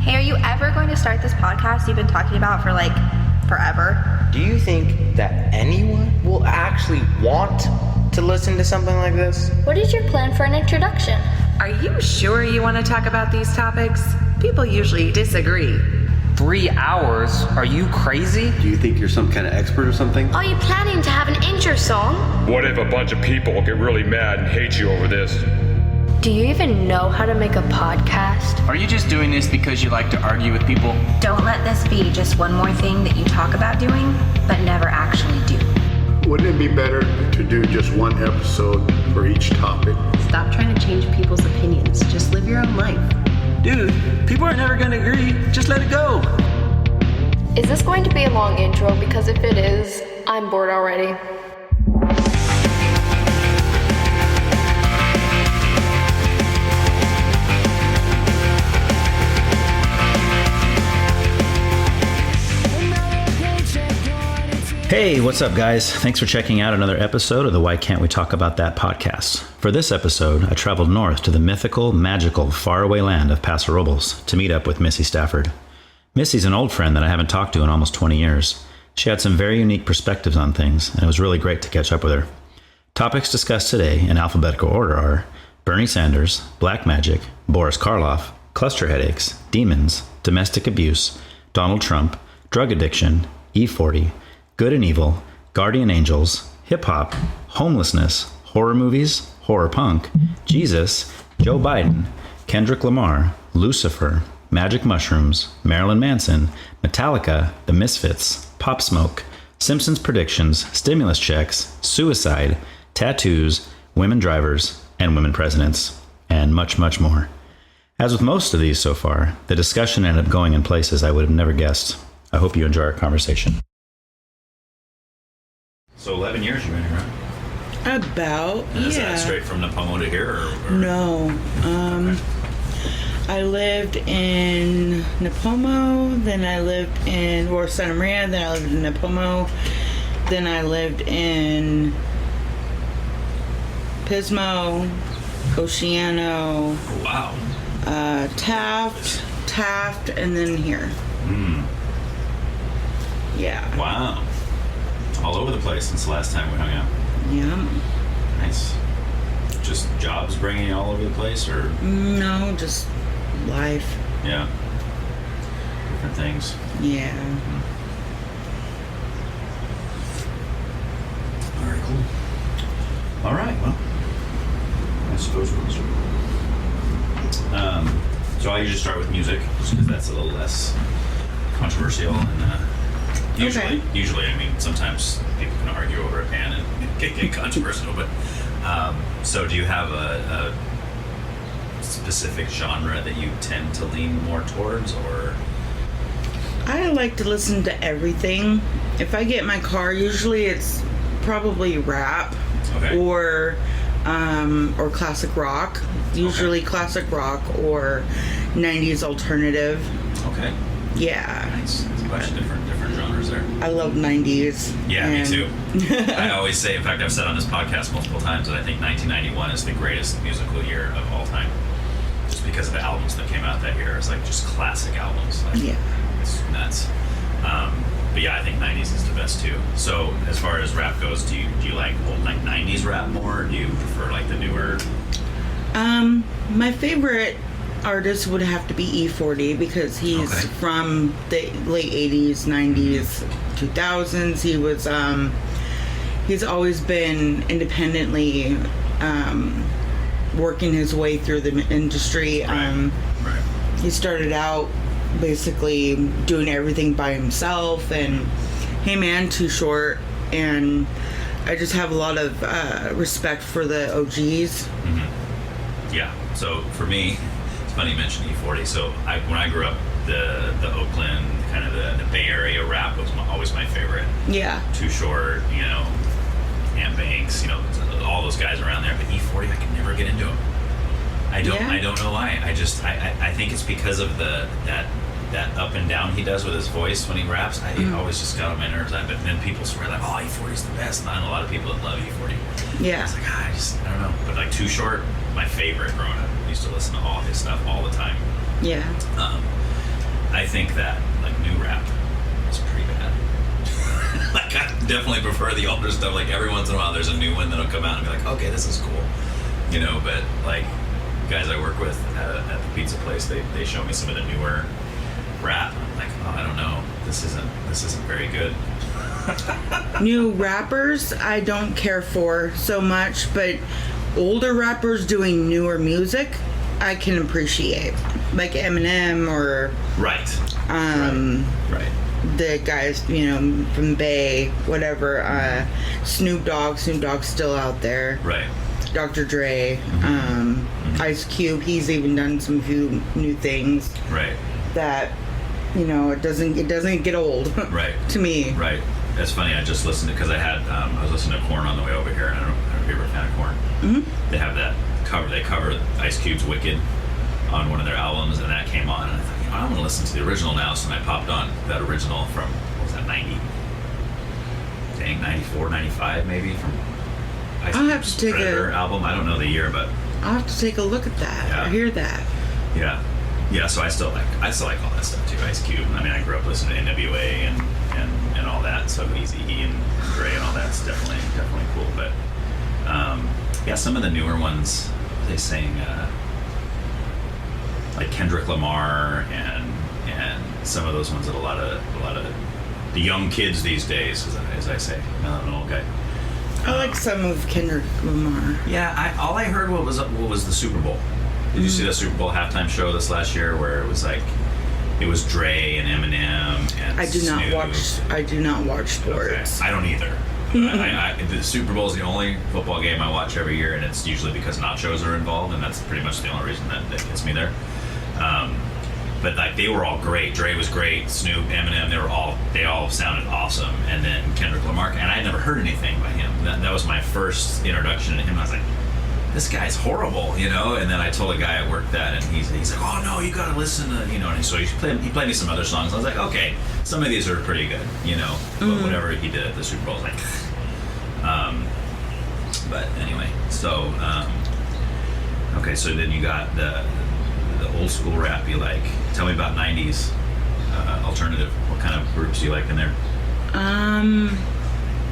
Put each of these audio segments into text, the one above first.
Hey, are you ever going to start this podcast you've been talking about for like forever? Do you think that anyone will actually want to listen to something like this? What is your plan for an introduction? Are you sure you want to talk about these topics? People usually disagree. 3 hours? Are you crazy? Do you think you're some kind of expert or something? Are you planning to have an intro song? What if a bunch of people get really mad and hate you over this? Do you even know how to make a podcast? Are you just doing this because you like to argue with people? Don't let this be just one more thing that you talk about doing, but never actually do. Wouldn't it be better to do just one episode for each topic? Stop trying to change people's opinions. Just live your own life. Dude, people are never going to agree. Just let it go. Is this going to be a long intro? Because if it is, I'm bored already. Hey, what's up, guys? Thanks for checking out another episode of the Why Can't We Talk About That podcast. For this episode, I traveled north to the mythical, magical, faraway land of Paso Robles to meet up with Missy Stafford. Missy's an old friend that I haven't talked to in almost 20 years. She had some very unique perspectives on things, and it was really great to catch up with her. Topics discussed today in alphabetical order are Bernie Sanders, black magic, Boris Karloff, cluster headaches, demons, domestic abuse, Donald Trump, drug addiction, E40, good and evil, guardian angels, hip-hop, homelessness, horror movies, horror punk, Jesus, Joe Biden, Kendrick Lamar, Lucifer, magic mushrooms, Marilyn Manson, Metallica, the Misfits, Pop Smoke, Simpsons predictions, stimulus checks, suicide, tattoos, women drivers, and women presidents, and much, much more. As with most of these so far, the discussion ended up going in places I would have never guessed. I hope you enjoy our conversation. So 11 years you've been here, right? About, and is that straight from Napomo to here? Or? No. Okay. I lived in Napomo, then I lived in Santa Maria, then I lived in Napomo, then I lived in Pismo, Oceano. Oh, wow. Taft, and then here. Yeah. Wow. All over the place since the last time we hung out. Yeah. Nice. Just jobs bringing you all over the place, or? No, just life. Yeah. Different things. Yeah. All right, cool. All right, well, I suppose we'll start. So I usually start with music, just because that's a little less controversial and Usually, I mean, sometimes people can argue over a pan and get controversial, but so do you have a specific genre that you tend to lean more towards, or? I like to listen to everything. If I get in my car, usually it's probably rap or classic rock. Usually classic rock or 90s alternative. Okay. Yeah. Nice. There's a bunch of different genres there. I love 90s. Yeah, me too. I always say, in fact, I've said on this podcast multiple times that I think 1991 is the greatest musical year of all time. Just because of the albums that came out that year. It's like just classic albums. Like, yeah. It's nuts. But yeah, I think 90s is the best too. So as far as rap goes, do you like old 90s rap more, or do you prefer like the newer? My favorite artist would have to be E40 because he's from the late 80s, 90s, 2000s. He was he's always been independently working his way through the industry. Right. He started out basically doing everything by himself, and hey man, Too Short, and I just have a lot of respect for the OGs. Mm-hmm. Yeah, so for me, it's funny you mentioned E40. So when I grew up, the Oakland, kind of the Bay Area rap was always my favorite. Yeah. Too Short, Ant Banks, all those guys around there. But E40, I could never get into him. I don't know why. I think it's because of that up and down he does with his voice when he raps. I always just got on my nerves. But then people swear like, oh, E40's the best. And I know a lot of people that love E40. Yeah. It's like, I don't know. But like Too Short, my favorite growing up. I used to listen to all his stuff all the time. Yeah. think that like new rap is pretty bad. Like I definitely prefer the older stuff. Like every once in a while there's a new one that'll come out and be like, okay, this is cool, you know. But like guys I work with at the pizza place, they show me some of the newer rap. I'm like, oh, I don't know, this isn't very good. New rappers I don't care for so much, but older rappers doing newer music I can appreciate, like Eminem or right. The guys, you know, from Bay, whatever. Snoop Dogg's still out there. Right. Dr. Dre, Ice Cube. He's even done some few new things. Right. That, you know, it doesn't get old. Right. To me. Right. That's funny. I just listened to, because I was listening to Korn on the way over here. And I don't know if you're a fan of Korn. Mm-hmm. They have that cover. They covered Ice Cube's "Wicked" on one of their albums, and that came on. And I thought, you know, I want to listen to the original now. So I popped on that original from, what was that, 94, 95 maybe, from Ice I'll have Cube's to take Predator album. I don't know the year, but I'll have to take a look at that. Yeah. I hear that. Yeah. Yeah, so I still like all that stuff too. Ice Cube. I mean, I grew up listening to NWA and all that, so Eazy-E and Dre and all that's definitely cool. But yeah, some of the newer ones, they sang like Kendrick Lamar and some of those ones that a lot of the young kids these days, as I say, I'm an old guy. I like some of Kendrick Lamar. Yeah, all I heard was the Super Bowl. Did you see the Super Bowl halftime show this last year where it was like, it was Dre and Eminem and I do not watch sports. Okay. I don't either. The Super Bowl is the only football game I watch every year, and it's usually because nachos are involved, and that's pretty much the only reason that gets me there. But like, they were all great. Dre was great. Snoop, Eminem, they all sounded awesome. And then Kendrick Lamar, and I had never heard anything by him. That was my first introduction to him. I was like, this guy's horrible, you know. And then I told a guy at work that, and he's like, oh no, you gotta listen to, you know. And so he played me some other songs. I was like, okay, some of these are pretty good, you know. But whatever he did at the Super Bowl, I was like, but anyway, so okay, so then you got the old school rap you like. Tell me about 90s alternative. What kind of groups do you like in there?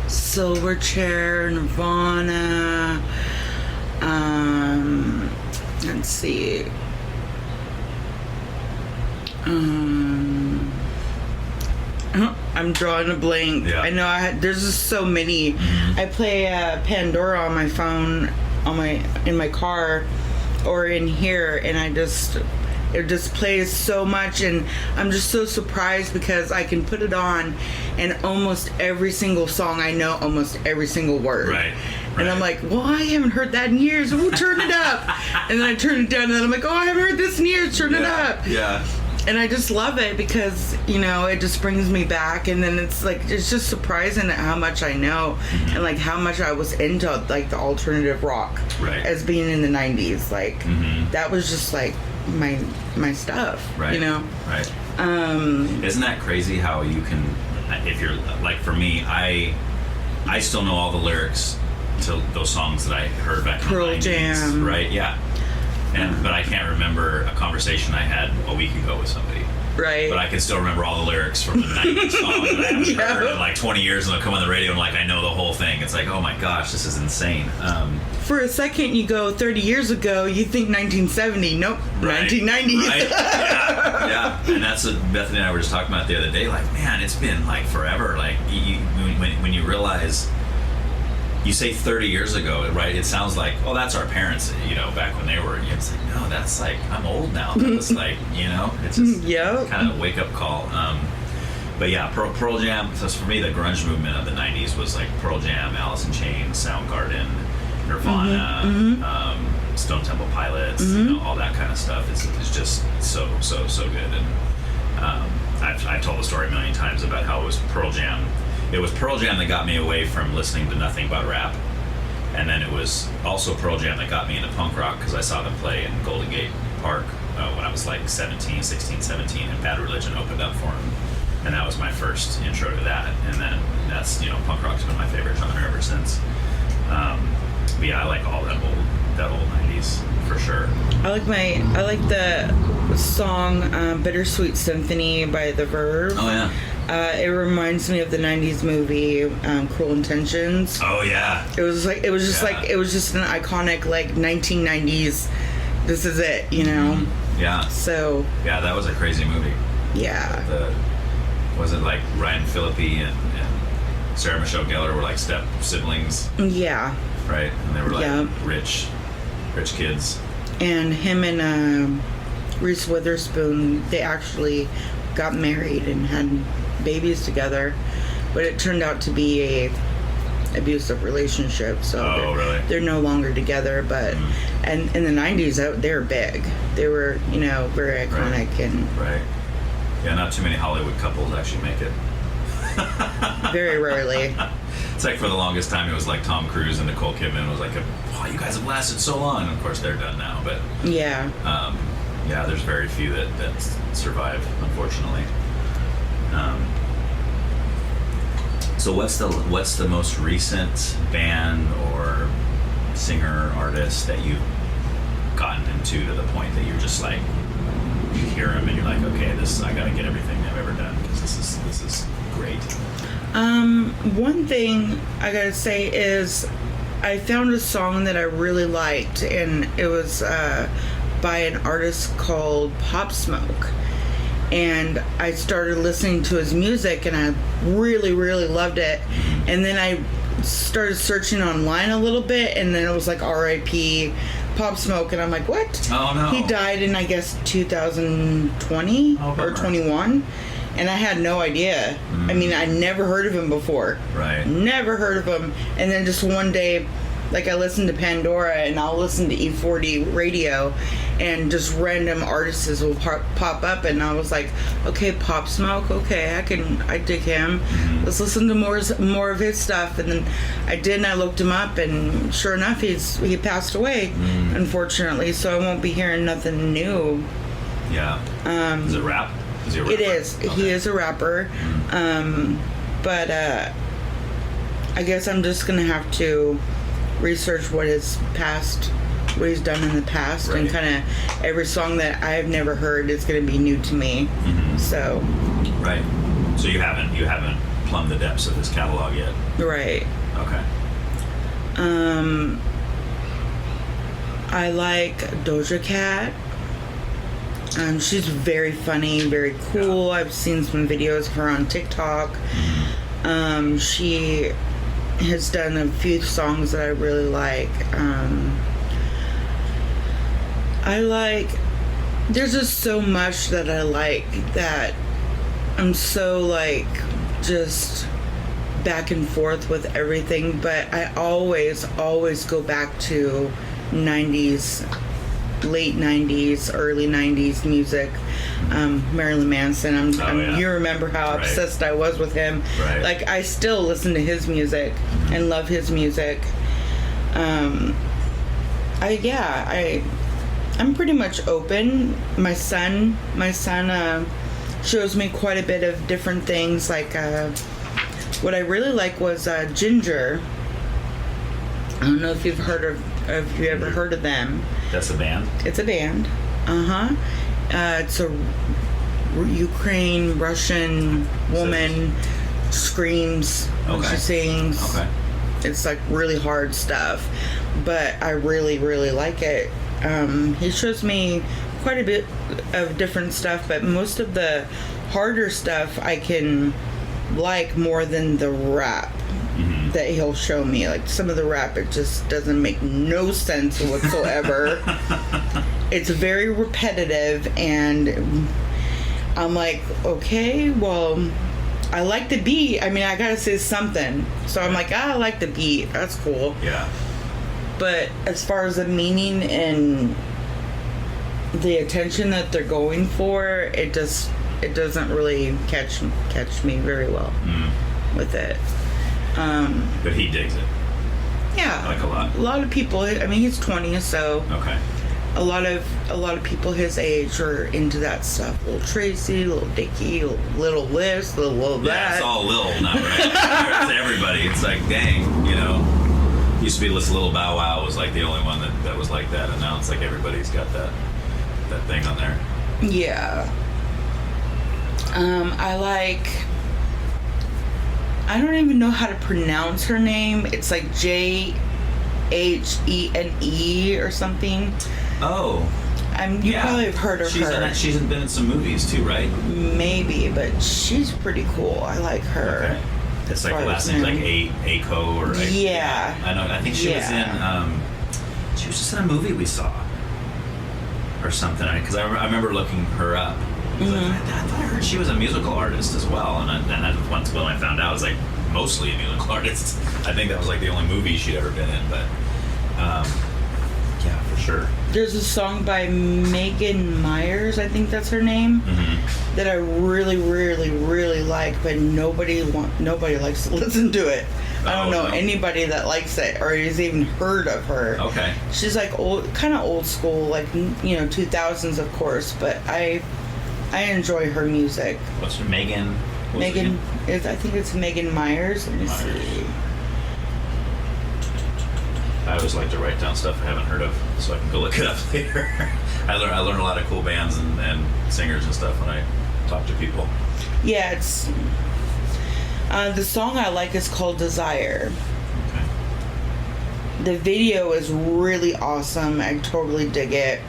Silverchair, Nirvana. Let's see. I'm drawing a blank. Yeah. I know there's just so many. I play Pandora on my phone, in my car, or in here, and it just plays so much, and I'm just so surprised because I can put it on, and almost every single song I know almost every single word. Right. And I'm like, well, I haven't heard that in years. Ooh, turn it up. And then I turn it down, and then I'm like, oh, I haven't heard this in years. Turn it up. Yeah. And I just love it because, you know, it just brings me back. And then it's like, it's just surprising at how much I know and like how much I was into like the alternative rock as being in the 90s. Like that was just like my stuff, you know? Right. Isn't that crazy how you can, if you're like, for me, I still know all the lyrics to those songs that I heard back in the 90s. Jam. Right, yeah. But I can't remember a conversation I had a week ago with somebody. Right. But I can still remember all the lyrics from the 90s song that I haven't heard in like 20 years, and they'll come on the radio and like I know the whole thing. It's like, oh my gosh, this is insane. For a second you go 30 years ago, you think 1970. Nope, right. 1990s. Right. Yeah. And that's what Bethany and I were just talking about the other day. Like, man, it's been like forever. Like, when you realize, you say 30 years ago, right? It sounds like, oh, that's our parents, you know, back when they were. It's like, no, that's like, I'm old now. It's like, you know, it's just kind of a wake up call. But yeah, Pearl Jam. So for me, the grunge movement of the 90s was like Pearl Jam, Alice in Chains, Soundgarden, Nirvana, Stone Temple Pilots, you know, all that kind of stuff. It's just so good. And I've told the story a million times about how it was Pearl Jam. It was Pearl Jam that got me away from listening to nothing but rap. And then it was also Pearl Jam that got me into punk rock because I saw them play in Golden Gate Park when I was like 16, 17, and Bad Religion opened up for them. And that was my first intro to that. And then that's, you know, punk rock's been my favorite genre ever since. But yeah, I like all that old 90s for sure. I like the song Bittersweet Symphony by The Verve. Oh, yeah. It reminds me of the 90s movie Cruel Intentions. Oh, yeah. It was just an iconic, like, 1990s, this is it, you know? Mm-hmm. Yeah. So. Yeah, that was a crazy movie. Yeah. Was it like Ryan Phillippe and Sarah Michelle Gellar were like step siblings? Yeah. Right? And they were like rich kids. And him and Reese Witherspoon, they actually got married and had babies together, but it turned out to be a abusive relationship, so they're no longer together. But and in the 90s they were big, they were, you know, very iconic. Right. Yeah, not too many Hollywood couples actually make it. Very rarely. It's like for the longest time it was like Tom Cruise and Nicole Kidman was like, wow, you guys have lasted so long, and of course they're done now, but yeah, there's very few that survive, unfortunately. So what's the most recent band or singer, artist that you've gotten into to the point that you're just like, you hear them and you're like, okay, I gotta get everything I've ever done because this is great? One thing I gotta say is I found a song that I really liked, and it was by an artist called Pop Smoke. And I started listening to his music, and I really, really loved it. And then I started searching online a little bit, and then it was like R.I.P. Pop Smoke, and I'm like, what? Oh, no. He died in, I guess, 2020 or 21, and I had no idea. I mean, I never heard of him before. Right. Never heard of him. And then just one day, like, I listened to Pandora, and I'll listen to E40 radio, and just random artists will pop up, and I was like, okay, Pop Smoke, okay, I dig him. Let's listen to more of his stuff. And then I did, and I looked him up, and sure enough, he passed away, unfortunately. So I won't be hearing nothing new. Yeah. Is it rap? Is he a rapper? It is. Okay. He is a rapper. But I guess I'm just gonna have to research what he's done in the past, and kind of every song that I've never heard is going to be new to me. So so you haven't plumbed the depths of his catalog yet. Okay. I like Doja Cat. She's very funny, very cool. I've seen some videos of her on TikTok. She has done a few songs that I really like. There's just so much that I like that I'm so like just back and forth with everything, but I always go back to 90s, late 90s, early 90s music. Marilyn Manson. You remember how obsessed I was with him. Like, I still listen to his music and love his music. I'm pretty much open. My son shows me quite a bit of different things. Like, what I really like was Ginger. I don't know if you've ever heard of them. That's a band? It's a band. It's a Ukraine, Russian woman, screams when she sings. It's like really hard stuff, but I really, really like it. He shows me quite a bit of different stuff, but most of the harder stuff I can like more than the rap that he'll show me. Like, some of the rap, it just doesn't make no sense whatsoever. It's very repetitive, and I'm like, okay, well, I like the beat. I mean, I gotta say something. So I'm like, I like the beat. That's cool. Yeah. But as far as the meaning and the attention that they're going for, it doesn't really catch me very well with it. But he digs it. Yeah. Like a lot. A lot of people. I mean, he's 20, so. Okay. A lot of people his age are into that stuff. Little Tracy, little Dickie, little this, little that. Yeah, it's all little now, right? It's everybody. It's like, dang, you know. Used to be this little Bow Wow was like the only one that was like that, and now it's like everybody's got that thing on there. Yeah. I don't even know how to pronounce her name. It's like Jhene or something. Oh. You probably have heard of her. She's been in some movies too, right? Maybe, but she's pretty cool. I like her. Okay. It's like the last name's like Aiko or yeah. I know. I think she was in. She was just in a movie we saw or something. Because I remember looking her up. I thought I heard she was a musical artist as well, and once when I found out, I was like mostly a musical artist. I think that was like the only movie she'd ever been in, but yeah, for sure. There's a song by Megan Myers, I think that's her name, that I really, really, really like, but nobody likes to listen to it. I don't know anybody that likes it or has even heard of her. Okay. She's like kind of old school, like 2000s, of course, but I enjoy her music. What's her Megan? Megan I think it's Megan Myers. Let me see. I always like to write down stuff I haven't heard of so I can go look it up later. I learn a lot of cool bands and singers and stuff when I talk to people. Yeah, it's the song I like is called Desire. Okay. The video is really awesome. I totally dig it.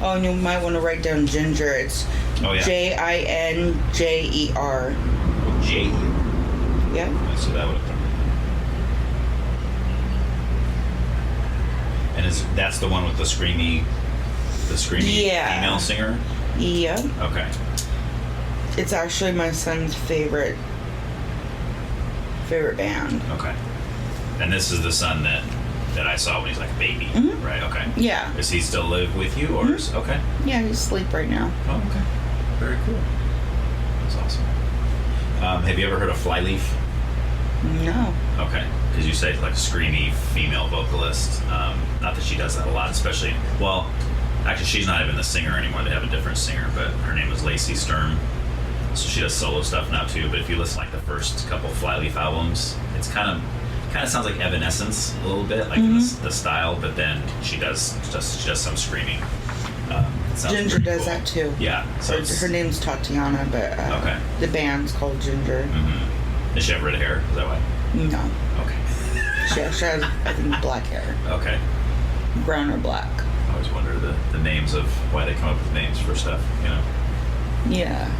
Oh, and you might want to write down Ginger. It's Jinjer. J. Yeah. So that would have done. And that's the one with the screamy female singer? Yeah. Okay. It's actually my son's favorite band. Okay. And this is the son that I saw when he's like a baby, right? Okay. Yeah. Does he still live with you, or okay? Yeah, he's asleep right now. Oh, okay. Very cool. That's awesome. Have you ever heard of Flyleaf? No. Okay. Because you say like a screamy female vocalist. Not that she does that a lot, especially. Well, actually, she's not even the singer anymore. They have a different singer, but her name is Lacey Sturm. So she does solo stuff now too. But if you listen to like the first couple Flyleaf albums, it's kind of sounds like Evanescence a little bit, like the style. But then she does some screaming. Ginger does cool. that too. Yeah. So her name's Tatiana, but the band's called Ginger. Does she have red hair? Is that why? No. Okay. She actually has, I think, black hair. Okay. Brown or black. I always wonder the names of why they come up with names for stuff, Yeah.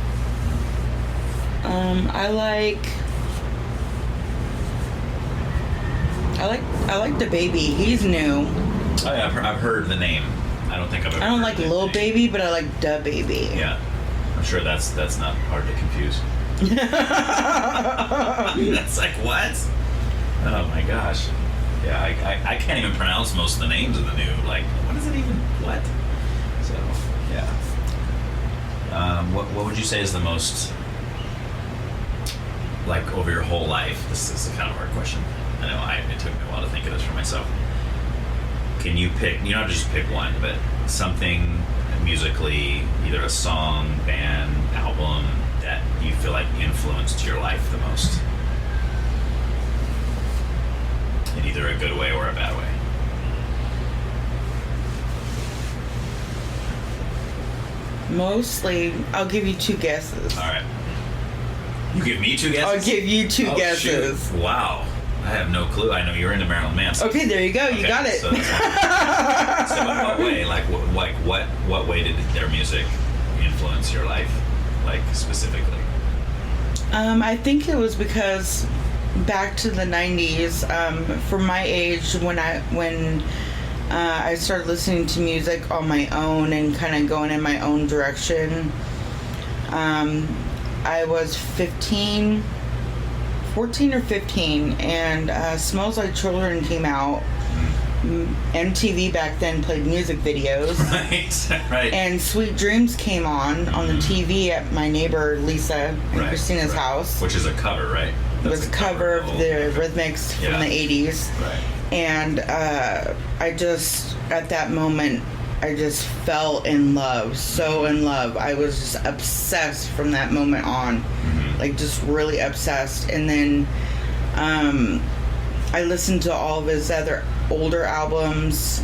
I like the baby. He's new. Oh yeah, I've heard the name. I don't think I've ever. I don't like Lil Baby, but I like Da Baby. Yeah, I'm sure that's not hard to confuse. That's like what? Oh my gosh. Yeah, I can't even pronounce most of the names of the new. Like, what is it even? What? So yeah. What would you say is the most, like, over your whole life? This is a kind of hard question. I know it took me a while to think of this for myself. Can you pick, you don't have to just pick one, but something musically, either a song, band, album, that you feel like influenced your life the most? In either a good way or a bad way. Mostly, I'll give you two guesses. All right. You give me two guesses? I'll give you two guesses. Shoot. Wow. I have no clue. I know you're into Marilyn Manson. Okay, there you go. You got it. So in what way? Like what way did their music influence your life? Like, specifically? I think it was because back to the 90s, for my age, when I started listening to music on my own and kind of going in my own direction, I was 14 or 15, and Smells Like Children came out. MTV back then played music videos. Right. And Sweet Dreams came on the TV at my neighbor Lisa and Christina's house. Which is a cover, right? It was a cover of the Rhythmics from the 80s. Right. And I just, at that moment, I just fell in love, so in love. I was just obsessed from that moment on, like just really obsessed. And then I listened to all of his other older albums,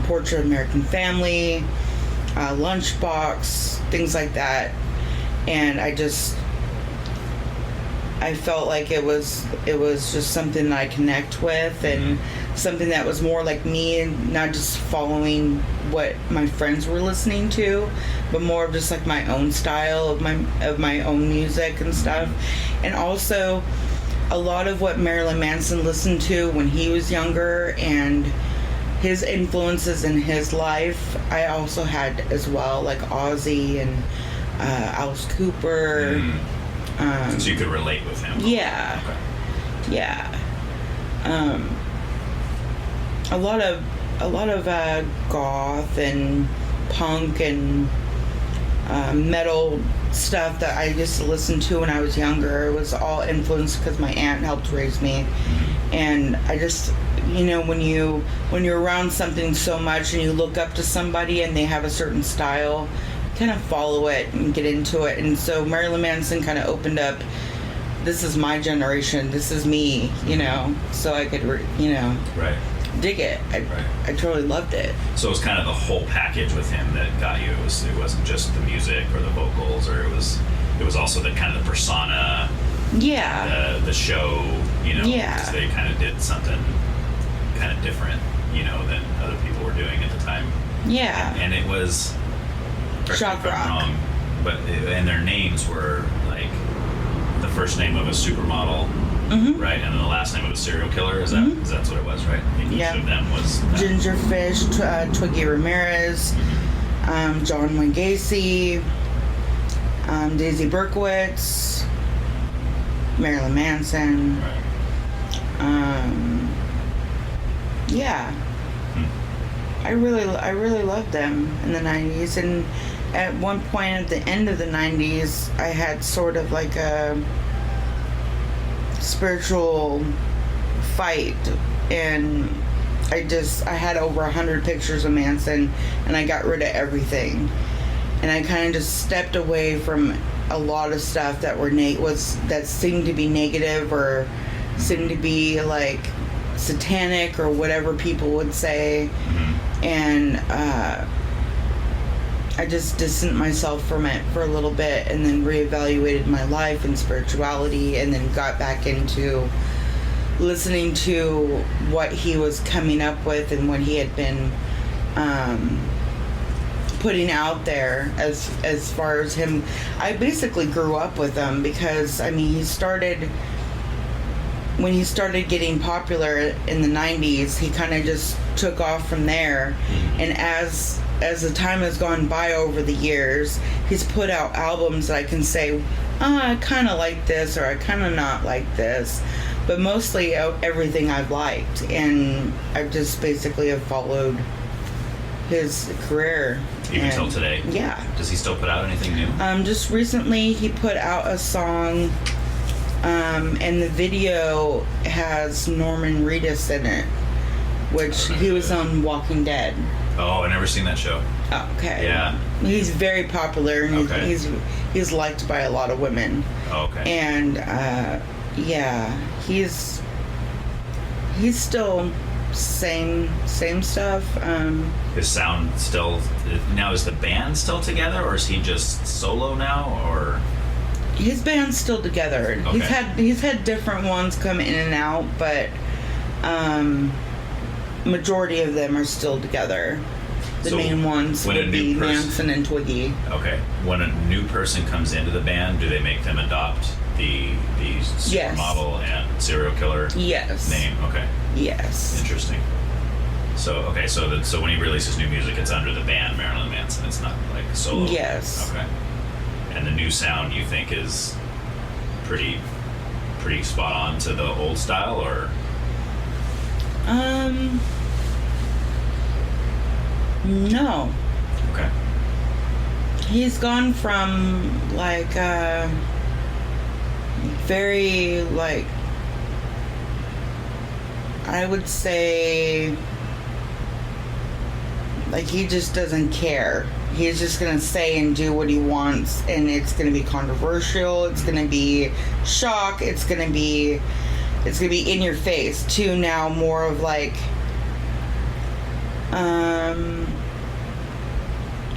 Portrait of American Family, Lunchbox, things like that. And I felt like it was just something that I connect with, and something that was more like me, and not just following what my friends were listening to, but more of just like my own style of my own music and stuff. And also a lot of what Marilyn Manson listened to when he was younger, and his influences in his life, I also had as well, like Ozzy and Alice Cooper. So you could relate with him. Yeah. Okay. Yeah. A lot of goth and punk and metal stuff that I used to listen to when I was younger. It was all influenced because my aunt helped raise me, and I just, when you're around something so much and you look up to somebody and they have a certain style, kind of follow it and get into it. And so Marilyn Manson kind of opened up, this is my generation, this is me, so I could right, dig it. I totally loved it. So it was kind of the whole package with him that got you. It wasn't just the music or the vocals, or it was also the kind of the persona, the show, because they kind of did something kind of different, than other people were doing at the time. And it was shock rock. Wrong, and their names were like the first name of a supermodel, right, and then the last name of a serial killer. Is that's what it was, right? I mean, each of them was Ginger Fish, Twiggy Ramirez, John Wayne Gacy, Daisy Berkowitz, Marilyn Manson. Right. I really loved them in the 90s, and at one point at the end of the 90s, I had sort of like a spiritual fight, and I had over 100 pictures of Manson, and I got rid of everything, and I kind of just stepped away from a lot of stuff that that seemed to be negative or seemed to be like satanic or whatever people would say. And I just distanced myself from it for a little bit, and then reevaluated my life and spirituality, and then got back into listening to what he was coming up with and what he had been putting out there as far as him. I basically grew up with him because, when he started getting popular in the 90s, he kind of just took off from there. And as the time has gone by over the years, he's put out albums that I can say, I kind of like this, or I kind of not like this, but mostly everything I've liked, and I've just basically have followed his career. Even till today? Yeah. Does he still put out anything new? Just recently he put out a song, and the video has Norman Reedus in it, which he was on Walking Dead. Oh, I've never seen that show. Oh, okay. Yeah. He's very popular, and he's liked by a lot of women. Oh, okay. And he's still same stuff. His sound still. Now, is the band still together, or is he just solo now, or? His band's still together. Okay. He's had different ones come in and out, but majority of them are still together. The main ones would be Manson and Twiggy. Okay. When a new person comes into the band, do they make them adopt the supermodel and serial killer name? Okay. Yes. Interesting. So so when he releases new music, it's under the band Marilyn Manson. It's not like solo. Yes. Okay. And the new sound, you think, is pretty spot on to the old style, or? No. Okay. He's gone from like very like, I would say Like, he just doesn't care. He's just gonna say and do what he wants, and it's gonna be controversial. It's gonna be shock. It's gonna be in your face. To now more of like,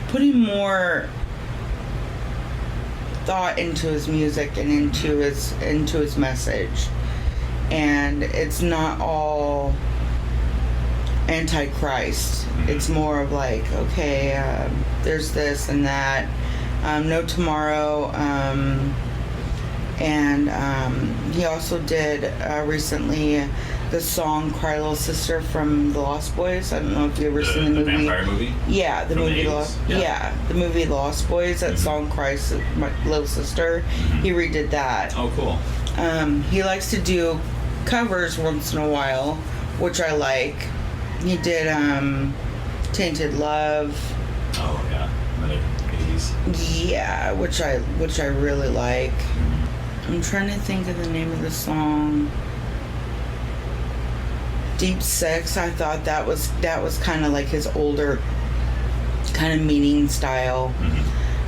putting more thought into his music and into his message, and it's not all Antichrist. It's more of like, okay, there's this and that, no tomorrow, and he also did recently the song "Cry Little Sister" from the Lost Boys. I don't know if you ever seen the movie. The vampire movie? Yeah, the From movie the 80s? Lost. Yeah, the movie Lost Boys. That song "Cry My Little Sister." He redid that. Oh, cool. He likes to do covers once in a while, which I like. He did "Tainted Love." Oh yeah, another 80s. Yeah, which I really like. I'm trying to think of the name of the song. Deep Sex. I thought that was kind of like his older kind of meaning style.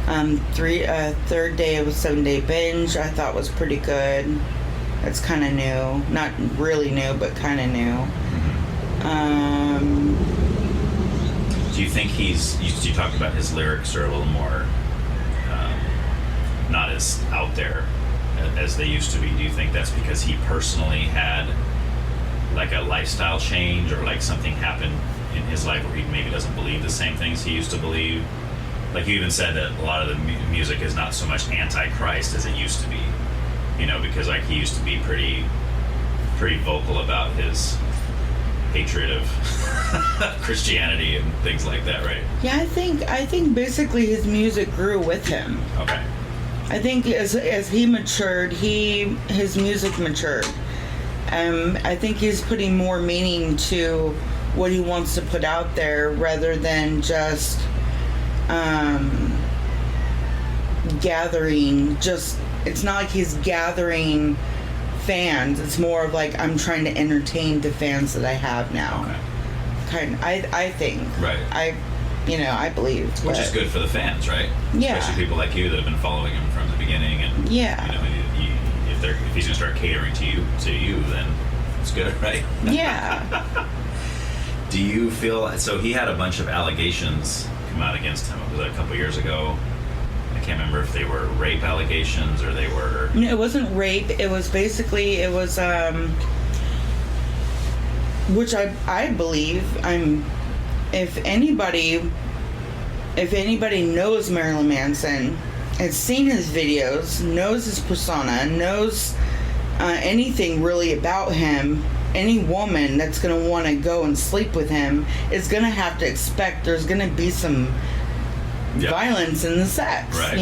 Third Day of a 7-Day Binge, I thought was pretty good. That's kind of new, not really new, but kind of new. Do you think you talked about his lyrics are a little more not as out there as they used to be? Do you think that's because he personally had like a lifestyle change, or like something happened in his life where he maybe doesn't believe the same things he used to believe? Like, you even said that a lot of the music is not so much anti-Christ as it used to be, because like he used to be pretty vocal about his hatred of Christianity and things like that, right? Yeah, I think basically his music grew with him. Okay. I think as he matured, his music matured. I think he's putting more meaning to what he wants to put out there, rather than just gathering. It's not like he's gathering fans. It's more of like, I'm trying to entertain the fans that I have now. Okay. I think. Right. I believe. Which is good for the fans, right? Yeah. Especially people like you that have been following him from the beginning, and yeah. If he's gonna start catering to you, then it's good, right? Yeah. Do you feel so? He had a bunch of allegations come out against him. Was that a couple years ago? I can't remember if they were rape allegations or they were. No, it wasn't rape. It was basically which I believe. If anybody knows Marilyn Manson, has seen his videos, knows his persona, knows anything really about him, any woman that's going to want to go and sleep with him is going to have to expect there's going to be some violence in the sex. Right.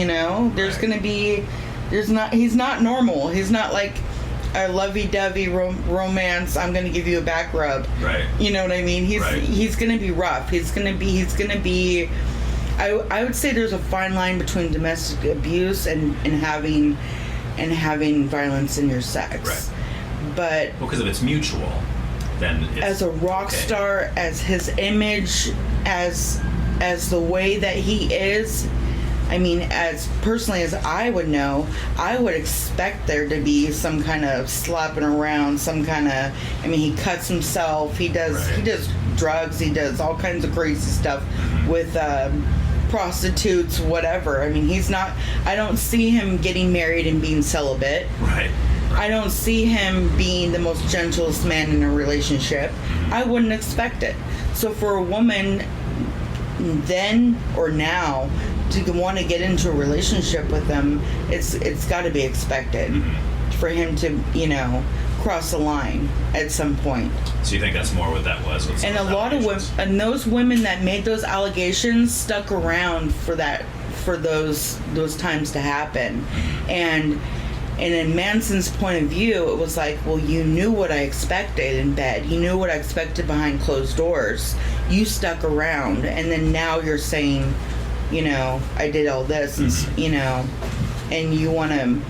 There's going to be, he's not normal. He's not like a lovey-dovey romance, I'm going to give you a back rub. Right. You know what I mean? He's going to be rough. He's going to be I would say there's a fine line between domestic abuse and having violence in your sex. Right. But because if it's mutual, then it's as a rock star, as his image, as the way that he is, I mean, as personally as I would know, I would expect there to be some kind of slapping around, some kind of, he cuts himself, he does drugs, he does all kinds of crazy stuff with prostitutes, whatever. I don't see him getting married and being celibate. Right. I don't see him being the most gentlest man in a relationship. I wouldn't expect it. So for a woman then or now to want to get into a relationship with him, it's got to be expected for him to, cross the line at some point. So you think that's more what that was? And a lot of women, and those women that made those allegations stuck around for those times to happen. And in Manson's point of view, it was like, well, you knew what I expected in bed. You knew what I expected behind closed doors. You stuck around, and then now you're saying, I did all this, and and you want to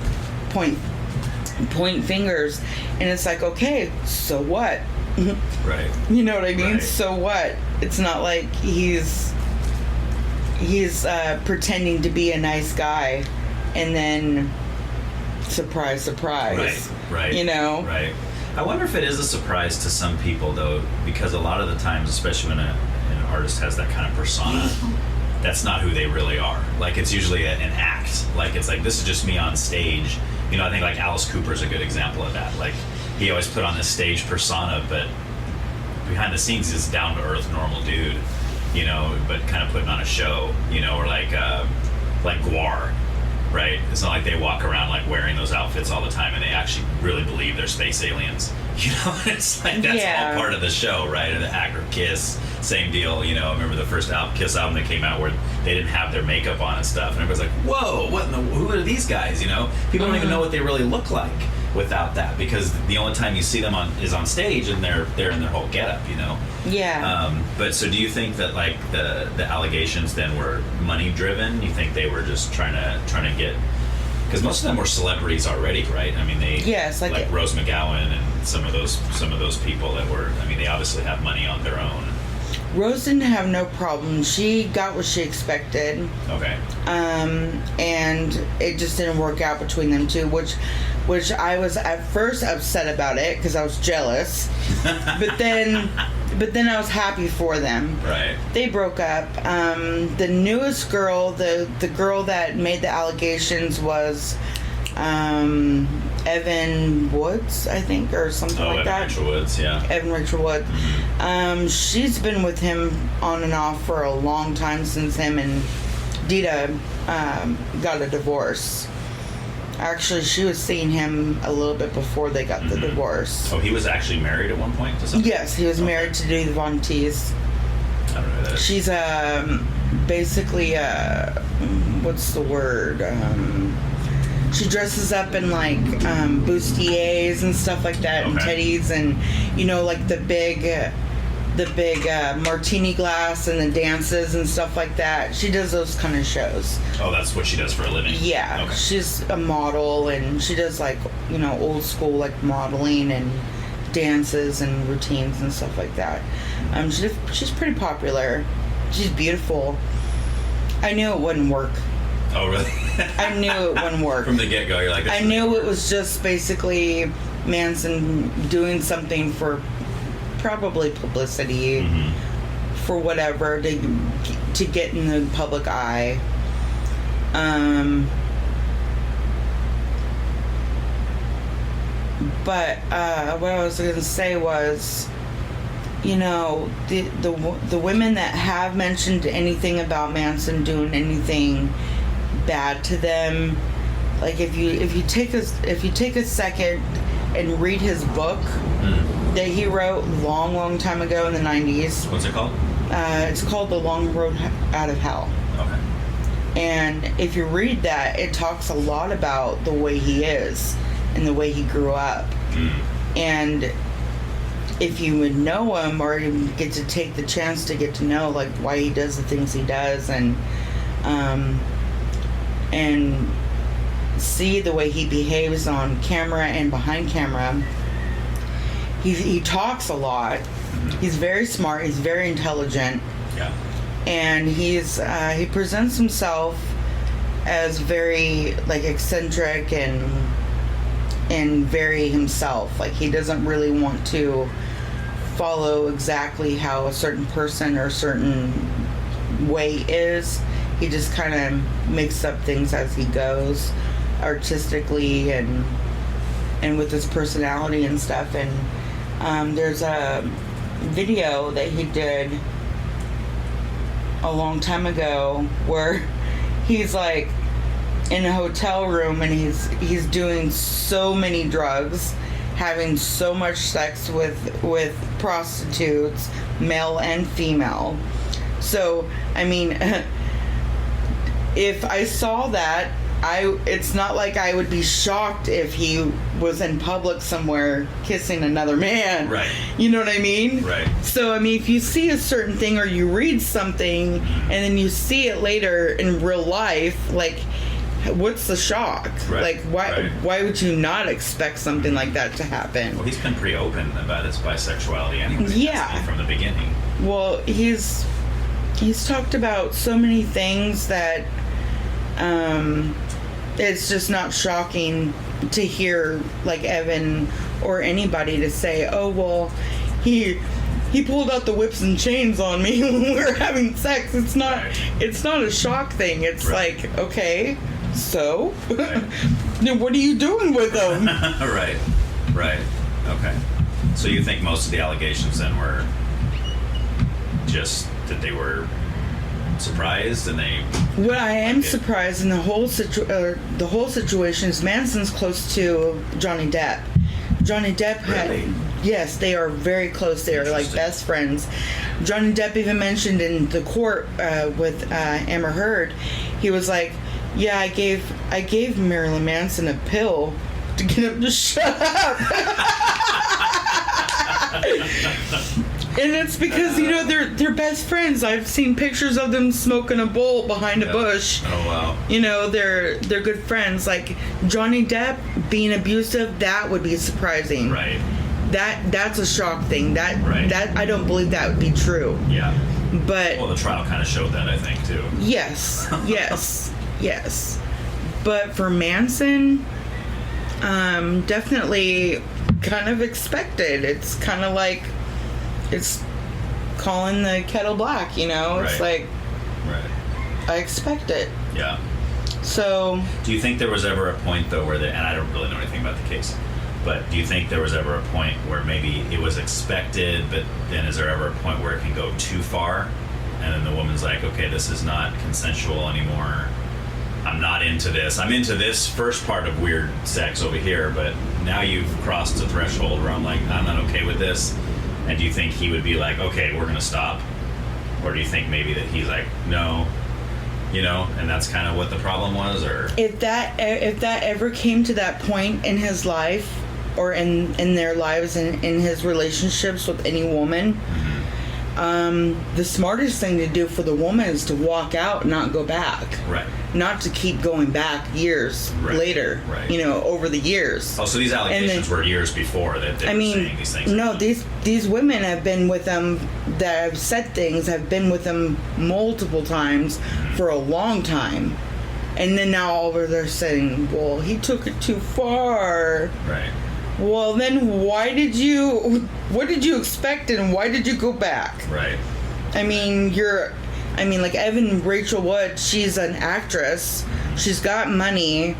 point fingers, and it's like, okay, so what? Right. You know what I mean? Right. So what? It's not like he's pretending to be a nice guy, and then surprise, surprise. Right. You know? Right. I wonder if it is a surprise to some people, though, because a lot of the times, especially when an artist has that kind of persona, that's not who they really are. Like, it's usually an act. Like, it's like, this is just me on stage. You know, I think, like, Alice Cooper's a good example of that. Like, he always put on this stage persona, but behind the scenes, he's a down-to-earth, normal dude, you know, but kind of putting on a show, you know, or like Guar. Right? It's not like they walk around like wearing those outfits all the time and they actually really believe they're space aliens. You know, it's like that's all part of the show, right? And the actor Kiss, same deal. You know, I remember the first Kiss album that came out where they didn't have their makeup on and stuff, and everybody's like, "Whoa, who are these guys?" You know, people don't even know what they really look like without that, because the only time you see them is on stage and they're in their whole getup. You know. Yeah. But so, do you think that like the allegations then were money driven? You think they were just trying to get? Because most of them were celebrities already, right? I mean, like Rose McGowan and some of those people that were. I mean, they obviously have money on their own. Rose didn't have no problem. She got what she expected. Okay. And it just didn't work out between them two, which I was at first upset about it because I was jealous, but then I was happy for them. Right. They broke up. The newest girl, the girl that made the allegations was Evan Woods, I think, or something like that. Rachel Woods, yeah. Evan Rachel Woods. She's been with him on and off for a long time since him and Dita got a divorce. Actually, she was seeing him a little bit before they got the divorce. Oh, he was actually married at one point to something? Yes, he was married to Dita Von Teese. I don't know who that is. She's basically what's the word? She dresses up in like bustiers and stuff like that, and teddies, and you know, like the big martini glass and the dances and stuff like that. She does those kind of shows. Oh, that's what she does for a living? Yeah. Okay. She's a model, and she does like, you know, old school like modeling and dances and routines and stuff like that. She's pretty popular. She's beautiful. I knew it wouldn't work. Oh, really? I knew it wouldn't work. From the get-go, you're like... I knew it was just basically Manson doing something for probably publicity, for whatever, to get in the public eye. But what I was going to say was, you know, the women that have mentioned anything about Manson doing anything bad to them, like if you take a second and read his book that he wrote long time ago in the 90s. What's it called? It's called The Long Road Out of Hell. Okay. And if you read that, it talks a lot about the way he is and the way he grew up. And if you would know him, or even get to take the chance to get to know like why he does the things he does, and see the way he behaves on camera and behind camera. He talks a lot. He's very smart. He's very intelligent. Yeah. And he presents himself as very like eccentric and very himself. Like he doesn't really want to follow exactly how a certain person or a certain way is. He just kind of makes up things as he goes, artistically and with his personality and stuff. And there's a video that he did a long time ago where he's like in a hotel room and he's doing so many drugs, having so much sex with prostitutes, male and female. So I mean, if I saw that, it's not like I would be shocked if he was in public somewhere kissing another man. Right. You know what I mean? Right. So, I mean, if you see a certain thing or you read something and then you see it later in real life, like what's the shock? Right. Like, why would you not expect something like that to happen? Well, he's been pretty open about his bisexuality anyway. Yeah. From the beginning. Well, he's talked about so many things that it's just not shocking to hear, like, Evan or anybody to say, oh, well, he pulled out the whips and chains on me when we were having sex. It's not a shock thing. It's like, okay, so then what are you doing with them? Right. Okay. So you think most of the allegations then were just that they were surprised and they... What I am surprised in the whole situation is Manson's close to Johnny Depp. Johnny Depp had... Yes, they are very close. They are like best friends. Johnny Depp even mentioned in the court with Amber Heard, he was like, yeah, I gave Marilyn Manson a pill to get him to shut up. And it's because, you know, they're best friends. I've seen pictures of them smoking a bowl behind a bush. Oh, wow. You know, they're good friends. Like, Johnny Depp being abusive, that would be surprising. Right. That's a shock thing. That I don't believe that would be true. Yeah. But... Well, the trial kind of showed that, I think, too. Yes. Yes. But for Manson, definitely kind of expected. It's kind of like... It's calling the kettle black, you know? It's like, I expect it. Yeah. So... Do you think there was ever a point, though, where and I don't really know anything about the case, but do you think there was ever a point where maybe it was expected, but then is there ever a point where it can go too far? And then the woman's like, okay, this is not consensual anymore. I'm not into this. I'm into this first part of weird sex over here, but now you've crossed a threshold where I'm like, I'm not okay with this. And do you think he would be like, okay, we're going to stop? Or do you think maybe that he's like, no, you know, and that's kind of what the problem was? Or if that ever came to that point in his life or in their lives and in his relationships with any woman, the smartest thing to do for the woman is to walk out and not go back. Right. Not to keep going back years later, you know, over the years. Oh, so these allegations were years before that they were saying these things? No, these women have been with them that have said things, have been with them multiple times for a long time. And then now all over they're saying, well, he took it too far. Right. Well, then what did you expect and why did you go back? Right. I mean, like Evan Rachel Wood, she's an actress. She's got money.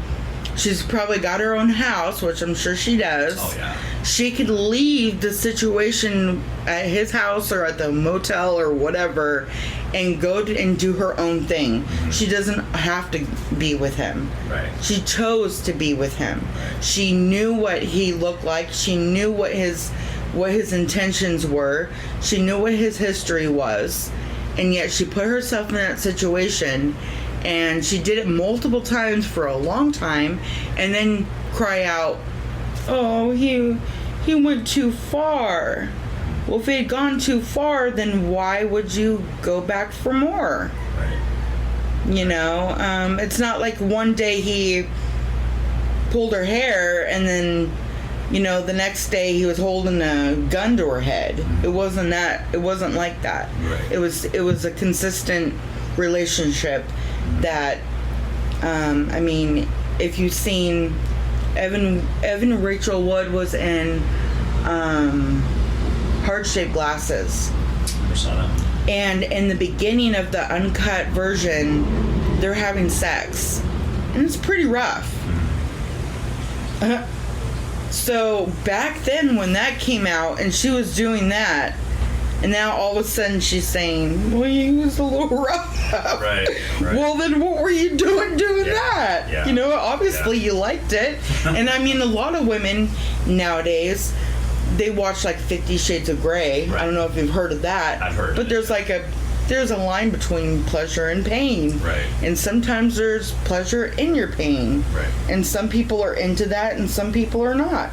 She's probably got her own house, which I'm sure she does. Oh, yeah. She could leave the situation at his house or at the motel or whatever and go and do her own thing. She doesn't have to be with him. Right. She chose to be with him. Right. She knew what he looked like. She knew what his intentions were. She knew what his history was. And yet she put herself in that situation, and she did it multiple times for a long time, and then cry out, oh, he went too far. Well, if he had gone too far, then why would you go back for more? Right. You know, it's not like one day he pulled her hair and then, you know, the next day he was holding a gun to her head. It wasn't like that. Right. It was a consistent relationship that, I mean, if you've seen Evan Rachel Wood was in Heart-Shaped Glasses. Never saw that. And in the beginning of the uncut version, they're having sex. And it's pretty rough. So back then when that came out and she was doing that, and now all of a sudden she's saying, well, he was a little rough. Right. Well, then what were you doing that? Yeah. You know, obviously you liked it. And I mean, a lot of women nowadays, they watch like 50 Shades of Grey. Right. I don't know if you've heard of that. I've heard But of there's it. there's a line between pleasure and pain. Right. And sometimes there's pleasure in your pain. Right. And some people are into that and some people are not.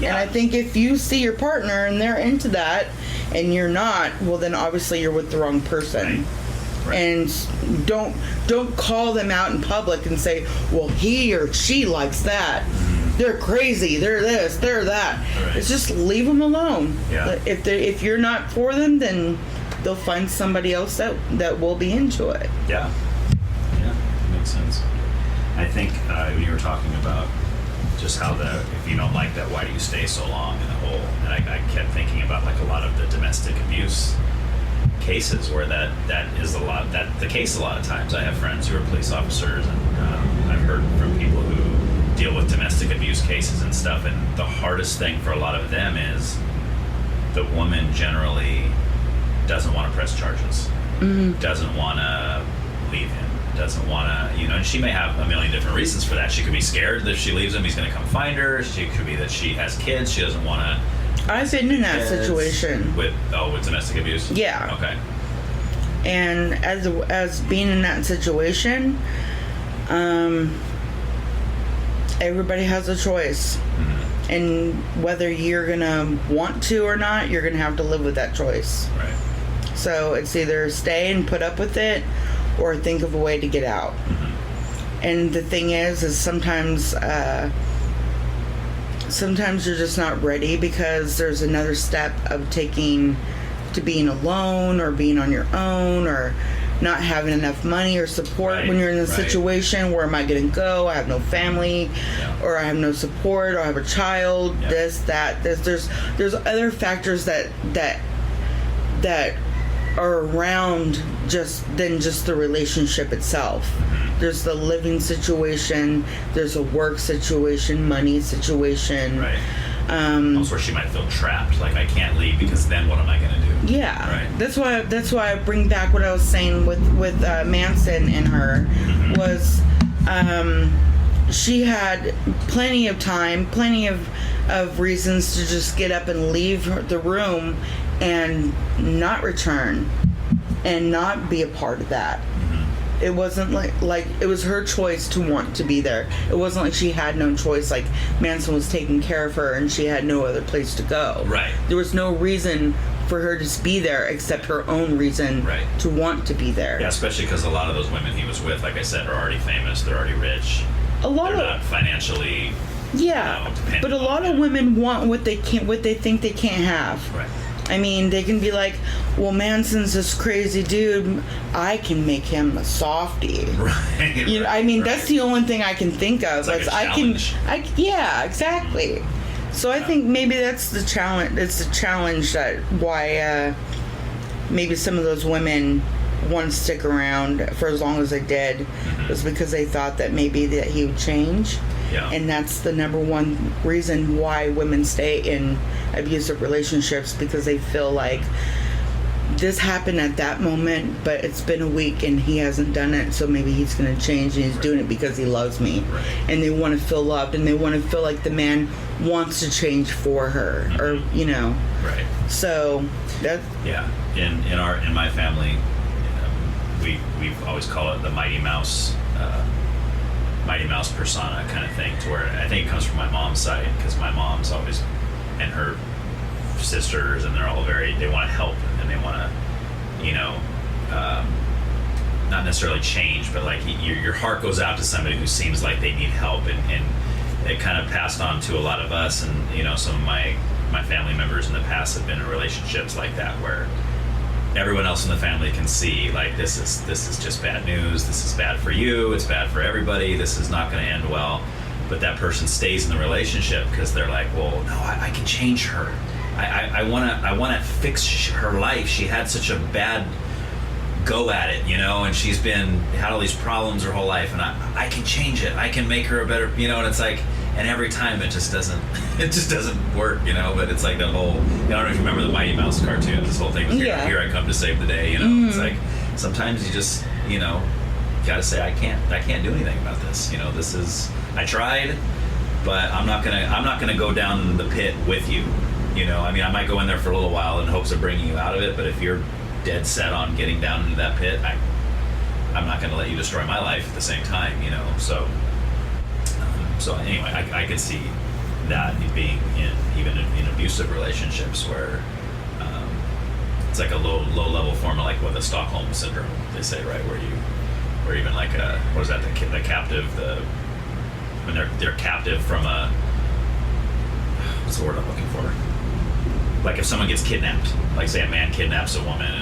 Yeah. And I think if you see your partner and they're into that and you're not, well, then obviously you're with the wrong person. Right. And don't call them out in public and say, well, he or she likes that. They're crazy. They're this. They're that. Right. It's just leave them alone. Yeah. If you're not for them, then they'll find somebody else that will be into it. Yeah. Yeah, makes sense. I think when you were talking about just how if you don't like that, why do you stay so long in the hole? And I kept thinking about like a lot of the domestic abuse cases where that is the case a lot of times. I have friends who are police officers, and I've heard from people who deal with domestic abuse cases and stuff, and the hardest thing for a lot of them is the woman generally doesn't want to press charges, doesn't want to leave him, doesn't want to, and she may have a million different reasons for that. She could be scared that if she leaves him, he's going to come find her. She could be that she has kids. She doesn't want to. I've been in that situation. With domestic abuse? Yeah. Okay. And as being in that situation, everybody has a choice. And whether you're going to want to or not, you're going to have to live with that choice. Right. So it's either stay and put up with it or think of a way to get out. And the thing is sometimes you're just not ready because there's another step of taking to being alone or being on your own or not having enough money or support when you're in a situation. Where am I going to go? I have no family, or I have no support, or I have a child. This, that. There's other factors that are around than just the relationship itself. There's the living situation. There's a work situation, money situation. Right. Also, where she might feel trapped, like I can't leave because then what am I going to do? Yeah. Right. That's why I bring back what I was saying with Manson and her was she had plenty of time, plenty of reasons to just get up and leave the room and not return and not be a part of that. It wasn't like it was her choice to want to be there. It wasn't like she had no choice, like Manson was taking care of her and she had no other place to go. Right. There was no reason for her to be there except her own reason to want to be there. Yeah, especially because a lot of those women he was with, like I said, are already famous. They're already rich. They're not financially. But a lot of women want what they think they can't have. Right. I mean, they can be like, well, Manson's this crazy dude. I can make him a softie. Right. I mean, that's the only thing I can think of. It's like a challenge. Yeah, exactly. So I think maybe that's the challenge. It's the challenge that why maybe some of those women want to stick around for as long as they did was because they thought that maybe that he would change. Yeah. And that's the number one reason why women stay in abusive relationships, because they feel like this happened at that moment, but it's been a week and he hasn't done it, so maybe he's going to change and he's doing it because he loves me. Right. And they want to feel loved and they want to feel like the man wants to change for her, or Right. So that. Yeah. In my family, we've always called it the Mighty Mouse persona kind of thing, to where I think it comes from my mom's side, because my mom's always, and her sisters, and they're all they want to help and they want to, not necessarily change, but like your heart goes out to somebody who seems like they need help, and it kind of passed on to a lot of us, and some of my family members in the past have been in relationships like that where everyone else in the family can see, like, this is just bad news, this is bad for you, it's bad for everybody, this is not going to end well, but that person stays in the relationship because they're like, well, no, I can change her, I want to fix her life, she had such a bad go at it, and she's had all these problems her whole life, and I can change it, I can make her a better, and it's like, and every time it just doesn't work, but it's like the whole, I don't know if you remember the Mighty Mouse cartoon, this whole thing was here I come to save the day, it's like, sometimes you just, gotta say, I can't do anything about this, this is, I tried, but I'm not gonna go down the pit with you, I mean, I might go in there for a little while in hopes of bringing you out of it, but if you're dead set on getting down into that pit, I'm not gonna let you destroy my life at the same time, So anyway, I could see that being even in abusive relationships where it's like a low level form of like what the Stockholm syndrome they say, right? Where even like what is that, the captive, when they're captive from a, what's the word I'm looking for? Like if someone gets kidnapped, like say a man kidnaps a woman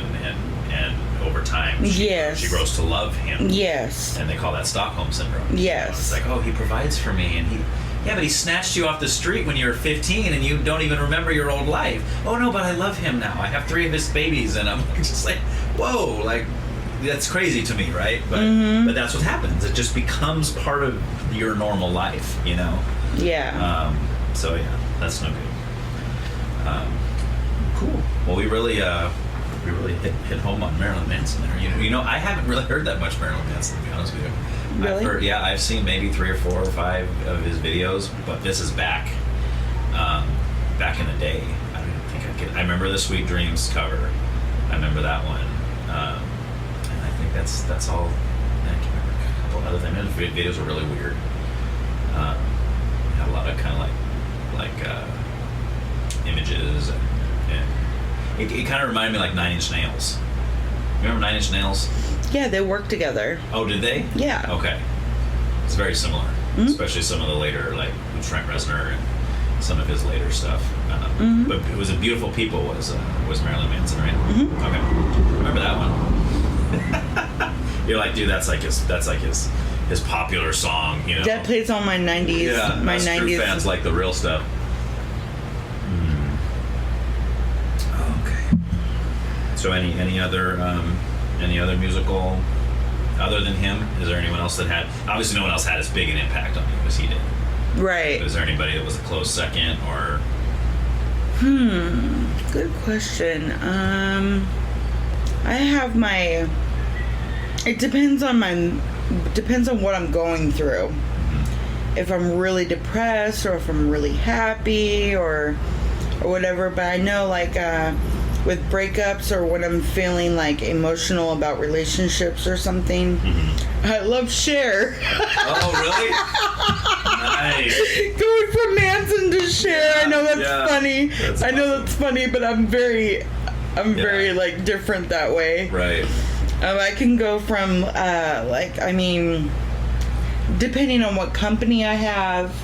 and over time she grows to love him. Yes. And they call that Stockholm syndrome. Yes. You know, it's like, oh, he provides for me, and but he snatched you off the street when you were 15 and you don't even remember your old life. Oh no, but I love him now. I have 3 of his babies, and I'm just like, whoa, like that's crazy to me, right? But that's what happens. It just becomes part of your normal life, you know? Yeah. So yeah, that's no good. Cool. Well, we really hit home on Marilyn Manson there. You know, I haven't really heard that much Marilyn Manson, to be honest with you. Really? I've seen maybe 3 or 4 or 5 of his videos, but this is back in the day. I don't even think I could. I remember the Sweet Dreams cover. I remember that one, and I think that's all. I can't remember a couple other things. The videos were really weird. Had a lot of kind of like images, and it kind of reminded me like 9 Inch Nails. Remember 9 Inch Nails? Yeah, they work together. Oh, did they? Yeah. Okay. It's very similar, especially some of the later, like with Trent Reznor and some of his later stuff. But it was a Beautiful People was Marilyn Manson, right? Okay. Remember that one? You're like, dude, that's like his popular song, you know. That plays on my 90s. Yeah, my us 90s. true fans like the real stuff. Okay. So any other musical other than him? Is there anyone else that had? Obviously, no one else had as big an impact on you as he did. Right. Is there anybody that was a close second, or? Good question. I have my. It depends on what I'm going through. If I'm really depressed, or if I'm really happy, or whatever. But I know, like, with breakups, or when I'm feeling like emotional about relationships or something, I love Cher. Oh, really? Nice. Going from Manson to Cher. I know that's funny. That's funny, but I'm very like different that way. Right. I can go from depending on what company I have,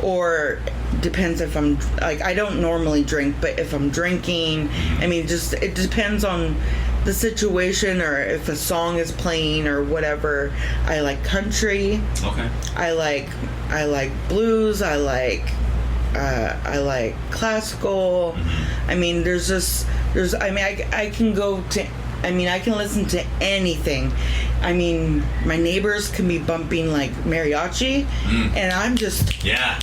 or depends if I'm like, I don't normally drink, but if I'm drinking, I mean, just it depends on the situation, or if a song is playing or whatever. I like country. Okay. I like blues. I like classical. I mean, I can listen to anything. I mean, my neighbors can be bumping like mariachi, and I'm just yeah.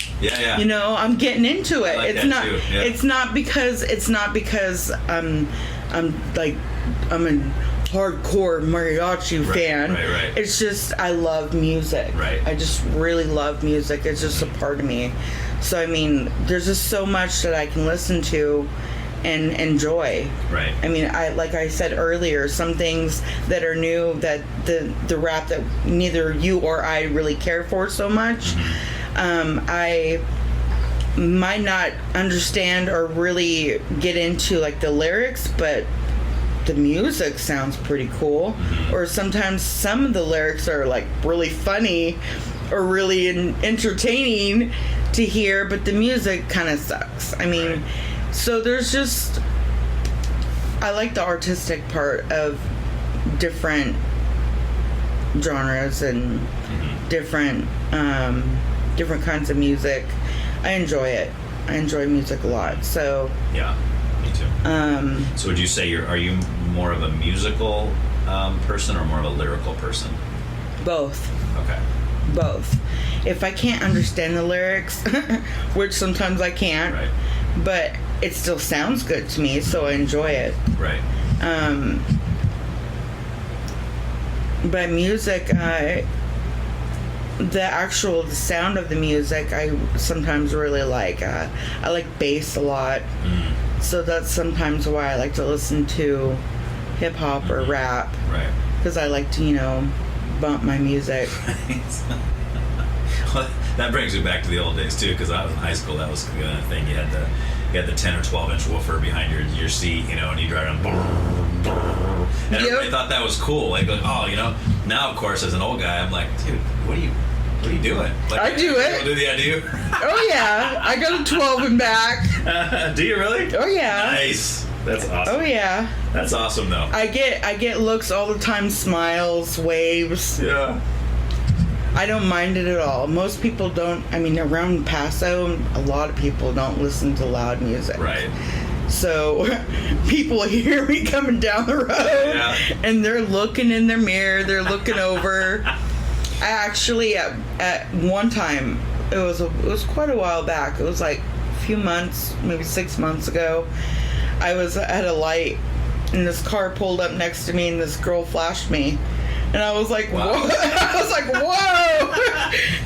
You know, I'm getting into it. I like it's that not. too. Yeah. It's not because I'm a hardcore mariachi fan. Right. It's just I love music. Right. I just really love music. It's just a part of me. So I mean, there's just so much that I can listen to and enjoy. Right. I mean, like I said earlier, some things that are new, that the rap that neither you or I really care for so much, I might not understand or really get into like the lyrics, but the music sounds pretty cool. Or sometimes some of the lyrics are like really funny or really entertaining to hear, but the music kind of sucks. I mean, so there's just, I like the artistic part of different genres and different kinds of music. I enjoy it. I enjoy music a lot. So yeah, me too. So would you say are you more of a musical person or more of a lyrical person? Both. Okay. Both. If I can't understand the lyrics, which sometimes I can't, but it still sounds good to me, so I enjoy it. Right. But music, the sound of the music, I sometimes really like. I like bass a lot, so that's sometimes why I like to listen to hip hop or rap. Right. Because I like to, bump my music. Well, that brings me back to the old days too, because I was in high school. That was the thing. You had you got the 10 or 12 inch woofer behind your seat, you know, and you drive around, and everybody thought that was cool. Like, oh, you know. Now, of course, as an old guy, I'm like, dude, what are you doing? Like, I do it. Do I do? Oh yeah, I got a 12 in back. Do you really? Oh yeah. Nice. That's awesome. Oh yeah. That's awesome though. I get looks all the time, smiles, waves. Yeah. I don't mind it at all. Most people don't. I mean, around Paso, a lot of people don't listen to loud music. Right. So people hear me coming down the road, and they're looking in their mirror. They're looking over. I actually, at one time, it was quite a while back. It was like a few months, maybe 6 months ago. I was at a light, and this car pulled up next to me, and this girl flashed me. And I was like, wow. Whoa. I was like, whoa.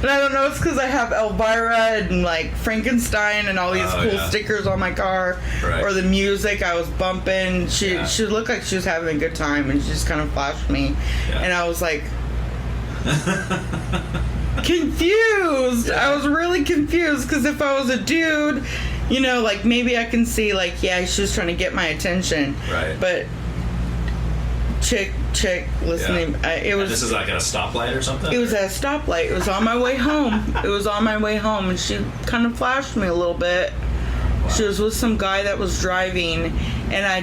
And I don't know, it's because I have Elvira and like Frankenstein and all these cool stickers on my car. Right. Or the music I was bumping. She looked like she was having a good time, and she just kind of flashed me. Yeah. And I was like, confused. I was really confused, because if I was a dude, you know, like maybe I can see like, yeah, she was trying to get my attention. Right. But chick listening. It was. This is like at a stoplight or something? It was at a stoplight. It was on my way home. And she kind of flashed me a little bit. Wow. She was with some guy that was driving, and I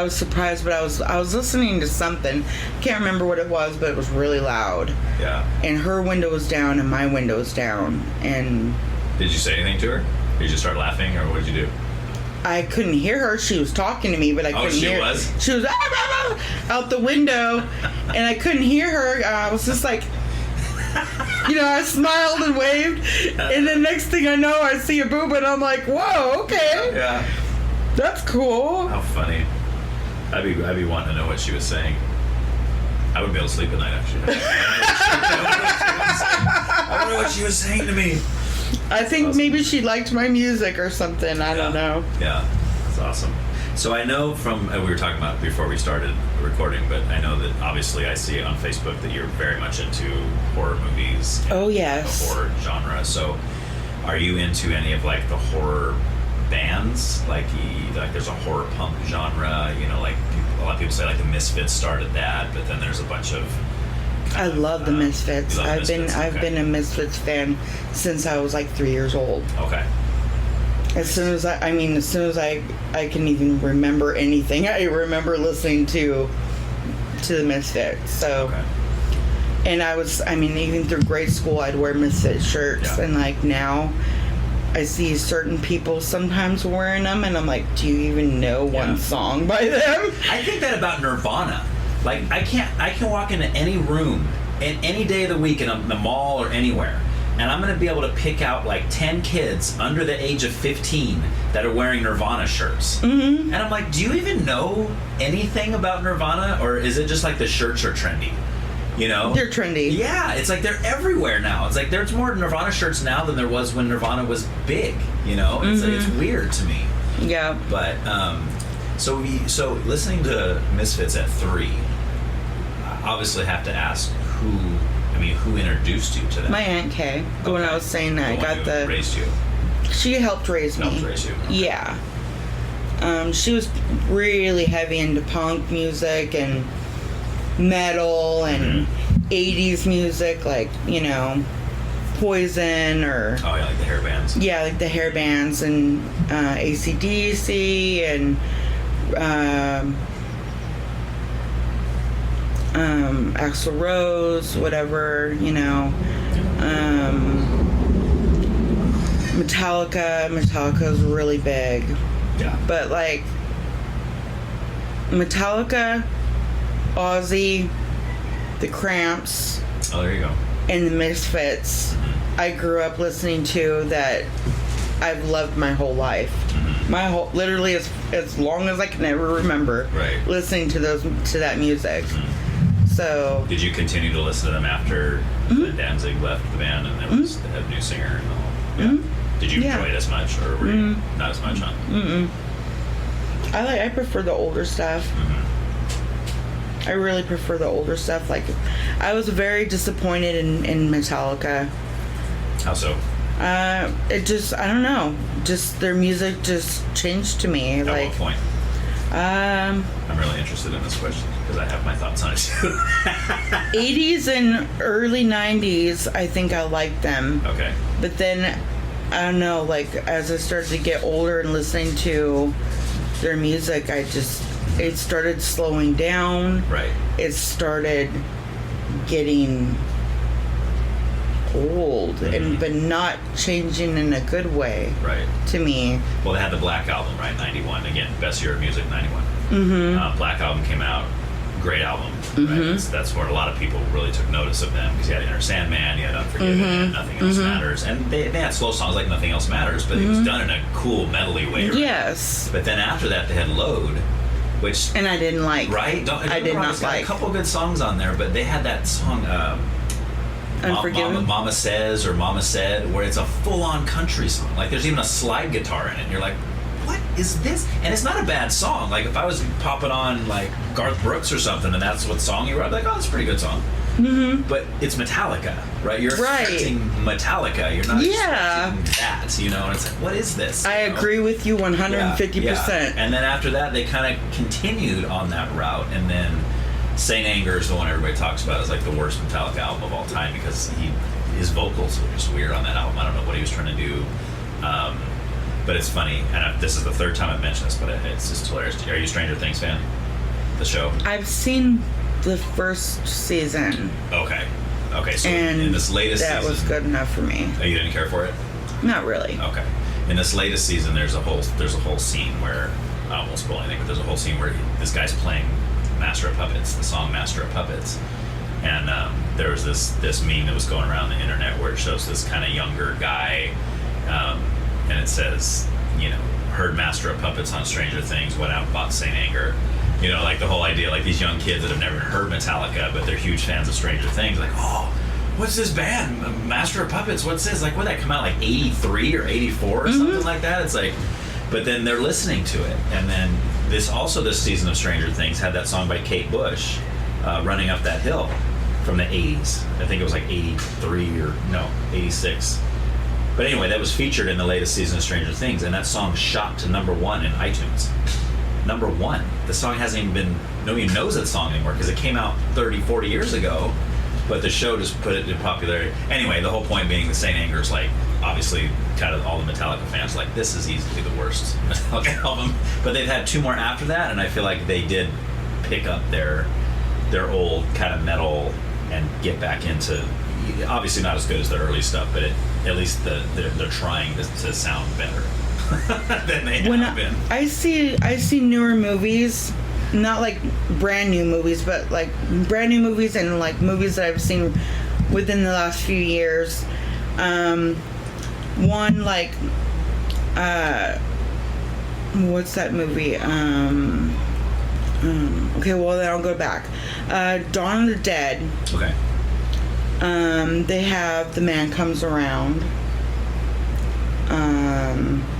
was surprised, but I was listening to something. Can't remember what it was, but it was really loud. Yeah. And her window was down, and my window was down. And did you say anything to her? Did you just start laughing, or what did you do? I couldn't hear her. She was talking to me, but I couldn't hear her. She was out the window, and I couldn't hear her. I was just like, you know, I smiled and waved, and then next thing I know, I see a boob, and I'm like, whoa, okay. Yeah. That's cool. How funny. I'd be wanting to know what she was saying. I wouldn't be able to sleep at night, actually. I wonder what she was saying to me. I think maybe she liked my music or something. I don't know. Yeah, that's awesome. So I know from, we were talking about before we started recording, but I know that obviously I see on Facebook that you're very much into horror movies. Oh, yes. The horror genre. So are you into any of like the horror bands? Like there's a horror punk genre, you know, like a lot of people say like the Misfits started that, but then there's a bunch of I love the Misfits. I've Misfits? been a Misfits fan since I was like 3 years old. Okay. As soon as I can even remember anything, I remember listening to the Misfits. So, and even through grade school, I'd wear Misfits shirts, and like now, I see certain people sometimes wearing them, and I'm like, do you even know one song by them? I think that about Nirvana. Like, I can walk into any room in any day of the week in the mall or anywhere, and I'm going to be able to pick out like 10 kids under the age of 15 that are wearing Nirvana shirts. Mm-hmm. And I'm like, do you even know anything about Nirvana, or is it just like the shirts are trendy? You know? They're trendy. Yeah, it's like they're everywhere now. It's like there's more Nirvana shirts now than there was when Nirvana was big, you know? It's like, it's weird to me. Yeah. But, so listening to Misfits at 3, obviously have to ask who introduced you to that? My Aunt Kay. When I was saying that, I got the raised you. She helped raise me. Helped raise you. Okay. Yeah. She was really heavy into punk music and metal and 80s music, like, you know, Poison or like the hair bands. Yeah, like the hair bands and AC/DC and Axl Rose, whatever, you know. Metallica's really big. Yeah. But like Metallica, Ozzy, the Cramps. Oh, there you go. And the Misfits. I grew up listening to that. I've loved my whole life. Literally as long as I can ever remember. Right. Listening to that music. So. Did you continue to listen to them after Danzig left the band and there was the new singer and the whole? Yeah. Did you enjoy it as much, or were you not as much on? I prefer the older stuff. I really prefer the older stuff. Like, I was very disappointed in Metallica. How so? It just, I don't know. Just their music just changed to me. At what point? I'm really interested in this question because I have my thoughts on it too. 80s and early 90s, I think I liked them. Okay. But then, I don't know, like, as I started to get older and listening to their music, it started slowing down. Right. It started getting old, but not changing in a good way. Right. To me. Well, they had the Black Album, right? 91. Again, best year of music, 91. Black Album came out. Great album. Right? That's where a lot of people really took notice of them because you had Enter Sandman, you had Unforgiven, and Nothing Else Matters. And they had slow songs like Nothing Else Matters, but it was done in a cool, medley way. Right? Yes. But then after that, they had Load, which... And I didn't like. Right? I did not like. A couple good songs on there, but they had that song... Unforgiven? Mama Says or Mama Said, where it's a full-on country song. Like, there's even a slide guitar in it. And you're like, what is this? And it's not a bad song. Like, if I was popping on, like, Garth Brooks or something, and that's what song you were, I'd be like, oh, that's a pretty good song. But it's Metallica, right? You're expecting Metallica. You're not expecting that, you know? And it's like, what is this? I agree with you 150%. Yeah. And then after that, they kind of continued on that route, and then... Saint Anger is the one everybody talks about as like the worst Metallica album of all time because his vocals were just weird on that album. I don't know what he was trying to do, but it's funny. And this is the third time I've mentioned this, but it's just hilarious. Are you a Stranger Things fan? The show? I've seen the first season. Okay. So in this latest season, that was good enough for me. Oh, you didn't care for it? Not really. Okay. In this latest season, there's a whole scene where I won't spoil anything, but there's a whole scene where this guy's playing Master of Puppets, the song Master of Puppets, and there was this meme that was going around the internet where it shows this kind of younger guy, and it says, you know, heard Master of Puppets on Stranger Things, went out and bought Saint Anger, you know, like the whole idea, like these young kids that have never heard Metallica but they're huge fans of Stranger Things, like, oh, what's this band, Master of Puppets? What's this? Like, would that come out like 83 or 84 or something like that? It's like, but then they're listening to it, and then. This season of Stranger Things had that song by Kate Bush, Running Up That Hill, from the 80s. I think it was like 83 or 86. But anyway, that was featured in the latest season of Stranger Things, and that song shot to #1 in iTunes. #1. The song hasn't even been, nobody knows that song anymore because it came out 30, 40 years ago, but the show just put it in popularity. Anyway, the whole point being the Saint Anger is like, obviously, kind of all the Metallica fans like, this is easily the worst Metallica album. But they've had two more after that, and I feel like they did pick up their old kind of metal and get back into, obviously not as good as their early stuff, but at least they're trying to sound better than they have been. I see newer movies, not like brand new movies, but like brand new movies and like movies that I've seen within the last few years. One like what's that movie? Okay, well then I'll go back. Dawn of the Dead. Okay. They have The Man Comes Around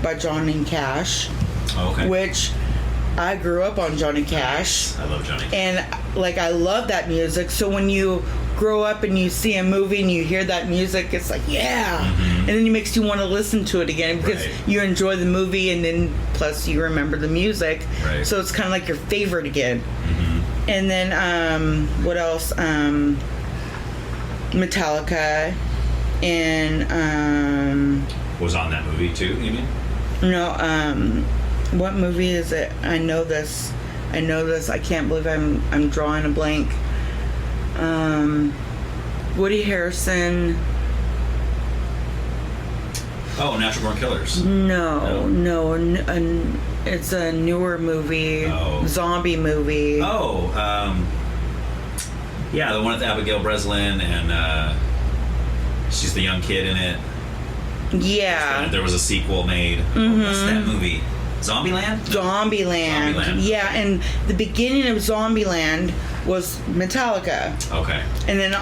by Johnny Cash. Oh, okay. Which I grew up on Johnny Cash. I love Johnny Cash. And like I love that music. So when you grow up and you see a movie and you hear that music, it's like, yeah. And then it makes you want to listen to it again because you enjoy the movie and then plus you remember the music. Right. So it's kind of like your favorite again. And then what else? Metallica and was on that movie too, you mean? No, what movie is it? I know this. I can't believe I'm drawing a blank. Woody Harrelson. Oh, Natural Born Killers. No. It's a newer movie. Zombie movie. Yeah, the one with Abigail Breslin and she's the young kid in it. Yeah. There was a sequel made. What's that movie? Zombieland? Zombieland. Yeah, and the beginning of Zombieland was Metallica. Okay. And then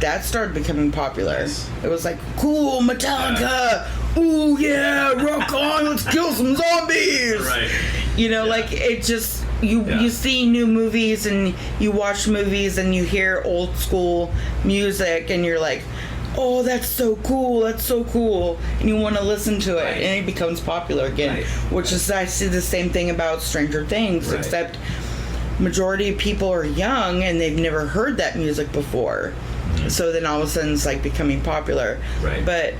that started becoming popular. Nice. It was like, cool, Metallica! Ooh, yeah, rock on, let's kill some zombies! Right. You know, like, it just, you see new movies and you watch movies and you hear old school music and you're like, oh, that's so cool, and you want to listen to it, and it becomes popular again. Which is, I see the same thing about Stranger Things, except majority of people are young and they've never heard that music before. So then all of a sudden it's like becoming popular. But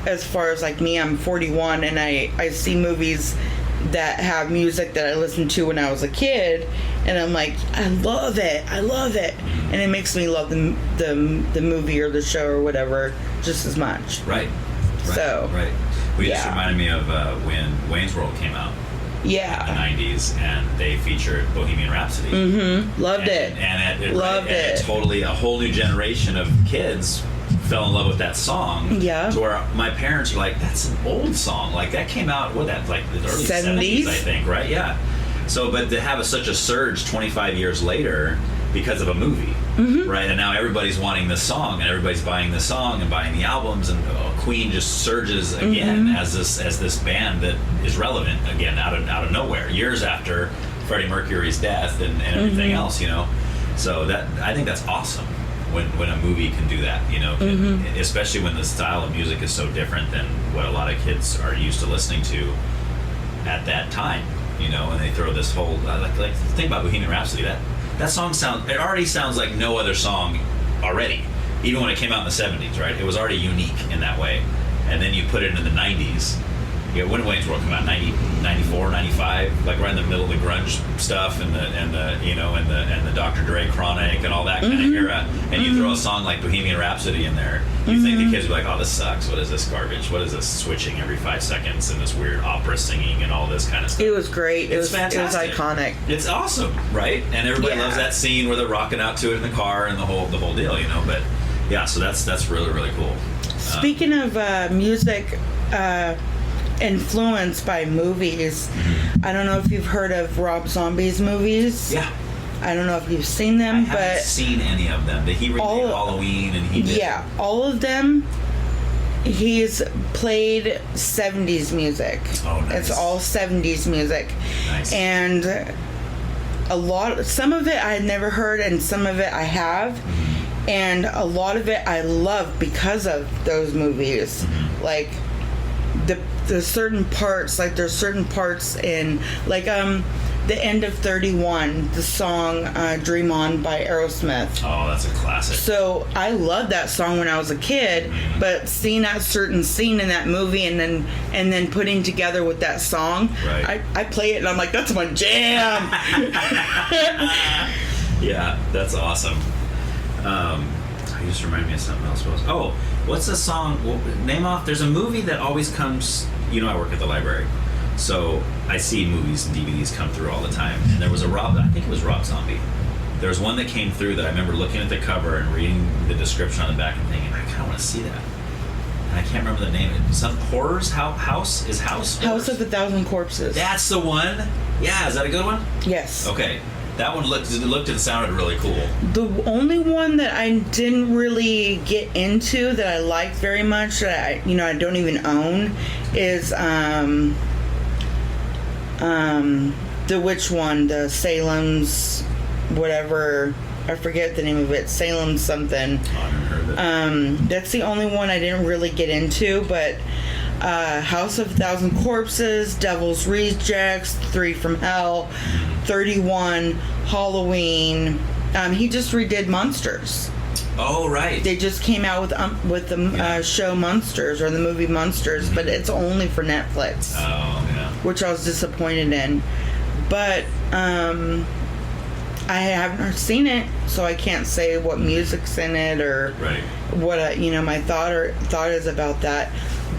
as far as like me, I'm 41 and I see movies that have music that I listened to when I was a kid, and I'm like, I love it, and it makes me love the movie or the show or whatever just as much. Right. So Well, you just reminded me of when Wayne's World came out. In the 90s, and they featured Bohemian Rhapsody. Loved it. And Loved it. Totally, a whole new generation of kids fell in love with that song. To where my parents were like, that's an old song. Like, that came out, like the early 70s, I think, right? Yeah. So, but to have such a surge 25 years later because of a movie, right? And now everybody's wanting this song, and everybody's buying this song and buying the albums, and Queen just surges again as this band that is relevant again out of nowhere, years after Freddie Mercury's death and everything else, you know. So that, I think that's awesome when a movie can do that, you know, especially when the style of music is so different than what a lot of kids are used to listening to at that time, you know. And they throw this whole like think about Bohemian Rhapsody. That song already sounds like no other song already. Even when it came out in the 70s, right? It was already unique in that way. And then you put it in the 90s. When did Wayne's World come out? 90, 94, 95, like right in the middle of the grunge stuff and the Dr. Dre Chronic and all that kind of era. And you throw a song like Bohemian Rhapsody in there, you think the kids would be like, oh, this sucks. What is this garbage? What is this switching every 5 seconds and this weird opera singing and all this kind of stuff? It was great. It's fantastic. It was iconic. It's awesome, right? And everybody loves that scene where they're rocking out to it in the car and the whole deal, you know. But yeah, so that's really, really cool. Speaking of music influenced by movies, I don't know if you've heard of Rob Zombie's movies. Yeah. I don't know if you've seen them, I haven't seen any of them. Did he remake Halloween and he did? Yeah, all of them. He's played 70s music. Oh, nice. It's all 70s music. Nice. And some of it I had never heard and some of it I have. And a lot of it I love because of those movies. Like the certain parts, like there's certain parts in like the end of 31, the song Dream On by Aerosmith. Oh, that's a classic. So I loved that song when I was a kid, but seeing that certain scene in that movie and then putting together with that song, I play it and I'm like, that's my jam. Yeah, that's awesome. You just reminded me of something else. Oh, what's the song? Well, name off. There's a movie that always comes. You know, I work at the library, so I see movies and DVDs come through all the time. And there was I think it was Rob Zombie. There was one that came through that I remember looking at the cover and reading the description on the back and thinking, I kind of want to see that. And I can't remember the name. Some horrors. House House of a Thousand Corpses. That's the one. Yeah, is that a good one? Yes. Okay. That one looked and sounded really cool. The only one that I didn't really get into that I liked very much that I don't even own is the witch one, the Salem's whatever, I forget the name of it, Salem something. Oh, I haven't heard of it. That's the only one I didn't really get into, but House of a Thousand Corpses, Devil's Rejects, 3 from Hell, 31, Halloween. He just redid Monsters. Oh, right. They just came out with the show Monsters, or the movie Monsters, but it's only for Netflix. Oh, yeah. Which I was disappointed in. But I haven't seen it, so I can't say what music's in it or what my thought is about that.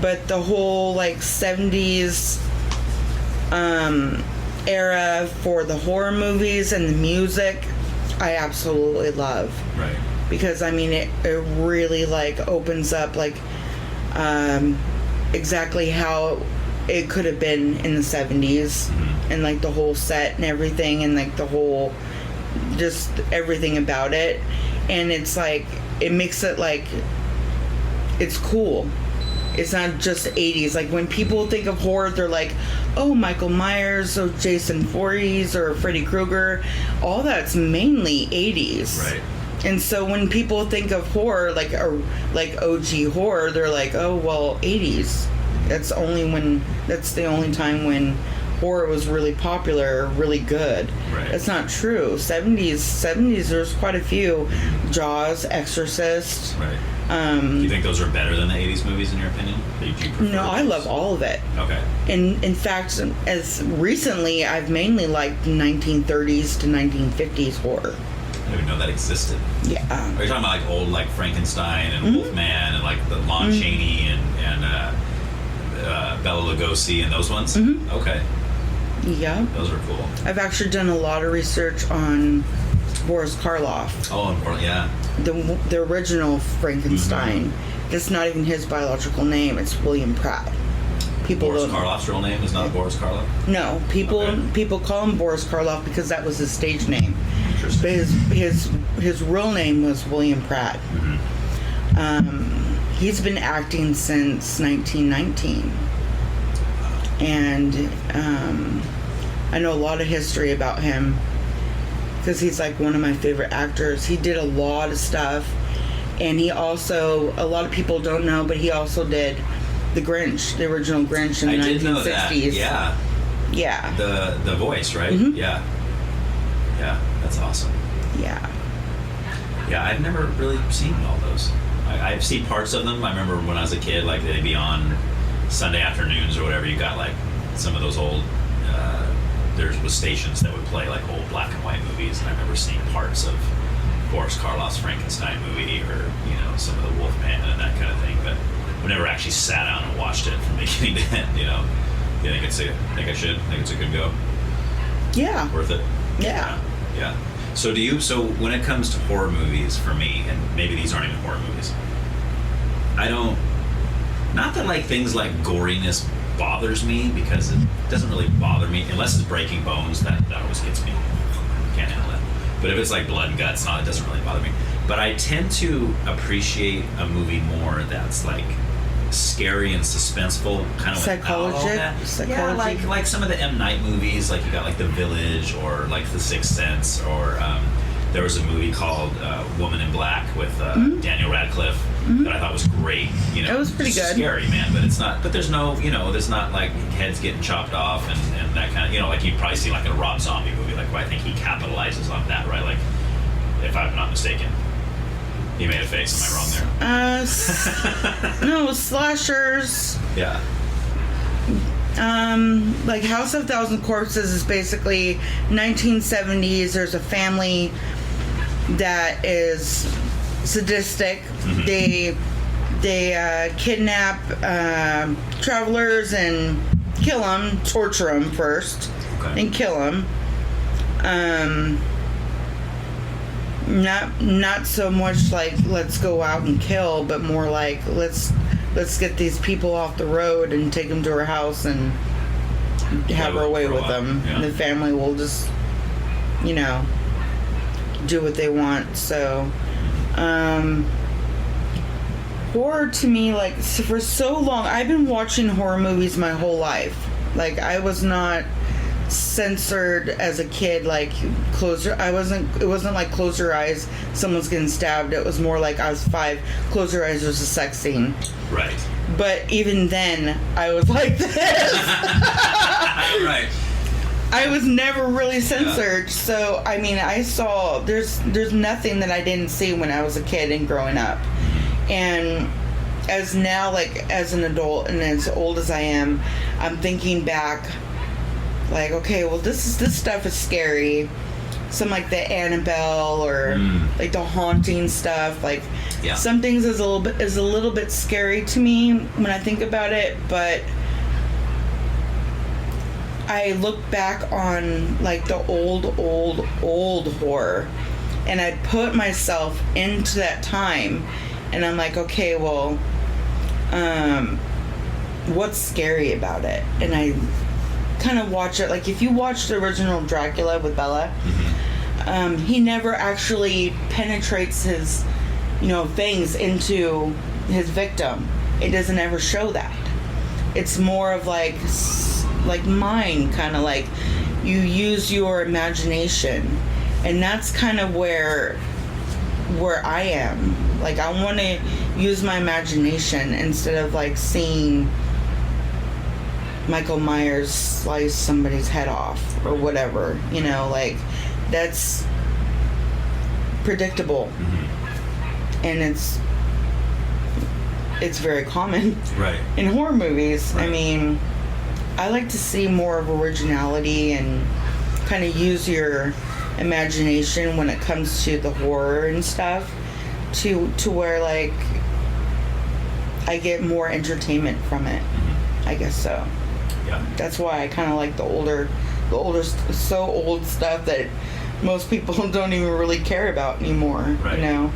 But the whole like 70s era for the horror movies and the music, I absolutely love. Right. Because it really like opens up like exactly how it could have been in the 70s and like the whole set and everything and like the whole just everything about it. And it's like it makes it like it's cool. It's not just 80s. Like when people think of horror, they're like, oh, Michael Myers or Jason Voorhees or Freddy Krueger. All that's mainly 80s. Right. And so when people think of horror, like OG horror, they're like, oh, well, 80s. That's the only time when horror was really popular, really good. Right. That's not true. 70s, there's quite a few. Jaws, Exorcist. Right. Do you think those are better than the 80s movies in your opinion? No, I love all of it. Okay. In fact, as recently, I've mainly liked 1930s to 1950s horror. I didn't even know that existed. Yeah. Are you talking about like old like Frankenstein and Wolfman and like the Lon Chaney and Bela Lugosi and those ones? Okay. Yeah. Those are cool. I've actually done a lot of research on Boris Karloff. Oh, yeah. The original Frankenstein. That's not even his biological name. It's William Pratt. Boris Karloff's real name is not Boris Karloff? No. People call him Boris Karloff because that was his stage name. Interesting. But his real name was William Pratt. He's been acting since 1919. And I know a lot of history about him because he's like one of my favorite actors. He did a lot of stuff, and he also, a lot of people don't know, but he also did the Grinch, the original Grinch in the 1960s. I did know that. Yeah. Yeah. The voice, right? Yeah. Yeah, that's awesome. Yeah. Yeah, I've never really seen all those. I've seen parts of them. I remember when I was a kid, like they'd be on Sunday afternoons or whatever. You got like some of those old there was stations that would play like old black and white movies, and I remember seeing parts of Boris Karloff's Frankenstein movie, or some of the Wolfman and that kind of thing, but we never actually sat down and watched it from beginning to end. You think it's a good go? Yeah. Worth it? Yeah. Yeah. So when it comes to horror movies, for me, and maybe these aren't even horror movies, not that like things like goriness bothers me, because it doesn't really bother me unless it's breaking bones. That always gets me. Can't handle it. But if it's like blood and guts, it doesn't really bother me. But I tend to appreciate a movie more that's like scary and suspenseful, kind of psychology. Yeah, like some of the M. Night movies, like you got like The Village or like The Sixth Sense, or there was a movie called Woman in Black with Daniel Radcliffe that I thought was great. It was pretty good. Scary, man, but it's not. But there's no, there's not like heads getting chopped off and that kind of, like you probably see like a Rob Zombie movie, like where I think he capitalizes on that, right? Like, if I'm not mistaken. You made a face. Am I wrong there? No, slashers. Yeah. Like House of Thousand Corpses is basically 1970s. There's a family that is sadistic. They kidnap travelers and kill them, torture them first, and kill them. Not so much like let's go out and kill, but more like let's get these people off the road and take them to our house and have our way with them. Yeah. And the family will just, do what they want. So, horror to me, like, for so long, I've been watching horror movies my whole life. Like, I was not censored as a kid, like it wasn't like close your eyes, someone's getting stabbed. It was more like I was 5, close your eyes, there's a sex scene. Right. But even then I was like this. Right. I was never really censored. Yeah. So I mean, I saw there's nothing that I didn't see when I was a kid and growing up. And as now, like as an adult and as old as I am, I'm thinking back like, okay, well this stuff is scary. Some like the Annabelle or like the haunting stuff, like some things is a little bit scary to me when I think about it, but I look back on like the old horror and I put myself into that time and I'm like, okay, well, what's scary about it? And I kind of watch it, like if you watch the original Dracula with Bela, he never actually penetrates his fangs into his victim. It doesn't ever show that. It's more of like mine, kind of like you use your imagination, and that's kind of where where I am. Like, I want to use my imagination instead of like seeing Michael Myers slice somebody's head off or whatever, you know, like that's predictable. And it's very common in horror movies. I mean, I like to see more of originality and kind of use your imagination when it comes to the horror and stuff to where like I get more entertainment from it. I guess so. Yeah. That's why I kind of like the older so old stuff that most people don't even really care about anymore. You know,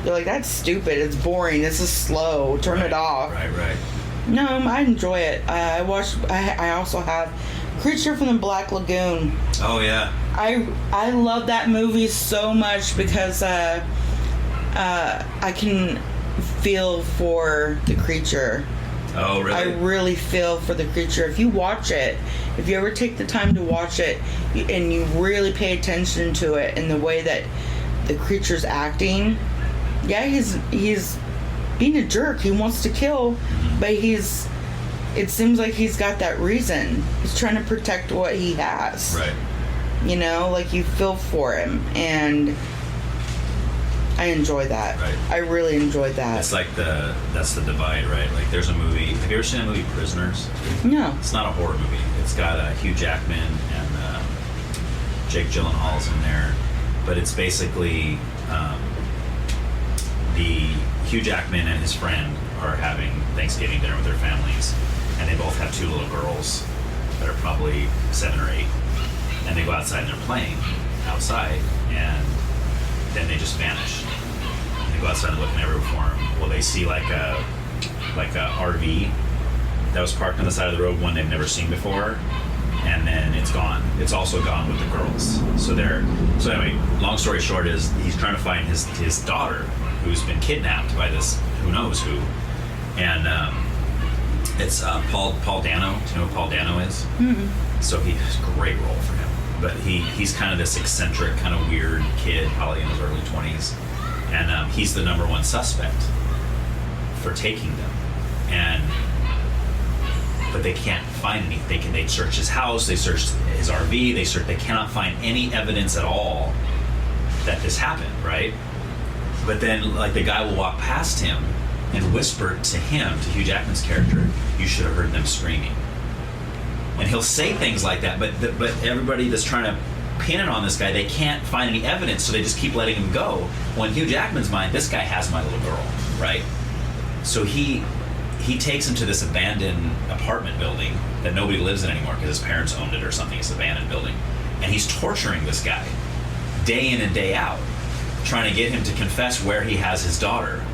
they're like, that's stupid. It's boring. This is slow. Turn it off. No, I enjoy it. I also have Creature from the Black Lagoon. Oh yeah. I love that movie so much because I can feel for the creature. Oh, really? I really feel for the creature. If you watch it, if you ever take the time to watch it and you really pay attention to it and the way that the creature's acting, yeah, he's being a jerk. He wants to kill, but it seems like he's got that reason. He's trying to protect what he has. Right. You know, like you feel for him, and I enjoy that. I really enjoyed that. It's like that's the divide, right? Like there's a movie. Have you ever seen the movie Prisoners? No. It's not a horror movie. It's got Hugh Jackman and Jake Gyllenhaal's in there, but it's basically the Hugh Jackman and his friend are having Thanksgiving dinner with their families, and they both have 2 little girls that are probably 7 or 8, and they go outside and they're playing outside, and then they just vanish. And they go outside and looking everywhere for them. Well, they see like a RV that was parked on the side of the road, one they've never seen before, and then it's gone. It's also gone with the girls. So anyway, long story short is he's trying to find his daughter, who's been kidnapped by this who knows who, and it's Paul Dano. Do you know who Paul Dano is? Mm-hmm. So he has a great role for him. But he's kind of this eccentric, kind of weird kid, probably in his early 20s. And he's the number 1 suspect for taking them. But they can't find anything. They search his house, they search his RV, they cannot find any evidence at all that this happened, right? But then, like, the guy will walk past him and whisper to him, to Hugh Jackman's character, "You should have heard them screaming." And he'll say things like that, but everybody that's trying to pin it on this guy, they can't find any evidence, so they just keep letting him go. Well, in Hugh Jackman's mind, this guy has my little girl, right? So he takes him to this abandoned apartment building that nobody lives in anymore because his parents owned it or something. It's an abandoned building. And he's torturing this guy day in and day out, trying to get him to confess where he has his daughter,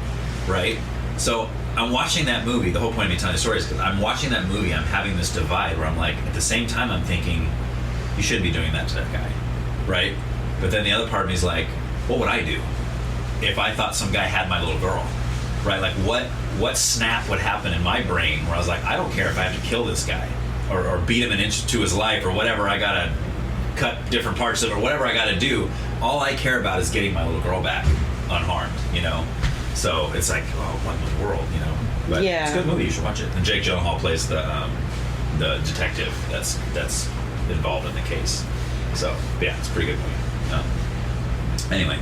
right? So I'm watching that movie. The whole point of me telling the story is because I'm watching that movie, I'm having this divide where I'm like, at the same time I'm thinking, you shouldn't be doing that to that guy, right? But then the other part of me is like, what would I do if I thought some guy had my little girl, right? Like what snap would happen in my brain where I was like, I don't care if I have to kill this guy or beat him an inch to his life or whatever, I gotta cut different parts of it or whatever I gotta do. All I care about is getting my little girl back unharmed, you know? So it's like, oh, what in the world, you know? But yeah. It's a good movie, you should watch it. And Jake Gyllenhaal plays the detective that's involved in the case. So yeah, it's a pretty good movie. Anyway,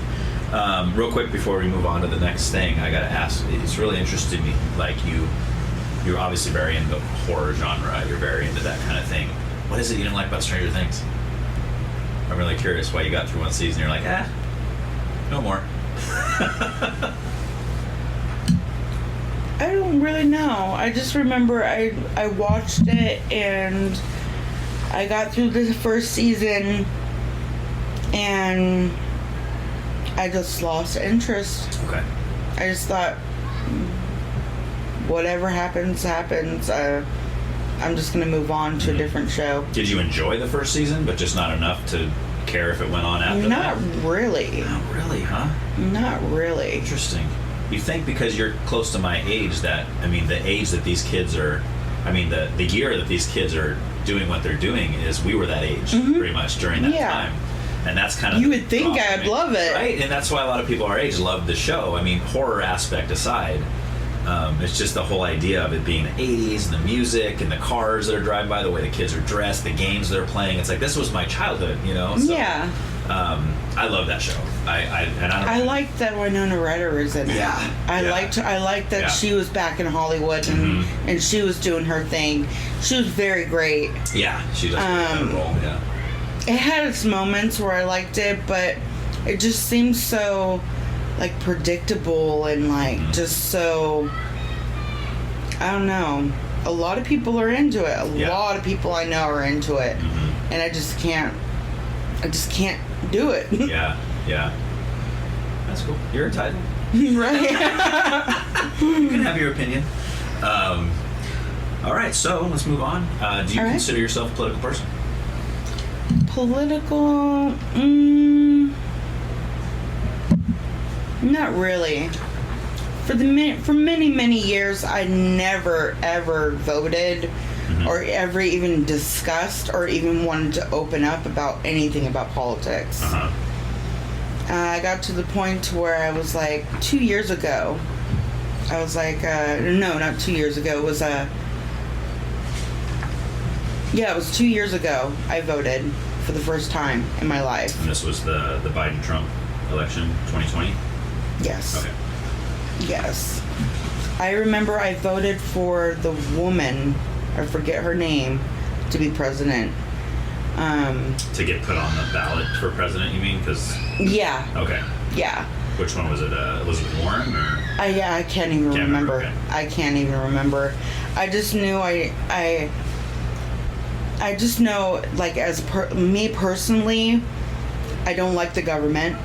real quick before we move on to the next thing, I gotta ask, it's really interesting me, like you're obviously very into horror genre, you're very into that kind of thing. What is it you didn't like about Stranger Things? I'm really curious why you got through 1 season and you're like, no more. I don't really know. I just remember I watched it and I got through the first season and I just lost interest. Okay. I just thought, whatever happens. I'm just going to move on to a different show. Did you enjoy the first season, but just not enough to care if it went on after that? Not really. Not really, huh? Not really. Interesting. You think because you're close to my age that, I mean, the age that these kids are, I mean, the year that these kids are doing what they're doing is we were that age pretty much during that time. And that's kind of you would think I'd love it, right? And that's why a lot of people our age love the show. I mean, horror aspect aside, it's just the whole idea of it being the 80s and the music and the cars that are driving by, the way the kids are dressed, the games they're playing. It's like, this was my childhood, you know? So, yeah. I love that show. I liked that Winona Ryder was in it. Yeah. I liked that she was back in Hollywood and she was doing her thing. She was very great. Yeah, she does that role. Yeah. It had its moments where I liked it, but it just seemed so like predictable and like just so, I don't know. A lot of people are into it. A lot of people I know are into it, and I just can't do it. Yeah. That's cool. You're entitled. Right. You can have your opinion. All right, so let's move on. Do you consider yourself a political person? Political? Not really. For many years, I never ever voted or ever even discussed or even wanted to open up about anything about politics. I got to the point where I was like 2 years ago. I was like, no, not 2 years ago. It was it was 2 years ago I voted for the first time in my life. And this was the Biden-Trump election, 2020? Yes. Okay. Yes. I remember I voted for the woman, I forget her name, to be president. To get put on the ballot for president, you mean? Because yeah. Okay. Yeah. Which one was it? Elizabeth Warren or? I can't even remember. Okay. I can't even remember. I just knew I just know, like, me personally, I don't like the government.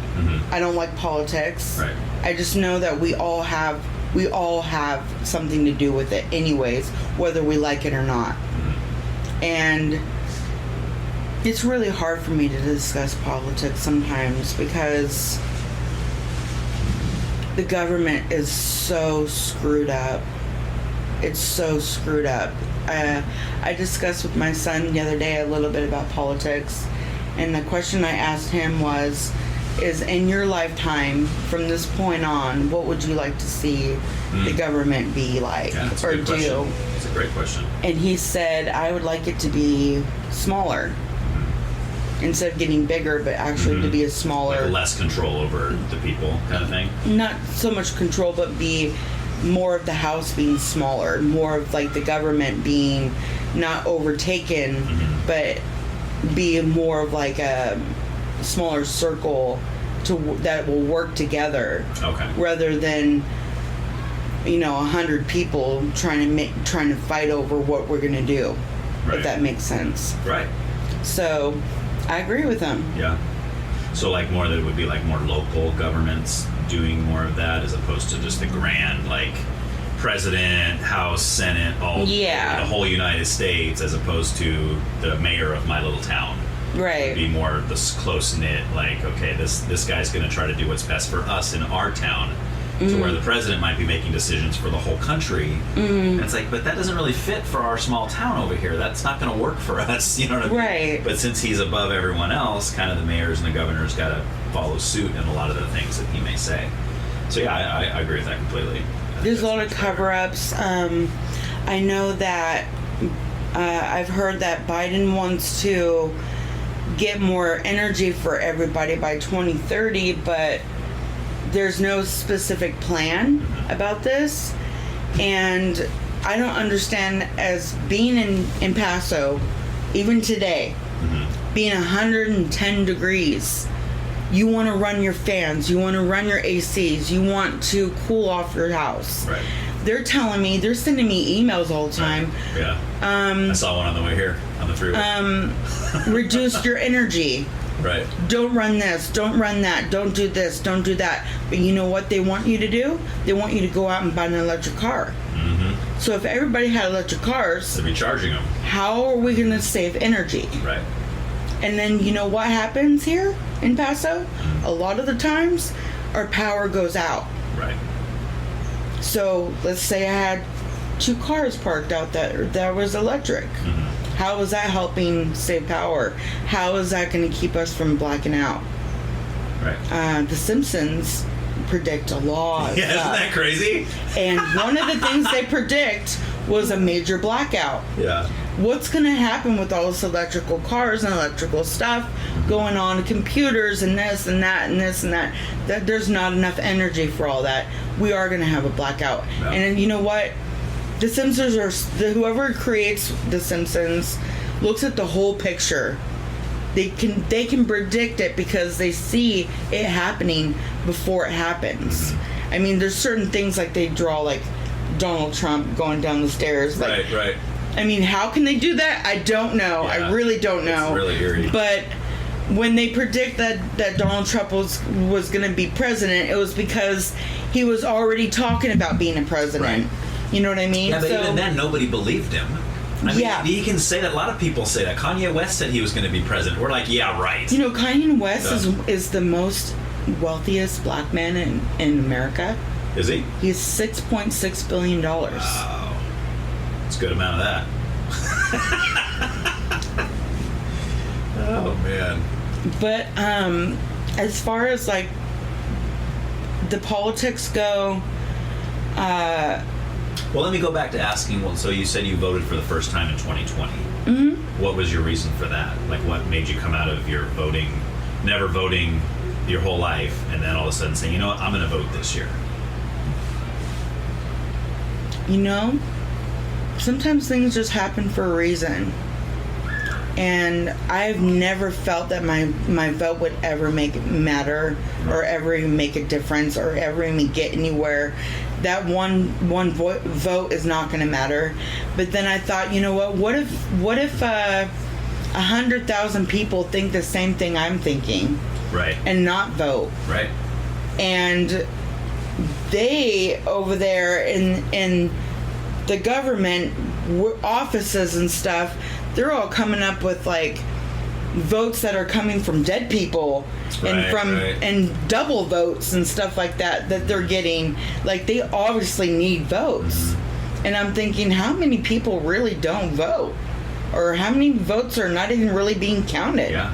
I don't like politics. Right. I just know that we all have something to do with it anyways, whether we like it or not. And it's really hard for me to discuss politics sometimes because the government is so screwed up. It's so screwed up. I discussed with my son the other day a little bit about politics, and the question I asked him is in your lifetime, from this point on, what would you like to see the government be like or do? That's a great question. And he said, I would like it to be smaller. Instead of getting bigger, but actually to be a smaller... Like less control over the people kind of thing? Not so much control, but be more of the house being smaller, more of like the government being not overtaken, but be more of like a smaller circle that will work together. Okay. Rather than 100 people trying to fight over what we're gonna do. Right. If that makes sense. Right. So I agree with him. Yeah. So like more that it would be like more local governments doing more of that as opposed to just the grand like president, House, Senate, the whole United States, as opposed to the mayor of my little town. Right. Be more this close knit, like, okay, this guy's going to try to do what's best for us in our town, to where the president might be making decisions for the whole country. And it's like, but that doesn't really fit for our small town over here. That's not going to work for us. You know what I mean? Right. But since he's above everyone else, kind of the mayors and the governors got to follow suit in a lot of the things that he may say. So yeah, I agree with that completely. There's a lot of cover-ups. I know that I've heard that Biden wants to get more energy for everybody by 2030, but there's no specific plan about this. And I don't understand, as being in Paso, even today, being 110 degrees, you want to run your fans, you want to run your ACs, you want to cool off your house. Right. They're sending me emails all the time. Right. Yeah. I saw one on the way here on the freeway. Reduce your energy. Right. Don't run this, don't run that, don't do this, don't do that. But you know what they want you to do? They want you to go out and buy an electric car. So if everybody had electric cars, they'd be charging them. How are we going to save energy? Right. And then you know what happens here in Paso? A lot of the times, our power goes out. Right. So let's say I had 2 cars parked out that was electric. How is that helping save power? How is that going to keep us from blacking out? Right. The Simpsons predict a lot. Yeah, isn't that crazy? And one of the things they predict was a major blackout. Yeah. What's going to happen with all this electrical cars and electrical stuff going on, computers and this and that and this and that? That there's not enough energy for all that. We are going to have a blackout. Yeah. And you know what? The Simpsons are whoever creates The Simpsons looks at the whole picture. They can predict it because they see it happening before it happens. Mm-hmm. I mean, there's certain things like they draw, like Donald Trump going down the stairs. Like, Right. I mean, how can they do that? I don't know. Yeah. I really don't know. It's really eerie. But when they predict that Donald Trump was going to be president, it was because he was already talking about being a president. Right. You know what I mean? Yeah, but even then, nobody believed him. I mean, he can say that. A lot of people say that. Kanye West said he was going to be president. We're like, yeah, right. You know, Kanye West is the most wealthiest black man in America. Is he? He's $6.6 billion. Wow. It's a good amount of that. Oh, man. But as far as, like, the politics go... Well, let me go back to asking, so you said you voted for the first time in 2020. Mm-hmm. What was your reason for that? Like, what made you come out of your never voting your whole life, and then all of a sudden saying, you know what, I'm going to vote this year? You know, sometimes things just happen for a reason. And I've never felt that my vote would ever matter or ever make a difference or ever even get anywhere. That one vote is not going to matter. But then I thought, you know what if 100,000 people think the same thing I'm thinking, right, and not vote, right? And they over there in the government offices and stuff, they're all coming up with like votes that are coming from dead people and double votes and stuff like that they're getting. Like, they obviously need votes. And I'm thinking, how many people really don't vote, or how many votes are not even really being counted? Yeah.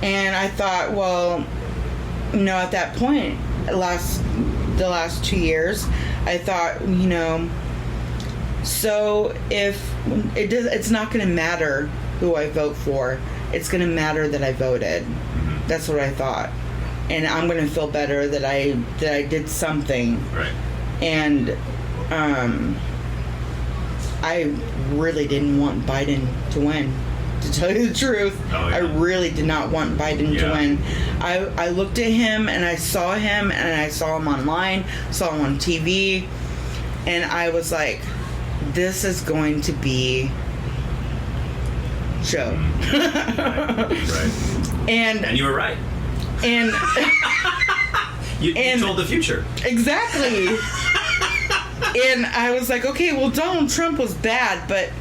And I thought, well, you know, at that point, the last 2 years, I thought, you know, so if it's not going to matter who I vote for, it's going to matter that I voted. Mm-hmm. That's what I thought, and I'm going to feel better that I did something. Right. And I really didn't want Biden to win. To tell you the truth, I really did not want Biden to win. I looked at him and I saw him online, saw him on TV, and I was like, this is going to be show. Right. And you were right. And you told the future. Exactly. And I was like, okay, well, Donald Trump was bad, but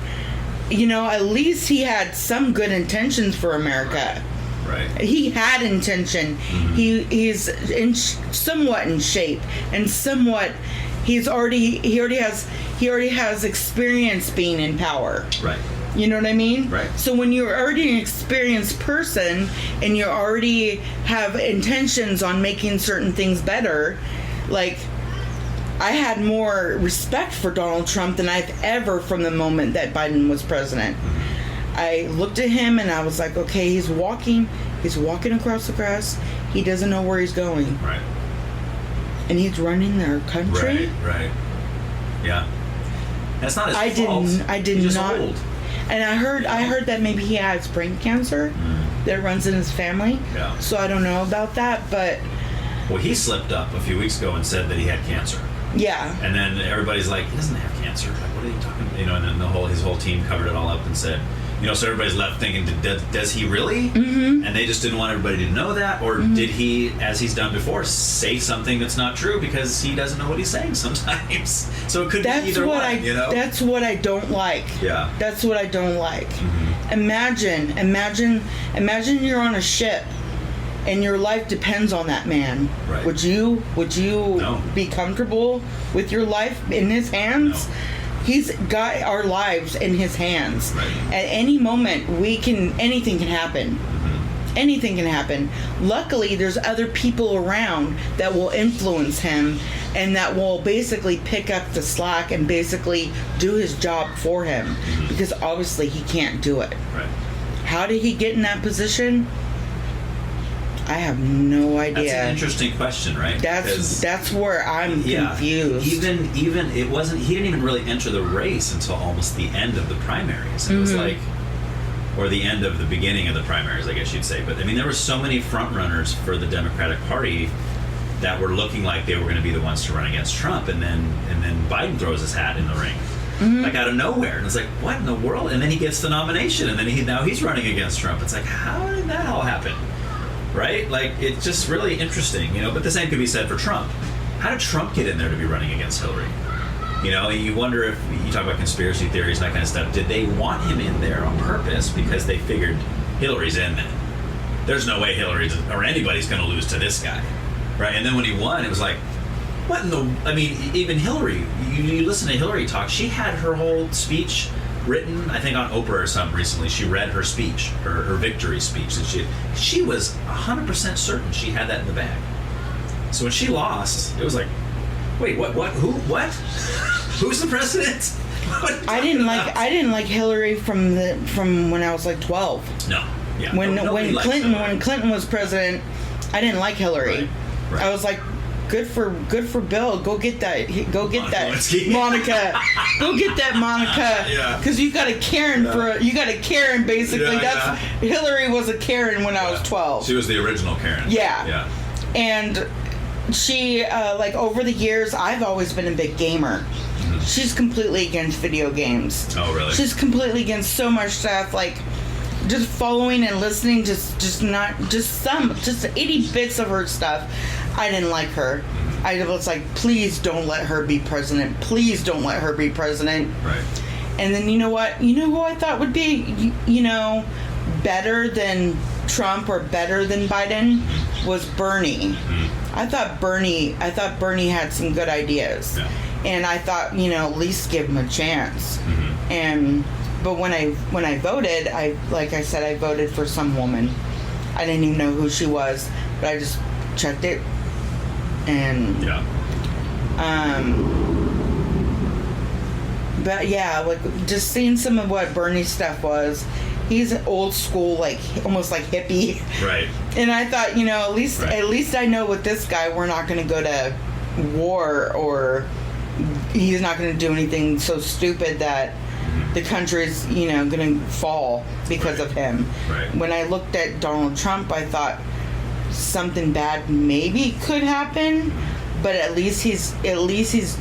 you know, at least he had some good intentions for America. Right. He had intention. Mm-hmm. He's somewhat in shape, and somewhat he already has experience being in power. Right. You know what I mean? Right. So when you're already an experienced person and you already have intentions on making certain things better, like, I had more respect for Donald Trump than I've ever from the moment that Biden was president. I looked at him and I was like, okay, he's walking across the grass. He doesn't know where he's going. Right. And he's running their country. Right. Yeah. That's not his fault. I did he's not. Just old. And I heard that maybe he has brain cancer that runs in his family. Yeah. So I don't know about that, but well, he slipped up a few weeks ago and said that he had cancer. Yeah. And then everybody's like, he doesn't have cancer. Like, what are you talking about? You know, and then his whole team covered it all up and said, you know, so everybody's left thinking, does he really? Mm-hmm. And they just didn't want everybody to know that. Or did he, as he's done before, say something that's not true because he doesn't know what he's saying sometimes? So it could be either one, you know? That's what I don't like. Yeah. That's what I don't like. Mm-hmm. Imagine you're on a ship and your life depends on that man. Right. Would you be comfortable with your life in his hands? No. He's got our lives in his hands. Right. At any moment, anything can happen. Anything can happen. Luckily, there's other people around that will influence him and that will basically pick up the slack and basically do his job for him, because obviously he can't do it. Right. How did he get in that position? I have no idea. That's an interesting question, right? That's where I'm confused. Even it wasn't. He didn't even really enter the race until almost the end of the primaries. It was like, or the end of the beginning of the primaries, I guess you'd say. But I mean, there were so many front runners for the Democratic Party that were looking like they were going to be the ones to run against Trump, and then Biden throws his hat in the ring, like out of nowhere, and it's like, what in the world? And then he gets the nomination, and then now he's running against Trump. It's like, how did that all happen? Right? Like, it's just really interesting, you know. But the same could be said for Trump. How did Trump get in there to be running against Hillary? You know, you wonder if you talk about conspiracy theories and that kind of stuff. Did they want him in there on purpose because they figured Hillary's in there? There's no way Hillary or anybody's going to lose to this guy, right? And then when he won, it was like, what in the? I mean, even Hillary. You listen to Hillary talk. She had her whole speech written, I think, on Oprah or something recently. She read her speech, her victory speech, and she was 100% certain she had that in the bag. So when she lost, it was like, wait, what? Who? What? Who's the president? I didn't like Hillary from when I was like 12. No. Yeah. When Clinton was president, I didn't like Hillary. Right. I was like, good for Bill. Go get that Monica. Go get that Monica. Yeah. Because you got a Karen basically. Hillary was a Karen when I was 12. She was the original Karen. Yeah. Yeah. And she like over the years, I've always been a big gamer. She's completely against video games. Oh, really? She's completely against so much stuff, like just following and listening, just 80 bits of her stuff. I didn't like her. I was like, please don't let her be president. Please don't let her be president. Right. And then you know what? You know who I thought would be, better than Trump or better than Biden was Bernie. I thought Bernie had some good ideas. Yeah. And I thought, at least give him a chance. But when I voted, I voted for some woman. I didn't even know who she was, but I just checked it. And but yeah, like just seeing some of what Bernie's stuff was. He's old school, like almost like hippie. Right. And I thought, at least I know with this guy, we're not going to go to war, or he's not going to do anything so stupid that the country's, going to fall because of him. Right. When I looked at Donald Trump, I thought something bad maybe could happen, but at least he's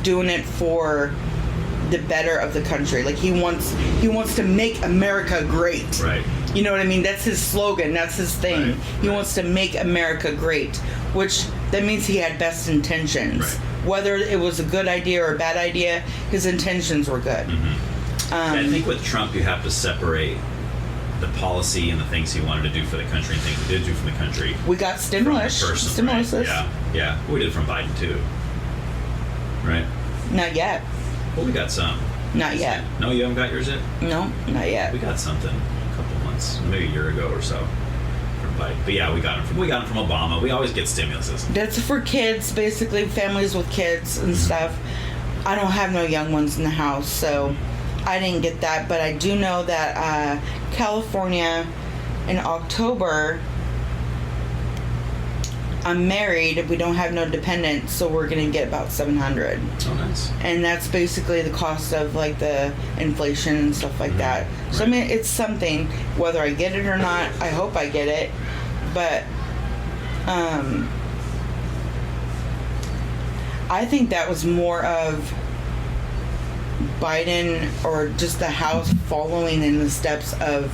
doing it for the better of the country. Like he wants to make America great. Right. You know what I mean? That's his slogan. That's his thing. Right. He wants to make America great, which that means he had best intentions. Right. Whether it was a good idea or a bad idea, his intentions were good. I think with Trump, you have to separate the policy and the things he wanted to do for the country and things he did do for the country. We got stimulus. Right? Yeah. We did from Biden too. Right? Not yet. Well, we got some. Not yet. No, you haven't got yours yet? No, not yet. We got something a couple months, maybe a year ago or so from Biden. But yeah, we got them from Obama. We always get stimuluses. That's for kids, basically families with kids and stuff. I don't have no young ones in the house, so I didn't get that. But I do know that California in October, I'm married. We don't have no dependents, so we're gonna get about $700. Oh, nice. And that's basically the cost of like the inflation and stuff like that. So I mean, it's something. Whether I get it or not, I hope I get it. But I think that was more of Biden or just the House following in the steps of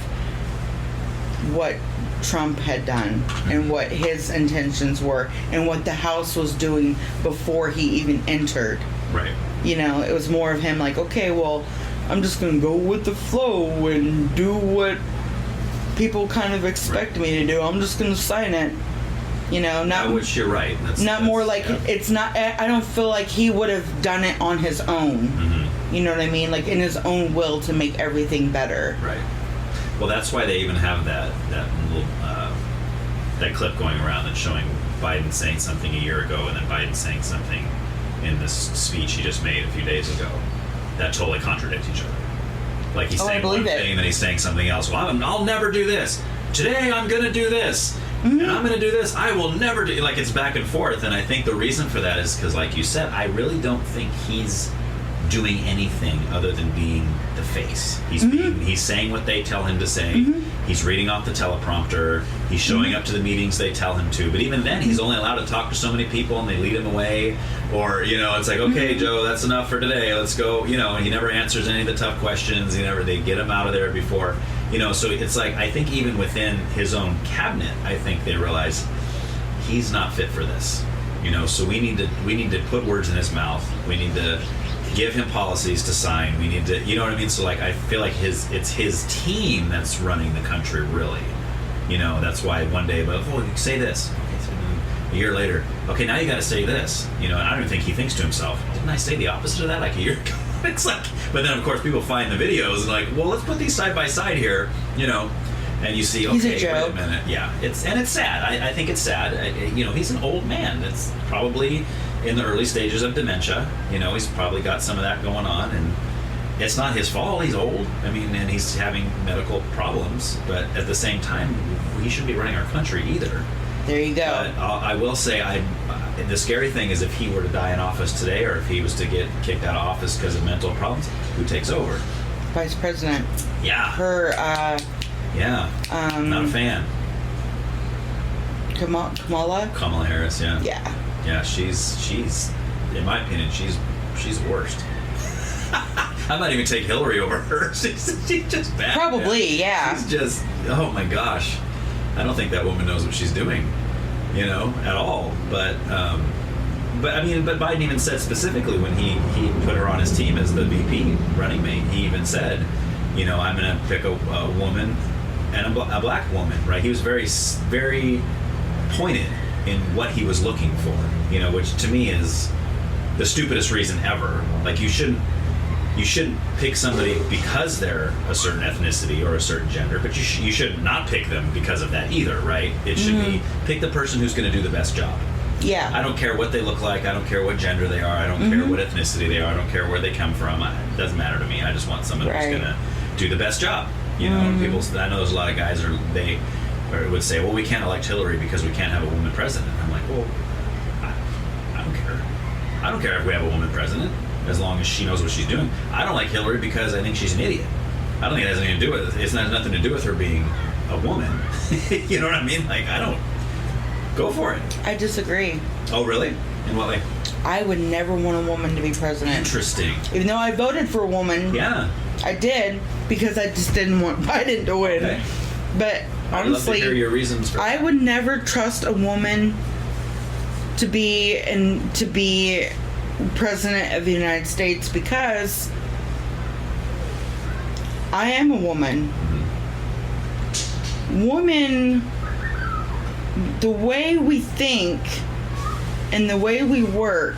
what Trump had done and what his intentions were and what the House was doing before he even entered. Right. It was more of him like, okay, well, I'm just going to go with the flow and do what people kind of expect me to do. I'm just going to sign it. Not which you're right. It's not. I don't feel like he would have done it on his own. You know what I mean? Like in his own will to make everything better. Right. Well, that's why they even have that little that clip going around that's showing Biden saying something a year ago and then Biden saying something in this speech he just made a few days ago that totally contradict each other. Like he's saying one thing and then he's saying something else. Well, I'll never do this. Today I'm going to do this. And I'm going to do this. I will never do... Like, it's back and forth. And I think the reason for that is because, like you said, I really don't think he's doing anything other than being the face. He's saying what they tell him to say. He's reading off the teleprompter. He's showing up to the meetings they tell him to. But even then, he's only allowed to talk to so many people, and they lead him away. Or, you know, it's like, okay, Joe, that's enough for today. Let's go. You know, he never answers any of the tough questions. They get him out of there before. You know, so it's like, I think even within his own cabinet, I think they realize he's not fit for this. You know, so we need to put words in his mouth. We need to give him policies to sign. We need to, you know what I mean? So like, I feel like it's his team that's running the country, really. You know, that's why one day, but you say this. Okay, so a year later, okay, now you got to say this. You know, and I don't even think he thinks to himself, didn't I say the opposite of that like a year ago? It's like, but then of course people find the videos and like, well, let's put these side by side here, you know, and you see, okay, wait a minute, yeah, it's sad. I think it's sad. You know, he's an old man that's probably in the early stages of dementia. You know, he's probably got some of that going on, and it's not his fault. He's old. I mean, and he's having medical problems, but at the same time, he shouldn't be running our country either. There you go. But I will say, the scary thing is if he were to die in office today, or if he was to get kicked out of office because of mental problems, who takes over? Vice President. Yeah. Her. Yeah. Not a fan. Kamala Harris. Yeah. Yeah. Yeah. She's, in my opinion, she's the worst. I might even take Hillary over her. She's just bad. Probably, man. Yeah. She's just, oh my gosh. I don't think that woman knows what she's doing, you know, at all. But I mean, but Biden even said specifically when he put her on his team as the VP running mate, he even said, you know, I'm going to pick a woman and a black woman, right? He was very, very pointed in what he was looking for, you know, which to me is the stupidest reason ever. Like, you shouldn't pick somebody because they're a certain ethnicity or a certain gender, but you should not pick them because of that either, right? It should be pick the person who's going to do the best job. Yeah. I don't care what they look like. I don't care what gender they are. I don't care what ethnicity they are. I don't care where they come from. It doesn't matter to me. I just want someone who's going to do the best job. You know, and people. I know there's a lot of guys they would say, well, we can't elect Hillary because we can't have a woman president. I'm like, well, I don't care. I don't care if we have a woman president, as long as she knows what she's doing. I don't like Hillary because I think she's an idiot. I don't think it has anything to do with it. It's not nothing to do with her being a woman. You know what I mean? Like, I don't. Go for it. I disagree. Oh, really? In what way? I would never want a woman to be president. Interesting. Even though I voted for a woman. Yeah. I did, because I just didn't want Biden to win. Okay. But honestly, I'd love to hear your reasons for I would never trust a woman to be president of the United States, because I am a woman. Woman, the way we think and the way we work,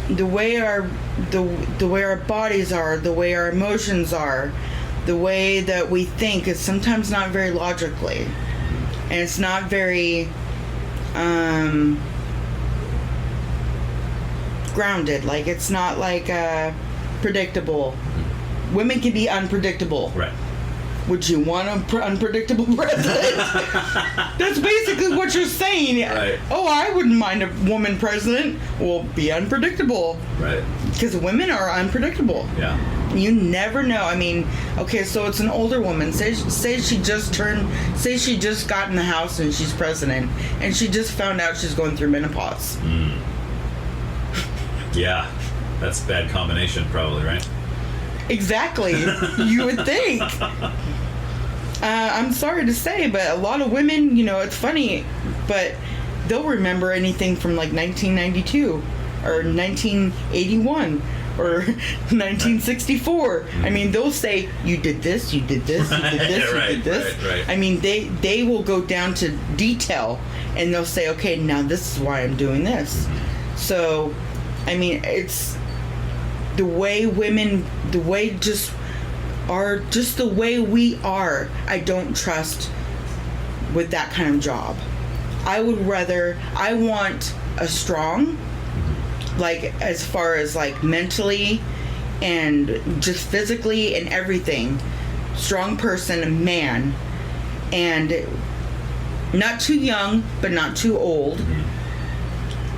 the way our bodies are, the way our emotions are, the way that we think is sometimes not very logically, and it's not very grounded. Like, it's not like predictable. Women can be unpredictable. Right. Would you want an unpredictable president? That's basically what you're saying. Right. Oh, I wouldn't mind a woman president. Well, be unpredictable. Right. Because women are unpredictable. Yeah. You never know. I mean, okay, so it's an older woman. Say she just got in the house and she's president, and she just found out she's going through menopause. Yeah. That's a bad combination, probably, right? Exactly. You would think. I'm sorry to say, but a lot of women, you know, it's funny, but they'll remember anything from like 1992 or 1981 or 1964. I mean, they'll say, you did this, you did this, you did this, right, you did this. Right. I mean, they will go down to detail, and they'll say, okay, now this is why I'm doing this. So, I mean, the way women, the way just the way we are, I don't trust with that kind of job. I want a strong, like as far as like mentally and just physically and everything, strong person, a man, and not too young but not too old,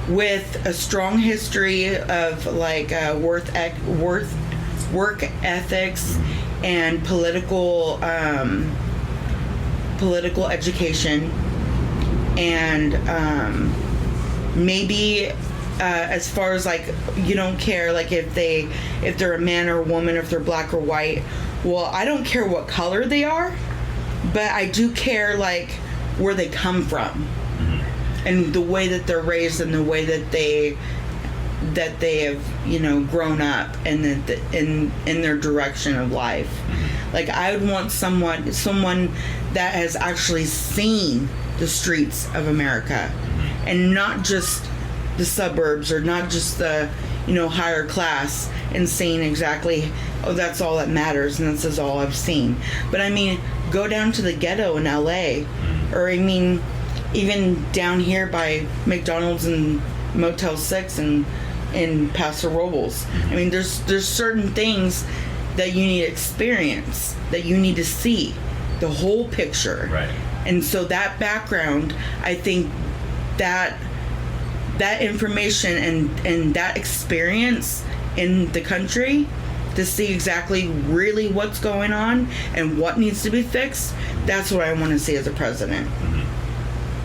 with a strong history of like work ethics and political education, and maybe as far as like, you don't care like if they're a man or a woman, if they're black or white. Well, I don't care what color they are, but I do care like where they come from, and the way that they're raised, and the way that they have, you know, grown up, and in their direction of life. Like, I would want someone that has actually seen the streets of America, and not just the suburbs, or not just the, you know, higher class, and saying exactly, oh, that's all that matters and this is all I've seen. But I mean, go down to the ghetto in LA, or I mean, even down here by McDonald's and Motel 6 and in Paso Robles. I mean, there's certain things that you need to experience, that you need to see the whole picture. Right. And so that background, I think that information and that experience in the country, to see exactly really what's going on and what needs to be fixed, that's what I want to see as a president.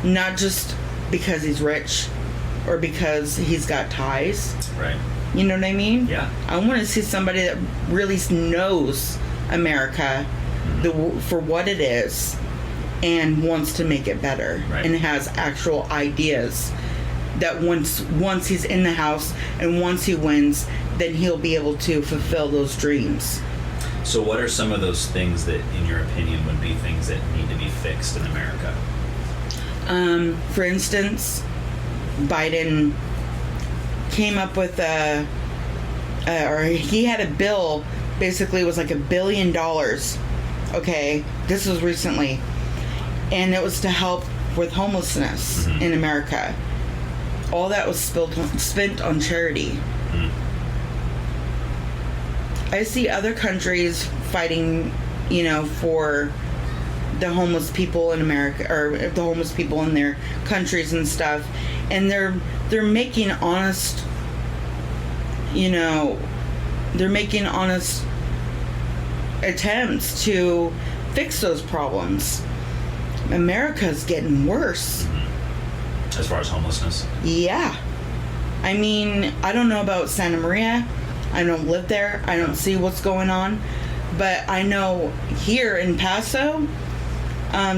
Not just because he's rich or because he's got ties. Right. You know what I mean? Yeah. I want to see somebody that really knows America for what it is and wants to make it better, right, and has actual ideas that once he's in the house and once he wins, then he'll be able to fulfill those dreams. So what are some of those things that, in your opinion, would be things that need to be fixed in America? For instance, Biden came up with or he had a bill, basically it was like $1 billion. Okay, this was recently, and it was to help with homelessness in America. All that was spent on charity. I see other countries fighting, you know, for the homeless people in America, or the homeless people in their countries and stuff, and they're making honest, you know, they're making honest attempts to fix those problems. America's getting worse. As far as homelessness? Yeah. I mean, I don't know about Santa Maria. I don't live there. I don't see what's going on. But I know here in Paso,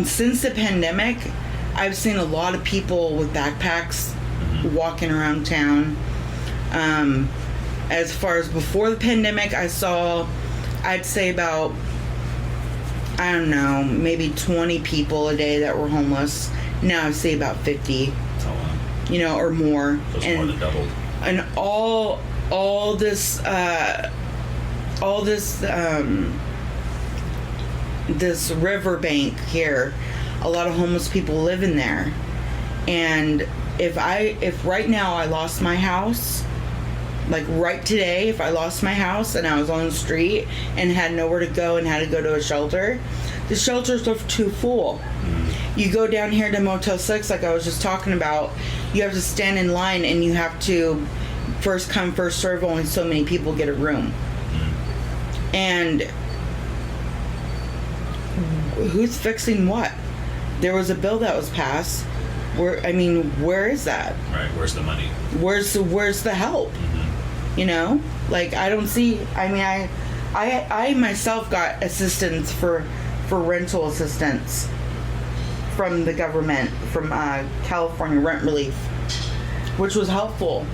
since the pandemic, I've seen a lot of people with backpacks walking around town. As far as before the pandemic, I saw, I'd say about, I don't know, maybe 20 people a day that were homeless. Now I see about 50, you know, or more. So it's more than doubled. And all this this riverbank here, a lot of homeless people live in there. And if right now I lost my house, like right today, if I lost my house and I was on the street and had nowhere to go and had to go to a shelter, the shelters are too full. You go down here to Motel 6, like I was just talking about, you have to stand in line and you have to first come, first serve, only so many people get a room. And who's fixing what? There was a bill that was passed. Where is that? Right, where's the money? Where's the help? You know? Like, I don't see, I mean, I myself got assistance for rental assistance from the government, from California Rent Relief, which was helpful,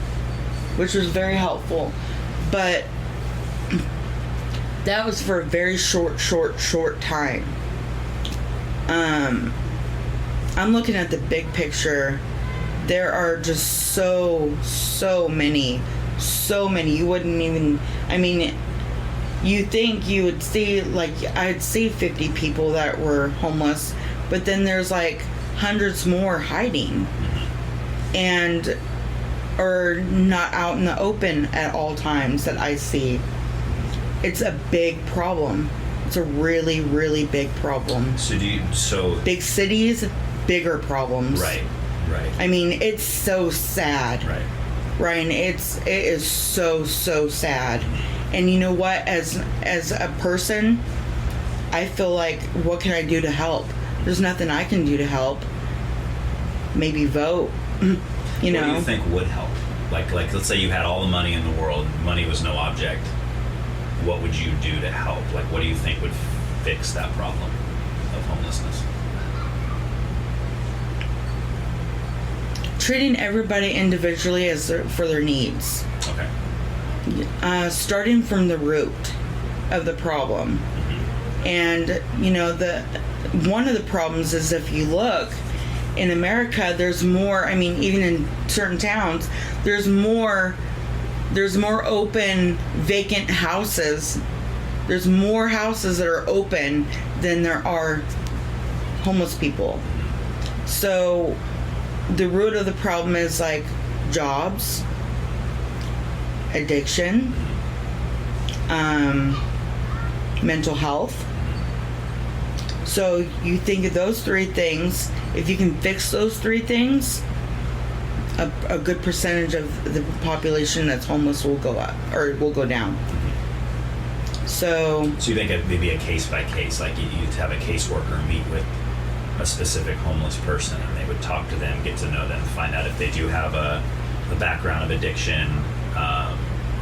which was very helpful. But that was for a very short time. I'm looking at the big picture. There are just so many So many. You wouldn't even, I mean, you think you would see, like, I'd see 50 people that were homeless, but then there's like hundreds more hiding and or not out in the open at all times that I see. It's a big problem. It's a really, really big problem. So big cities, bigger problems. Right. I mean, it's so sad. Right. Ryan, it is so sad. And you know what? As a person, I feel like, what can I do to help? There's nothing I can do to help. Maybe vote. You know. What do you think would help? Like let's say you had all the money in the world, money was no object. What would you do to help? Like, what do you think would fix that problem of homelessness? Treating everybody individually for their needs. Okay. Starting from the root of the problem. And, you know, one of the problems is, if you look in America, there's more, I mean, even in certain towns, there's more open vacant houses. There's more houses that are open than there are homeless people. So the root of the problem is like jobs, addiction, mental health. So you think of those three things. If you can fix those three things, a good percentage of the population that's homeless will go up, or will go down. So you think it may be a case by case, like you'd have a caseworker meet with a specific homeless person, and they would talk to them, get to know them, find out if they do have a background of addiction,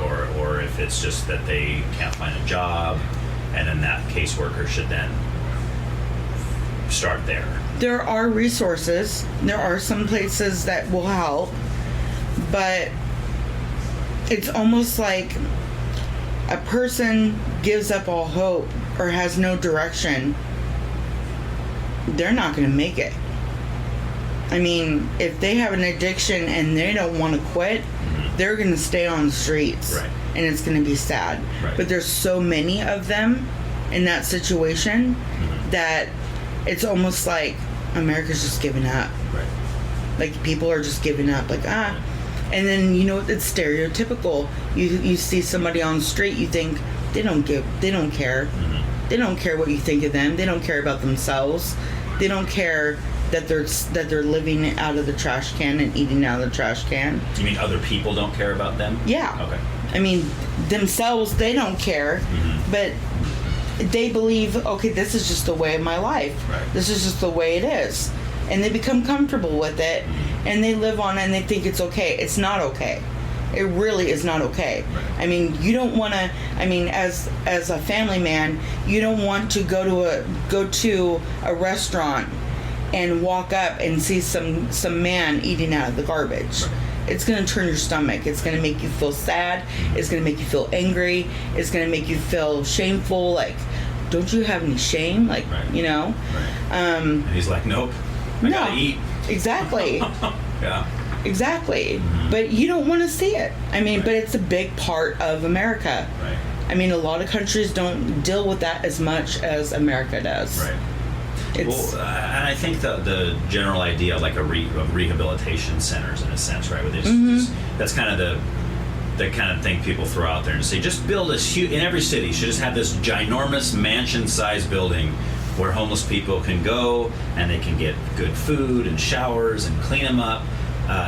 or if it's just that they can't find a job, and then that caseworker should then start there. There are resources. There are some places that will help, but it's almost like a person gives up all hope or has no direction. They're not going to make it. I mean, if they have an addiction and they don't want to quit, they're going to stay on the streets. Right. And it's going to be sad. Right. But there's so many of them in that situation that it's almost like America's just giving up. Right. Like, people are just giving up. Like, And then, you know, it's stereotypical. You see somebody on the street, you think they don't care. They don't care what you think of them. They don't care about themselves. They don't care that they're living out of the trash can and eating out of the trash can. You mean other people don't care about them? Yeah. Okay. I mean, themselves, they don't care, but they believe, okay, this is just the way of my life. Right. This is just the way it is. And they become comfortable with it, and they live on it, and they think it's okay. It's not okay. It really is not okay. Right. I mean, you don't want to, I mean, as a family man, you don't want to go to a restaurant and walk up and see some man eating out of the garbage. Right. It's going to turn your stomach. It's going to make you feel sad. It's going to make you feel angry. It's going to make you feel shameful. Like, don't you have any shame? Like, you know? Right. And he's like, nope. I gotta eat. Exactly. Yeah. Exactly. But you don't want to see it. I mean, but it's a big part of America. Right. I mean, a lot of countries don't deal with that as much as America does. Right. And I think the general idea of like of rehabilitation centers, in a sense, right? Where that's kind of the kind of thing people throw out there and say, just build this huge, in every city, should just have this ginormous mansion-sized building where homeless people can go and they can get good food and showers and clean them up.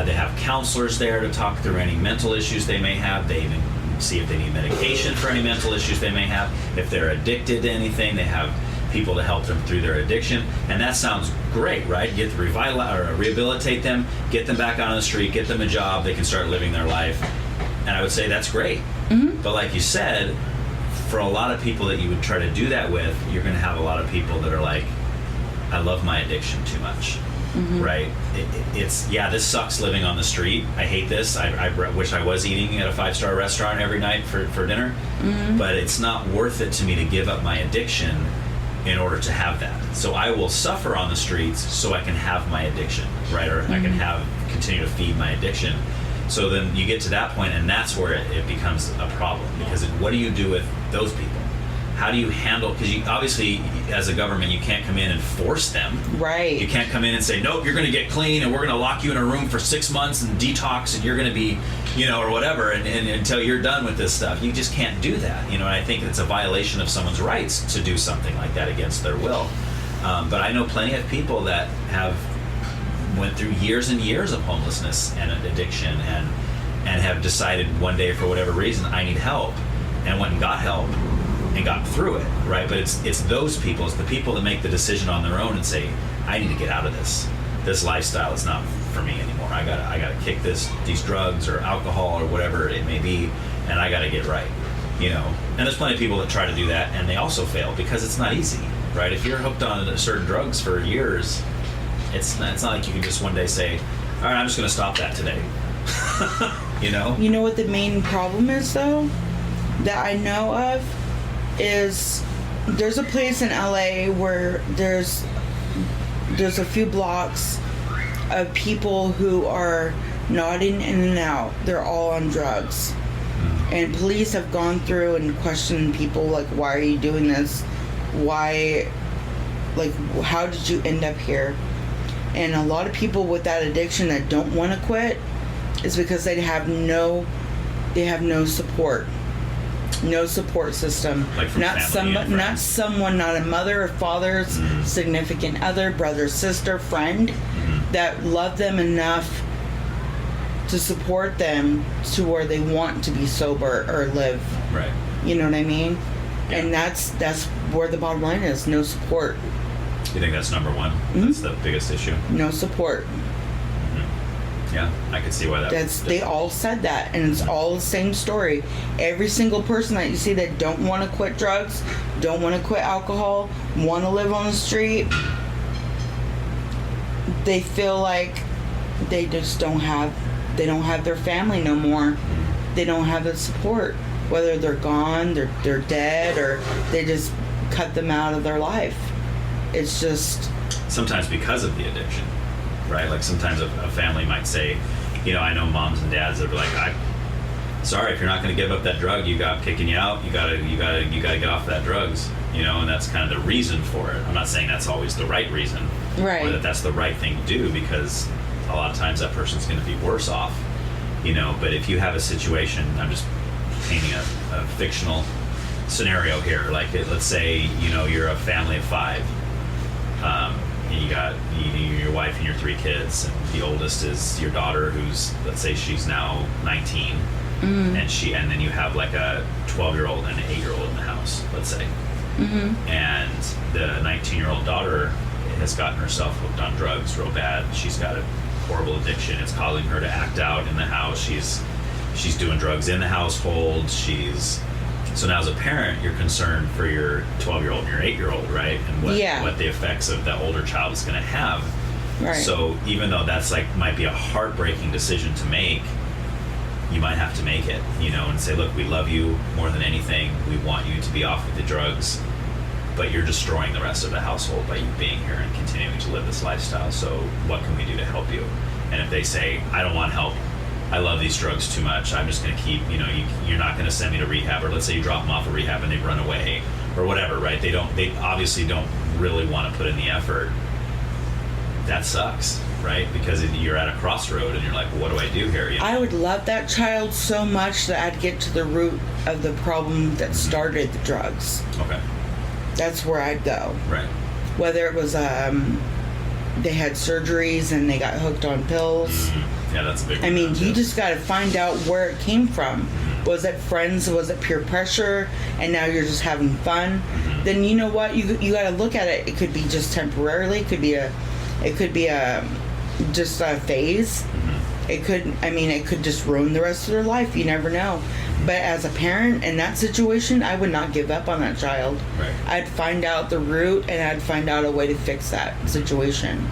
They have counselors there to talk through any mental issues they may have. They even see if they need medication for any mental issues they may have. If they're addicted to anything, they have people to help them through their addiction. And that sounds great, right? Get to rehabilitate them, get them back on the street, get them a job, they can start living their life. And I would say that's great. But like you said, for a lot of people that you would try to do that with, you're going to have a lot of people that are like, I love my addiction too much. Right? It's this sucks living on the street. I hate this. I wish I was eating at a 5-star restaurant every night for dinner. But it's not worth it to me to give up my addiction in order to have that. So I will suffer on the streets so I can have my addiction, right? Or I can continue to feed my addiction. So then you get to that point, and that's where it becomes a problem, because what do you do with those people? How do you handle, because you obviously as a government you can't come in and force them. Right. You can't come in and say, nope, you're going to get clean and we're going to lock you in a room for 6 months and detox and you're going to be, or whatever, and until you're done with this stuff. You just can't do that, and I think it's a violation of someone's rights to do something like that against their will. But I know plenty of people that went through years and years of homelessness and addiction and have decided one day for whatever reason, I need help, and went and got help and got through it, right? But it's those people, it's the people that make the decision on their own and say, I need to get out of this lifestyle is not for me anymore. I gotta kick these drugs or alcohol or whatever it may be, and I gotta get right, and there's plenty of people that try to do that and they also fail because it's not easy, right? If you're hooked on certain drugs for years, it's not like you can just one day say, all right, I'm just gonna stop that today. You know what the main problem is though that I know of is there's a place in LA where there's a few blocks of people who are nodding in and out. They're all on drugs, and police have gone through and questioned people like, why are you doing this? Why, like, how did you end up here? And a lot of people with that addiction that don't want to quit is because they have no support. No support system. Like from not someone, not a mother or father, significant other, brother, sister, friend that love them enough to support them to where they want to be sober or live. Right. You know what I mean? Yeah. And that's where the bottom line is. No support. You think that's number one? That's the biggest issue? No support. Yeah, I can see why They all said that, and it's all the same story. Every single person that you see that don't want to quit drugs, don't want to quit alcohol, want to live on the street, they feel like they just don't have their family no more. They don't have the support. Whether they're gone, they're dead, or they just cut them out of their life. It's just sometimes because of the addiction. Right, like sometimes a family might say, I know moms and dads that are like, sorry, if you're not going to give up that drug, you got kicking you out. You gotta get off that drugs. And that's kind of the reason for it. I'm not saying that's always the right reason, right, or that that's the right thing to do, because a lot of times that person's going to be worse off. But if you have a situation, I'm just painting a fictional scenario here. Like, let's say you're a family of 5. And you got your wife and your 3 kids, and the oldest is your daughter, who's, let's say she's now 19, and then you have like a 12-year-old and an 8-year-old in the house, let's say, and the 19-year-old daughter has gotten herself hooked on drugs real bad. She's got a horrible addiction. It's causing her to act out in the house. She's doing drugs in the household. So now as a parent, you're concerned for your 12-year-old and your 8-year-old, right? And what the effects of the older child is going to have. Right. So even though that's might be a heartbreaking decision to make, you might have to make it, and say, look, we love you more than anything. We want you to be off of the drugs, but you're destroying the rest of the household by you being here and continuing to live this lifestyle. So what can we do to help you? And if they say, I don't want help, I love these drugs too much, I'm just going to keep, you're not going to send me to rehab, or let's say you drop them off at rehab and they run away or whatever, right? They obviously don't really want to put in the effort. That sucks, right? Because you're at a crossroad and you're like, well, what do I do here? I would love that child so much that I'd get to the root of the problem that started the drugs. Okay. That's where I'd go. Right. Whether it was they had surgeries and they got hooked on pills. Yeah, that's a big one. I mean, you just got to find out where it came from. Was it friends? Was it peer pressure? And now you're just having fun. Then you know what? You got to look at it. It could be just temporarily. It could be just a phase. It could just ruin the rest of their life. You never know. But as a parent in that situation, I would not give up on that child. Right. I'd find out the root, and I'd find out a way to fix that situation.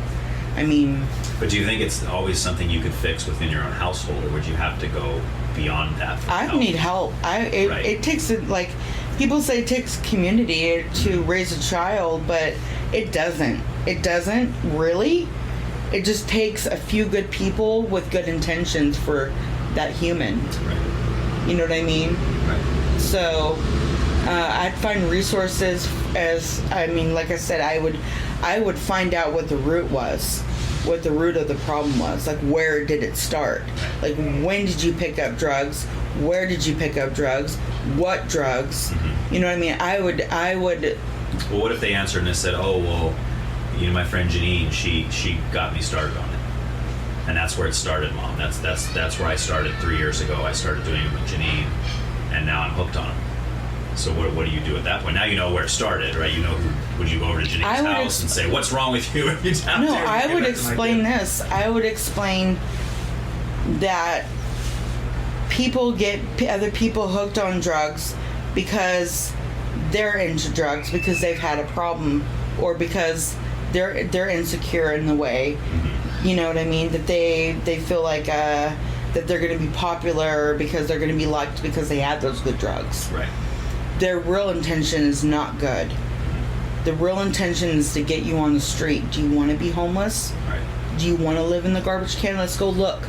But do you think it's always something you could fix within your own household, or would you have to go beyond that? I need help. It takes, like, people say it takes community to raise a child, but it doesn't. It doesn't really. It just takes a few good people with good intentions for that human. Right. You know what I mean? Right. So I'd find resources like I said, I would find out what the root was, what the root of the problem was. Like, where did it start? Like, when did you pick up drugs? Where did you pick up drugs? What drugs? You know what I mean? I would. Well, what if they answered and they said, "Oh, well, you know, my friend Janine, she got me started on it, and that's where it started, Mom. That's where I started 3 years ago. I started doing it with Janine, and now I'm hooked on it." So what do you do at that point? Now you know where it started, right? You know would you go over to Janine's house and say, "What's wrong with you?" No, I would explain this. I would explain that people get other people hooked on drugs because they're into drugs because they've had a problem, or because they're insecure in the way. You know what I mean? That they feel like that they're going to be popular because they're going to be liked because they had those good drugs. Right. Their real intention is not good. The real intention is to get you on the street. Do you want to be homeless? Right. Do you want to live in the garbage can? Let's go look.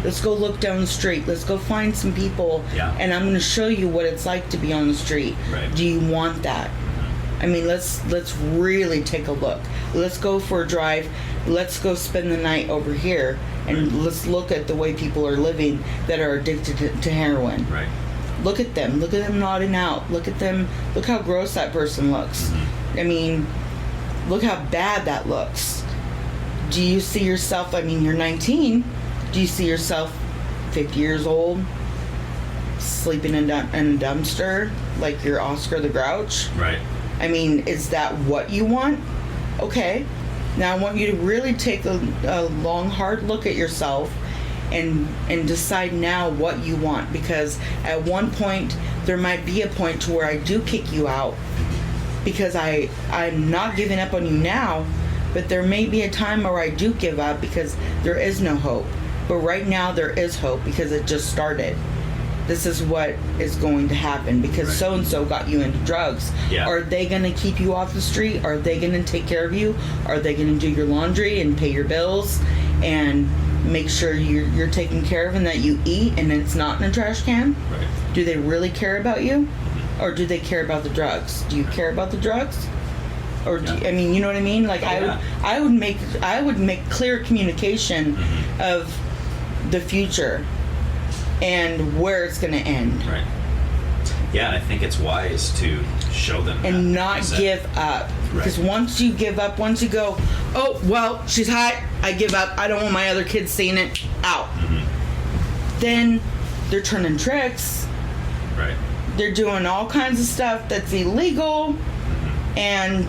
Let's go look down the street. Let's go find some people. Yeah. And I'm going to show you what it's like to be on the street. Right. Do you want that? I mean, let's really take a look. Let's go for a drive. Let's go spend the night over here, and let's look at the way people are living that are addicted to heroin. Right. Look at them. Look at them nodding out. Look at them. Look how gross that person looks. I mean, look how bad that looks. Do you see yourself, I mean, you're 19. Do you see yourself 50 years old, sleeping in a dumpster like you're Oscar the Grouch? Right. I mean, is that what you want? Okay. Now I want you to really take a long, hard look at yourself and decide now what you want, because at one point there might be a point to where I do kick you out, because I'm not giving up on you now, but there may be a time where I do give up because there is no hope. But right now there is hope because it just started. This is what is going to happen because so-and-so got you into drugs. Yeah. Are they going to keep you off the street? Are they going to take care of you? Are they going to do your laundry and pay your bills and make sure you're taken care of and that you eat and it's not in a trash can? Right. Do they really care about you? Or do they care about the drugs? Do you care about the drugs? Or I mean, you know what I mean? Like I would make clear communication of the future and where it's going to end. Right. Yeah, and I think it's wise to show them and not give up. Because once you give up, once you go, oh, well, she's high, I give up, I don't want my other kids seeing it, out. Then they're turning tricks. Right. They're doing all kinds of stuff that's illegal. And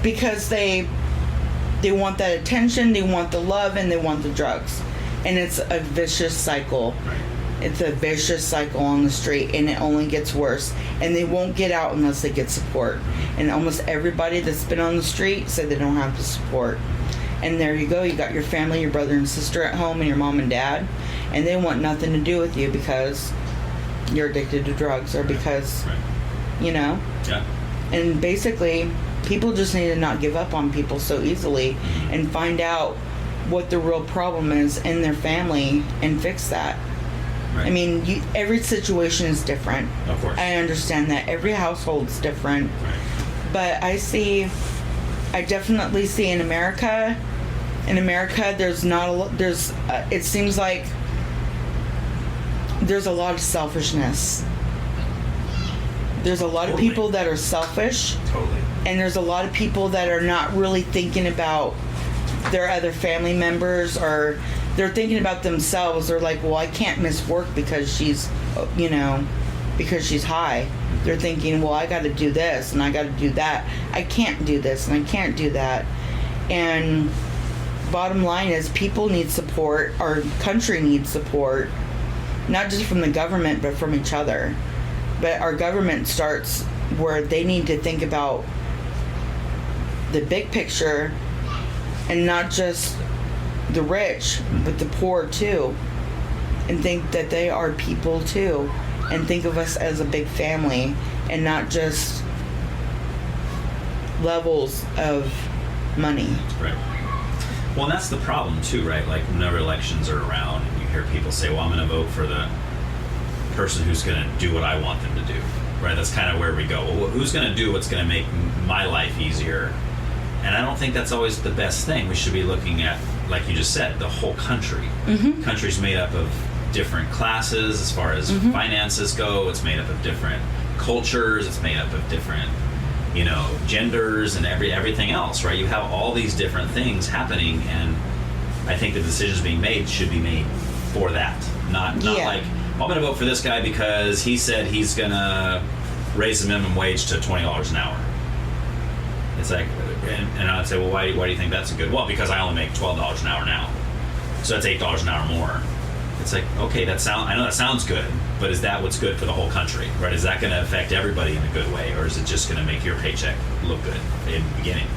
because they want that attention, they want the love, and they want the drugs. And it's a vicious cycle. Right. It's a vicious cycle on the street, and it only gets worse. And they won't get out unless they get support. And almost everybody that's been on the street said they don't have the support. And there you go. You got your family, your brother and sister at home, and your mom and dad, and they want nothing to do with you because you're addicted to drugs or because, you know. Yeah. And basically, people just need to not give up on people so easily and find out what the real problem is in their family and fix that. Right. I mean, every situation is different. Of course. I understand that. Every household's different. Right. But I definitely see in America, there's not a lot, it seems like there's a lot of selfishness. There's a lot of people that are selfish. Totally. And there's a lot of people that are not really thinking about their other family members, or they're thinking about themselves. They're like, well, I can't miss work because she's, because she's high. They're thinking, well, I got to do this and I got to do that. I can't do this and I can't do that. And bottom line is, people need support. Our country needs support, not just from the government, but from each other. But our government starts where they need to think about the big picture and not just the rich, but the poor too. And think that they are people too. And think of us as a big family and not just levels of money. Right. Well, and that's the problem too, right? Like whenever elections are around and you hear people say, well, I'm going to vote for the person who's going to do what I want them to do, right? That's kind of where we go. Well, who's going to do what's going to make my life easier? And I don't think that's always the best thing. We should be looking at, like you just said, the whole country. Mm-hmm. Country's made up of different classes as far as finances go. It's made up of different cultures. It's made up of different, genders and everything else, right? You have all these different things happening, and I think the decisions being made should be made for that. Not like, I'm going to vote for this guy because he said he's going to raise the minimum wage to $20 an hour. It's like, and I'd say, well, why do you think that's a good? Well, because I only make $12 an hour now, so that's $8 an hour more. It's like, okay, I know that sounds good, but is that what's good for the whole country, right? Is that going to affect everybody in a good way, or is it just going to make your paycheck look good in the beginning?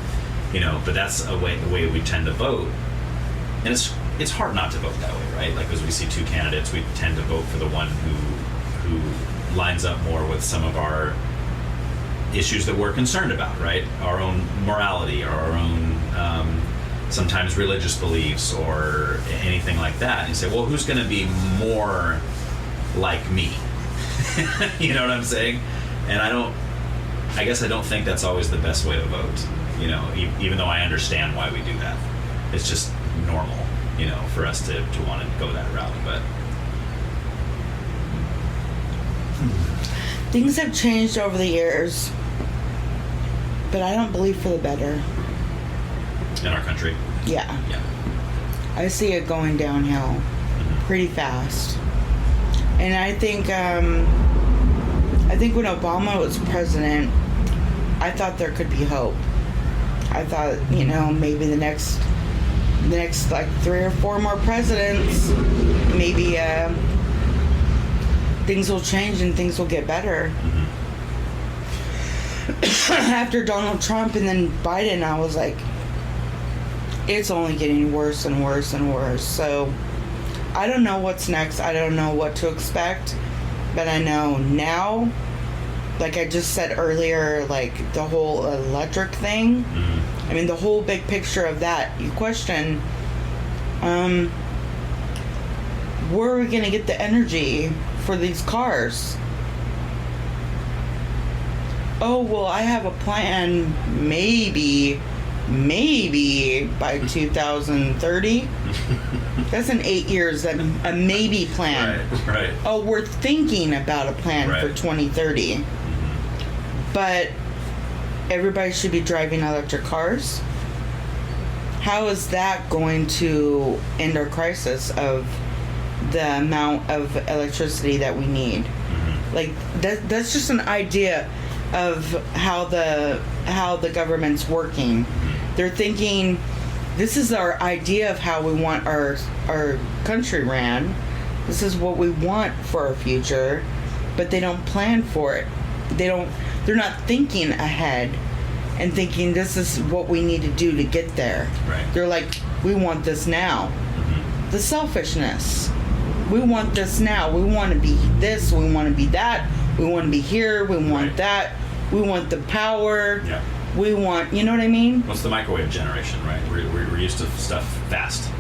But that's the way we tend to vote, and it's hard not to vote that way, right? Like, as we see two candidates, we tend to vote for the one who lines up more with some of our issues that we're concerned about, right? Our own morality, or our own sometimes religious beliefs, or anything like that. And you say, well, who's going to be more like me? You know what I'm saying? And I guess I don't think that's always the best way to vote, even though I understand why we do that. It's just normal, for us to want to go that route. But things have changed over the years, but I don't believe for the better. In our country? Yeah. Yeah. I see it going downhill pretty fast. And I think when Obama was president, I thought there could be hope. I thought, maybe the next like 3 or 4 more presidents, maybe things will change and things will get better. After Donald Trump and then Biden, I was like, it's only getting worse and worse and worse. So I don't know what's next. I don't know what to expect, but I know now, like I just said earlier, like the whole electric thing, I mean, the whole big picture of that, you question, where are we going to get the energy for these cars? Oh, well, I have a plan, maybe by 2030. That's in 8 years, a maybe plan. Right. Oh, we're thinking about a plan for 2030. But everybody should be driving electric cars. How is that going to end our crisis of the amount of electricity that we need? Like, that's just an idea of how the government's working. They're thinking, this is our idea of how we want our country ran. This is what we want for our future, but they don't plan for it. They're not thinking ahead and thinking this is what we need to do to get there. Right. They're like, we want this now. The selfishness. We want this now. We want to be this. We want to be that. We want to be here. We want that. We want the power. Yeah. We want, you know what I mean? Well, it's the microwave generation, right? We're used to stuff fast.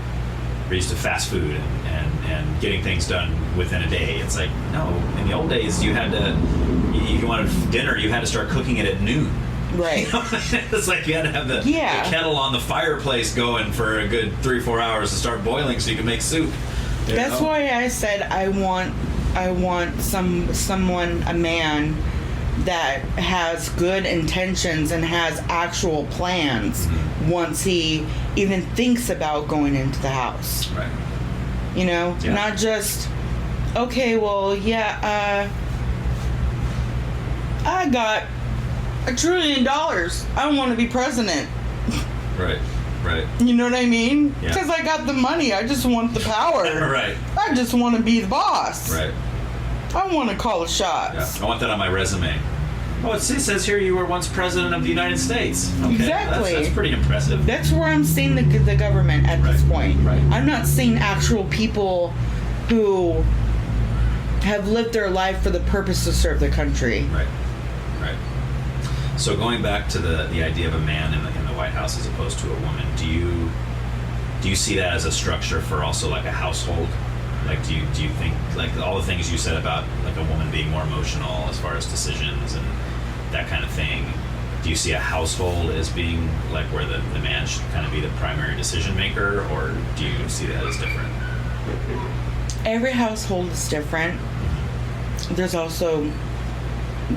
We're used to fast food and getting things done within a day. It's like, no, in the old days, you wanted dinner, you had to start cooking it at noon. Right. It's like you had to have the kettle on the fireplace going for a good 3-4 hours to start boiling so you can make soup. That's why I said I want someone, a man that has good intentions and has actual plans once he even thinks about going into the house. Right. Not just, okay, well, I got $1 trillion. I want to be president. Right. You know what I mean? Yeah. Because I got the money. I just want the power. Right. I just want to be the boss. Right. I want to call the shots. Yeah. I want that on my resume. Oh, it says here you were once president of the United States. Okay. Exactly. That's pretty impressive. That's where I'm seeing the government at this point. Right. I'm not seeing actual people who have lived their life for the purpose to serve the country. Right. So going back to the idea of a man in the White House as opposed to a woman, do you see that as a structure for also like a household? Like, do you think, like, all the things you said about, like, a woman being more emotional as far as decisions and that kind of thing, do you see a household as being, like, where the man should kind of be the primary decision maker, or do you see that as different? Every household is different. There's also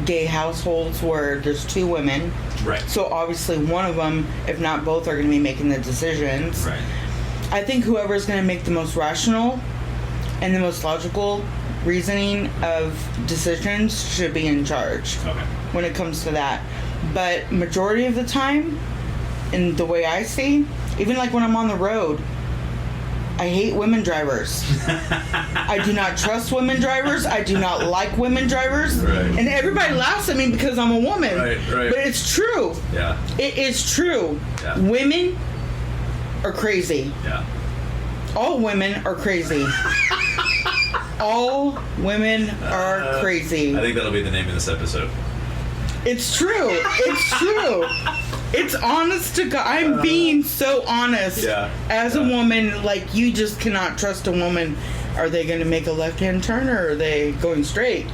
gay households where there's two women. Right. So obviously one of them, if not both, are going to be making the decisions. Right. I think whoever's going to make the most rational and the most logical reasoning of decisions should be in charge. Okay. When it comes to that. But majority of the time, in the way I see, even like when I'm on the road, I hate women drivers. I do not trust women drivers. I do not like women drivers. Right. And everybody laughs at me because I'm a woman. Right. But it's true. Yeah. It is true. Yeah. Women are crazy. Yeah. All women are crazy. All women are crazy. I think that'll be the name of this episode. It's true. It's true. It's honest to God. I'm being so honest. Yeah. As a woman, like, you just cannot trust a woman. Are they going to make a left-hand turn, or are they going straight?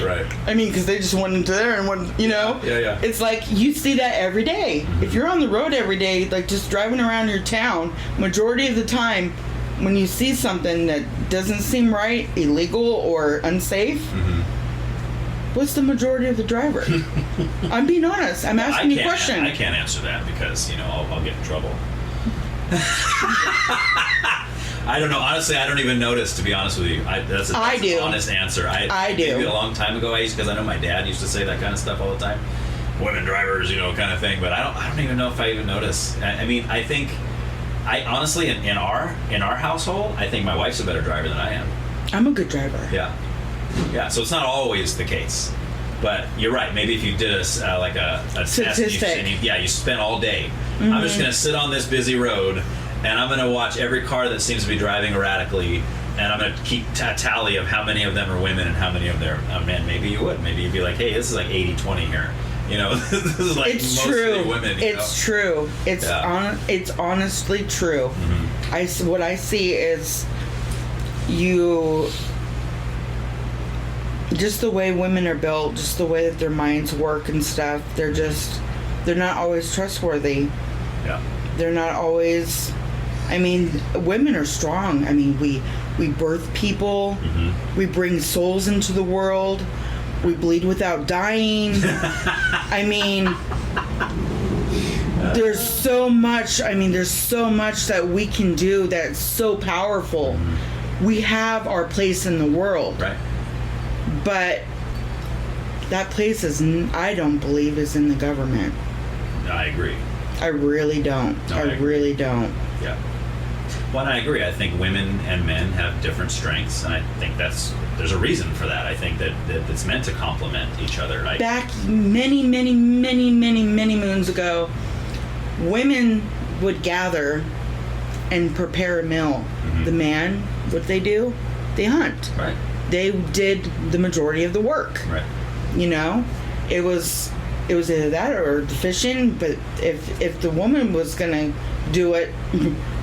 Right. I mean, because they just went into there and went, you know? Yeah. It's like, you see that every day. If you're on the road every day, like, just driving around your town, majority of the time, when you see something that doesn't seem right, illegal, or unsafe, what's the majority of the driver? I'm being honest. I'm asking you a question. I can't answer that because, you know, I'll get in trouble. I don't know. Honestly, I don't even notice, to be honest with you. That's an honest answer. I do. Maybe a long time ago, because I know my dad used to say that kind of stuff all the time. Women drivers, you know, kind of thing. But I don't even know if I even notice. I mean, I think, honestly, in our household, I think my wife's a better driver than I am. I'm a good driver. Yeah, so it's not always the case, but you're right. Maybe if you did a statistic, test, you spent all day. I'm just going to sit on this busy road, and I'm going to watch every car that seems to be driving erratically, and I'm going to keep a tally of how many of them are women and how many of them are men. Maybe you would. Maybe you'd be like, hey, this is like 80-20 here. You know, this is like it's mostly true. Women. It's true. It's it's honestly true. What I see is just the way women are built, just the way that their minds work and stuff, they're not always trustworthy. Yeah. They're not always, I mean, women are strong. I mean, we birth people, we bring souls into the world, we bleed without dying. I mean, there's so much that we can do that's so powerful. We have our place in the world. Right. But that place I don't believe is in the government. I agree. I really don't. No, I really don't. Yeah. Well, and I agree. I think women and men have different strengths, and I think there's a reason for that. I think that it's meant to complement each other. Back many moons ago, women would gather and prepare a meal. The man, what they do? They hunt. Right. They did the majority of the work. Right. You know, it was either that or the fishing. But if the woman was gonna do it,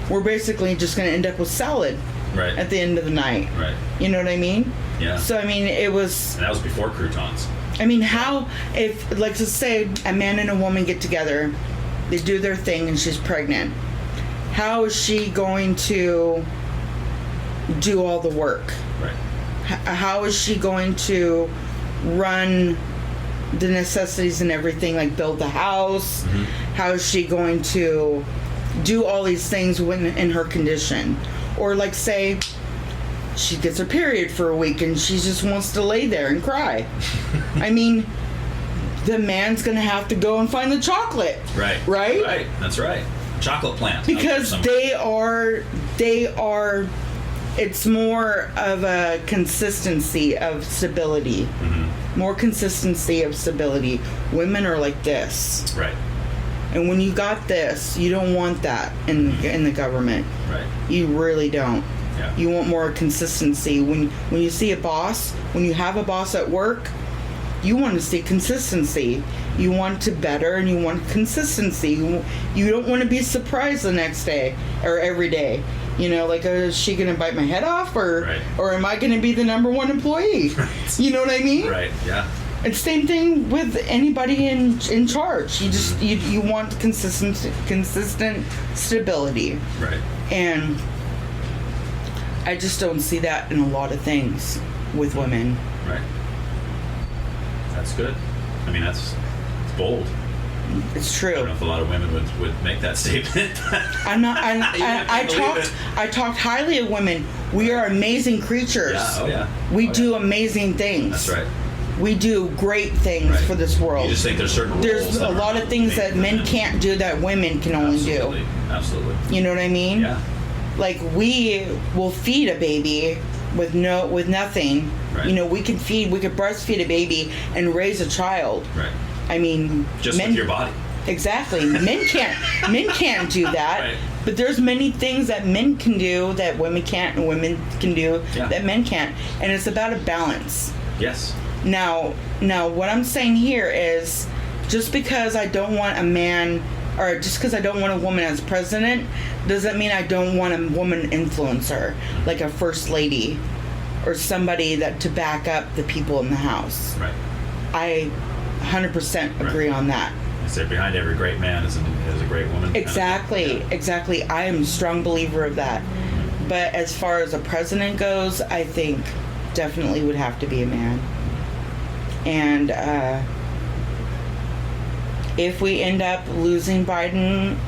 we're basically just gonna end up with salad. Right. At the end of the night. Right. You know what I mean? Yeah. So I mean, it was. And that was before croutons. I mean, if let's just say a man and a woman get together, they do their thing, and she's pregnant. How is she going to do all the work? Right. How is she going to run the necessities and everything, like build the house? How is she going to do all these things when in her condition? Or like say she gets her period for a week and she just wants to lay there and cry. I mean, the man's gonna have to go and find the chocolate. Right. That's right. Chocolate plant. Because they are it's more of a consistency of stability. More consistency of stability. Women are like this. Right. And when you got this, you don't want that in the government. Right. You really don't. Yeah. You want more consistency. When you see a boss, when you have a boss at work, you want to see consistency. You want to better and you want consistency. You don't want to be surprised the next day or every day. You know, like, is she going to bite my head off, or am I going to be the number one employee? You know what I mean? Right. Yeah. It's same thing with anybody in charge. You just you want consistent stability. Right. And I just don't see that in a lot of things with women. Right. That's good. I mean, it's bold. It's true. I don't know if a lot of women would make that statement. I'm not. I talked highly of women. We are amazing creatures. Yeah. Oh yeah. We do amazing things. That's right. We do great things for this world. You just think there's certain roles. There's a lot of things that men can't do that women can only do. Absolutely. You know what I mean? Yeah. Like, we will feed a baby with nothing. Right. You know, we can breastfeed a baby and raise a child. Right. I mean, just with your body. Exactly. Men can't do that. Right. But there's many things that men can do that women can't, and women can do that men can't. And it's about a balance. Yes. Now, what I'm saying here is, just because I don't want a man, or just because I don't want a woman as president, doesn't mean I don't want a woman influencer, like a first lady, or somebody to back up the people in the house. Right. I 100% agree on that. I say behind every great man is a great woman. Exactly. Exactly. I am a strong believer of that. But as far as a president goes, I think definitely would have to be a man. And if we end up losing Biden,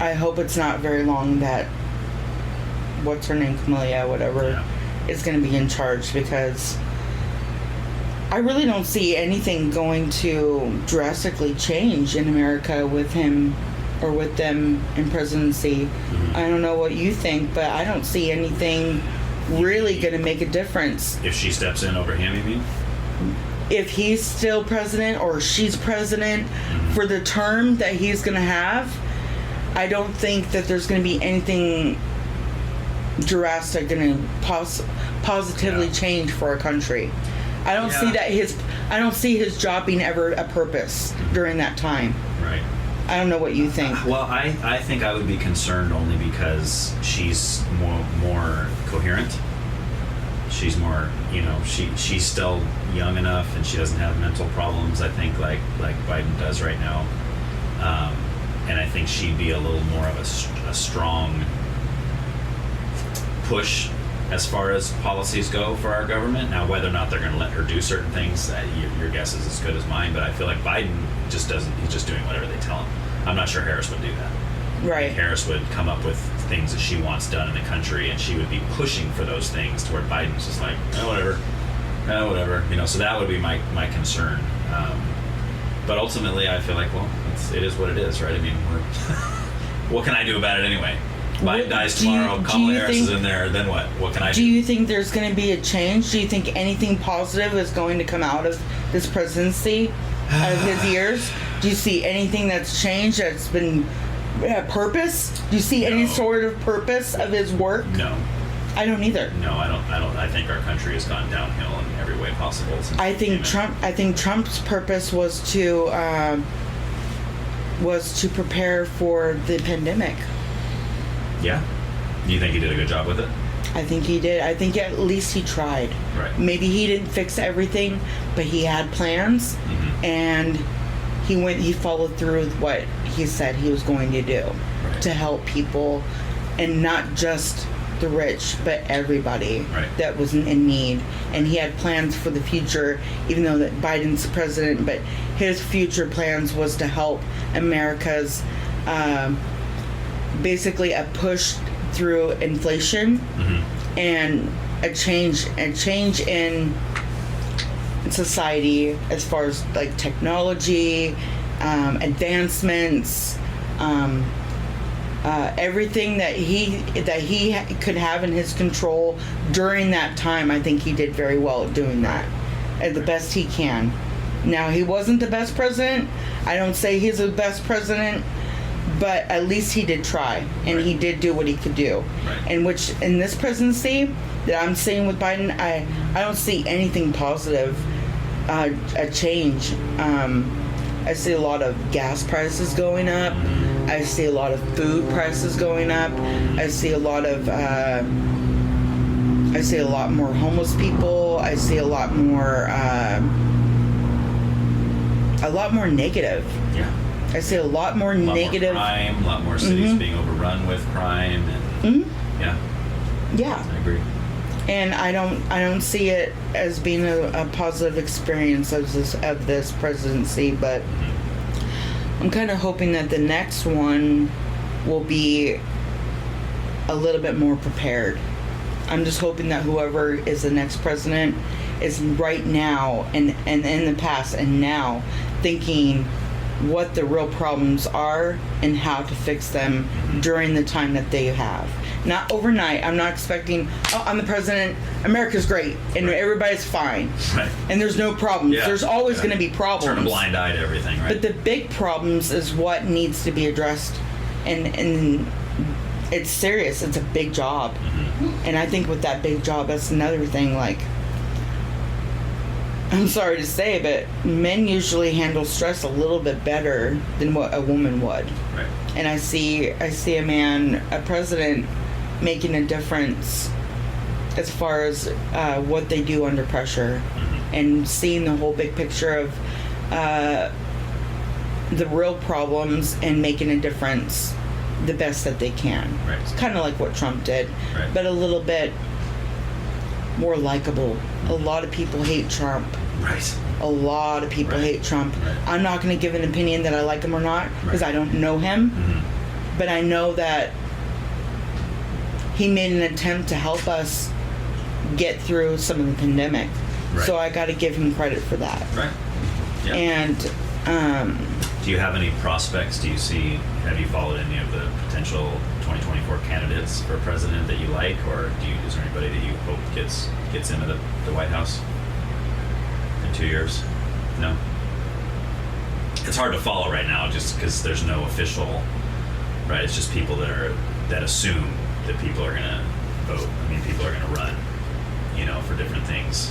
I hope it's not very long that, what's her name, Camellia, whatever, is going to be in charge, because I really don't see anything going to drastically change in America with him or with them in presidency. I don't know what you think, but I don't see anything really going to make a difference. If she steps in over him, you mean? If he's still president or she's president for the term that he's going to have, I don't think that there's going to be anything drastic going to positively change for our country. I don't see that I don't see his job being ever a purpose during that time. Right. I don't know what you think. Well, I think I would be concerned only because she's more coherent. She's more, you know, she's still young enough and she doesn't have mental problems, I think, like Biden does right now. And I think she'd be a little more of a strong push as far as policies go for our government. Now, whether or not they're going to let her do certain things, your guess is as good as mine. But I feel like Biden just doesn't. He's just doing whatever they tell him. I'm not sure Harris would do that. Right. Harris would come up with things that she wants done in the country, and she would be pushing for those things. To where Biden's just like, whatever. You know. So that would be my concern. But ultimately, I feel like, well, it is what it is, right? I mean, what can I do about it anyway? Biden dies tomorrow, Kamala Harris is in there, then what? What can I do? Do you think there's going to be a change? Do you think anything positive is going to come out of this presidency, out of his years? Do you see anything that's changed, that's been purpose? Do you see any sort of purpose of his work? No. I don't either. No, I don't. I think our country has gone downhill in every way possible. I think Trump's purpose was to prepare for the pandemic. Yeah. Do you think he did a good job with it? I think he did. I think at least he tried. Right. Maybe he didn't fix everything, but he had plans, and he followed through with what he said he was going to do to help people, and not just the rich, but everybody that was in need. And he had plans for the future, even though that Biden's the president, but his future plans was to help America's basically a push through inflation and a change in society as far as like technology, advancements, everything that he could have in his control during that time. I think he did very well at doing that, at the best he can. Now, he wasn't the best president. I don't say he's the best president, but at least he did try, and he did do what he could do. And which, in this presidency that I'm seeing with Biden, I don't see anything positive, a change. I see a lot of gas prices going up. I see a lot of food prices going up. I see a lot of more homeless people. I see a lot more negative. Yeah. I see a lot more negative. More crime, a lot more cities being overrun with crime, and yeah. I agree. And I don't see it as being a positive experience of this presidency, but I'm kind of hoping that the next one will be a little bit more prepared. I'm just hoping that whoever is the next president is right now and in the past and now thinking what the real problems are and how to fix them during the time that they have. Not overnight. I'm not expecting, I'm the president, America's great, and everybody's fine. Right. And there's no problems. Yeah. There's always going to be problems. Turn a blind eye to everything, right? But the big problems is what needs to be addressed. And it's serious. It's a big job. And I think with that big job, that's another thing, like, I'm sorry to say, but men usually handle stress a little bit better than what a woman would. Right. And I see a president, making a difference as far as what they do under pressure, and seeing the whole big picture of the real problems and making a difference the best that they can. Right. It's kind of like what Trump did, right, but a little bit more likable. A lot of people hate Trump. Right. A lot of people hate Trump. Right. I'm not going to give an opinion that I like him or not, because I don't know him. But I know that he made an attempt to help us get through some of the pandemic. Right. So I got to give him credit for that. Right. Yeah. And do you have any prospects? Have you followed any of the potential 2024 candidates for president that you like, or is there anybody that you hope gets into the White House in 2 years? No. It's hard to follow right now, just because there's no official. Right. It's just people that assume that people are gonna vote. I mean, people are gonna run, for different things.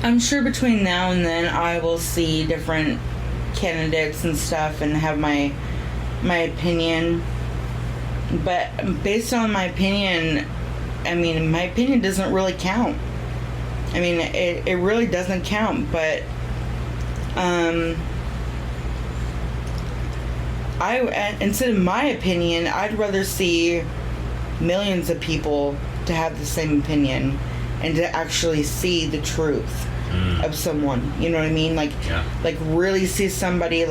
I'm sure between now and then I will see different candidates and stuff and have my opinion. But based on my opinion, I mean, my opinion doesn't really count. I mean, it really doesn't count, but instead of my opinion, I'd rather see millions of people to have the same opinion and to actually see the truth of someone. You know what I mean? Like really see somebody,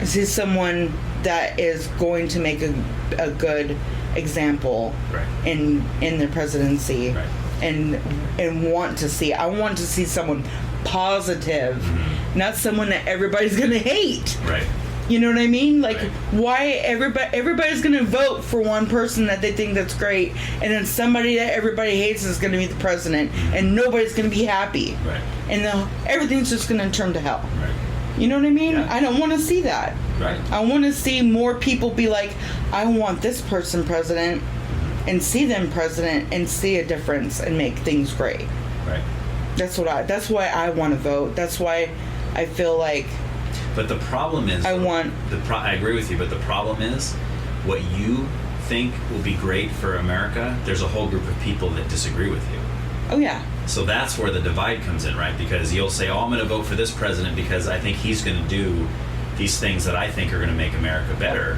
see someone that is going to make a good example in the presidency, and want to see. I want to see someone positive, not someone that everybody's gonna hate. Right. You know what I mean? Like, why everybody's gonna vote for one person that they think that's great, and then somebody that everybody hates is gonna be the president, and nobody's gonna be happy. Right. And everything's just gonna turn to hell. Right. You know what I mean? Yeah. I don't want to see that. Right. I want to see more people be like, I want this person president, and see them president, and see a difference and make things great. Right. That's why I want to vote. That's why I feel like. But the problem is, I agree with you. But the problem is, what you think will be great for America, there's a whole group of people that disagree with you. Oh yeah. So that's where the divide comes in, right? Because you'll say, "Oh, I'm going to vote for this president because I think he's going to do these things that I think are going to make America better."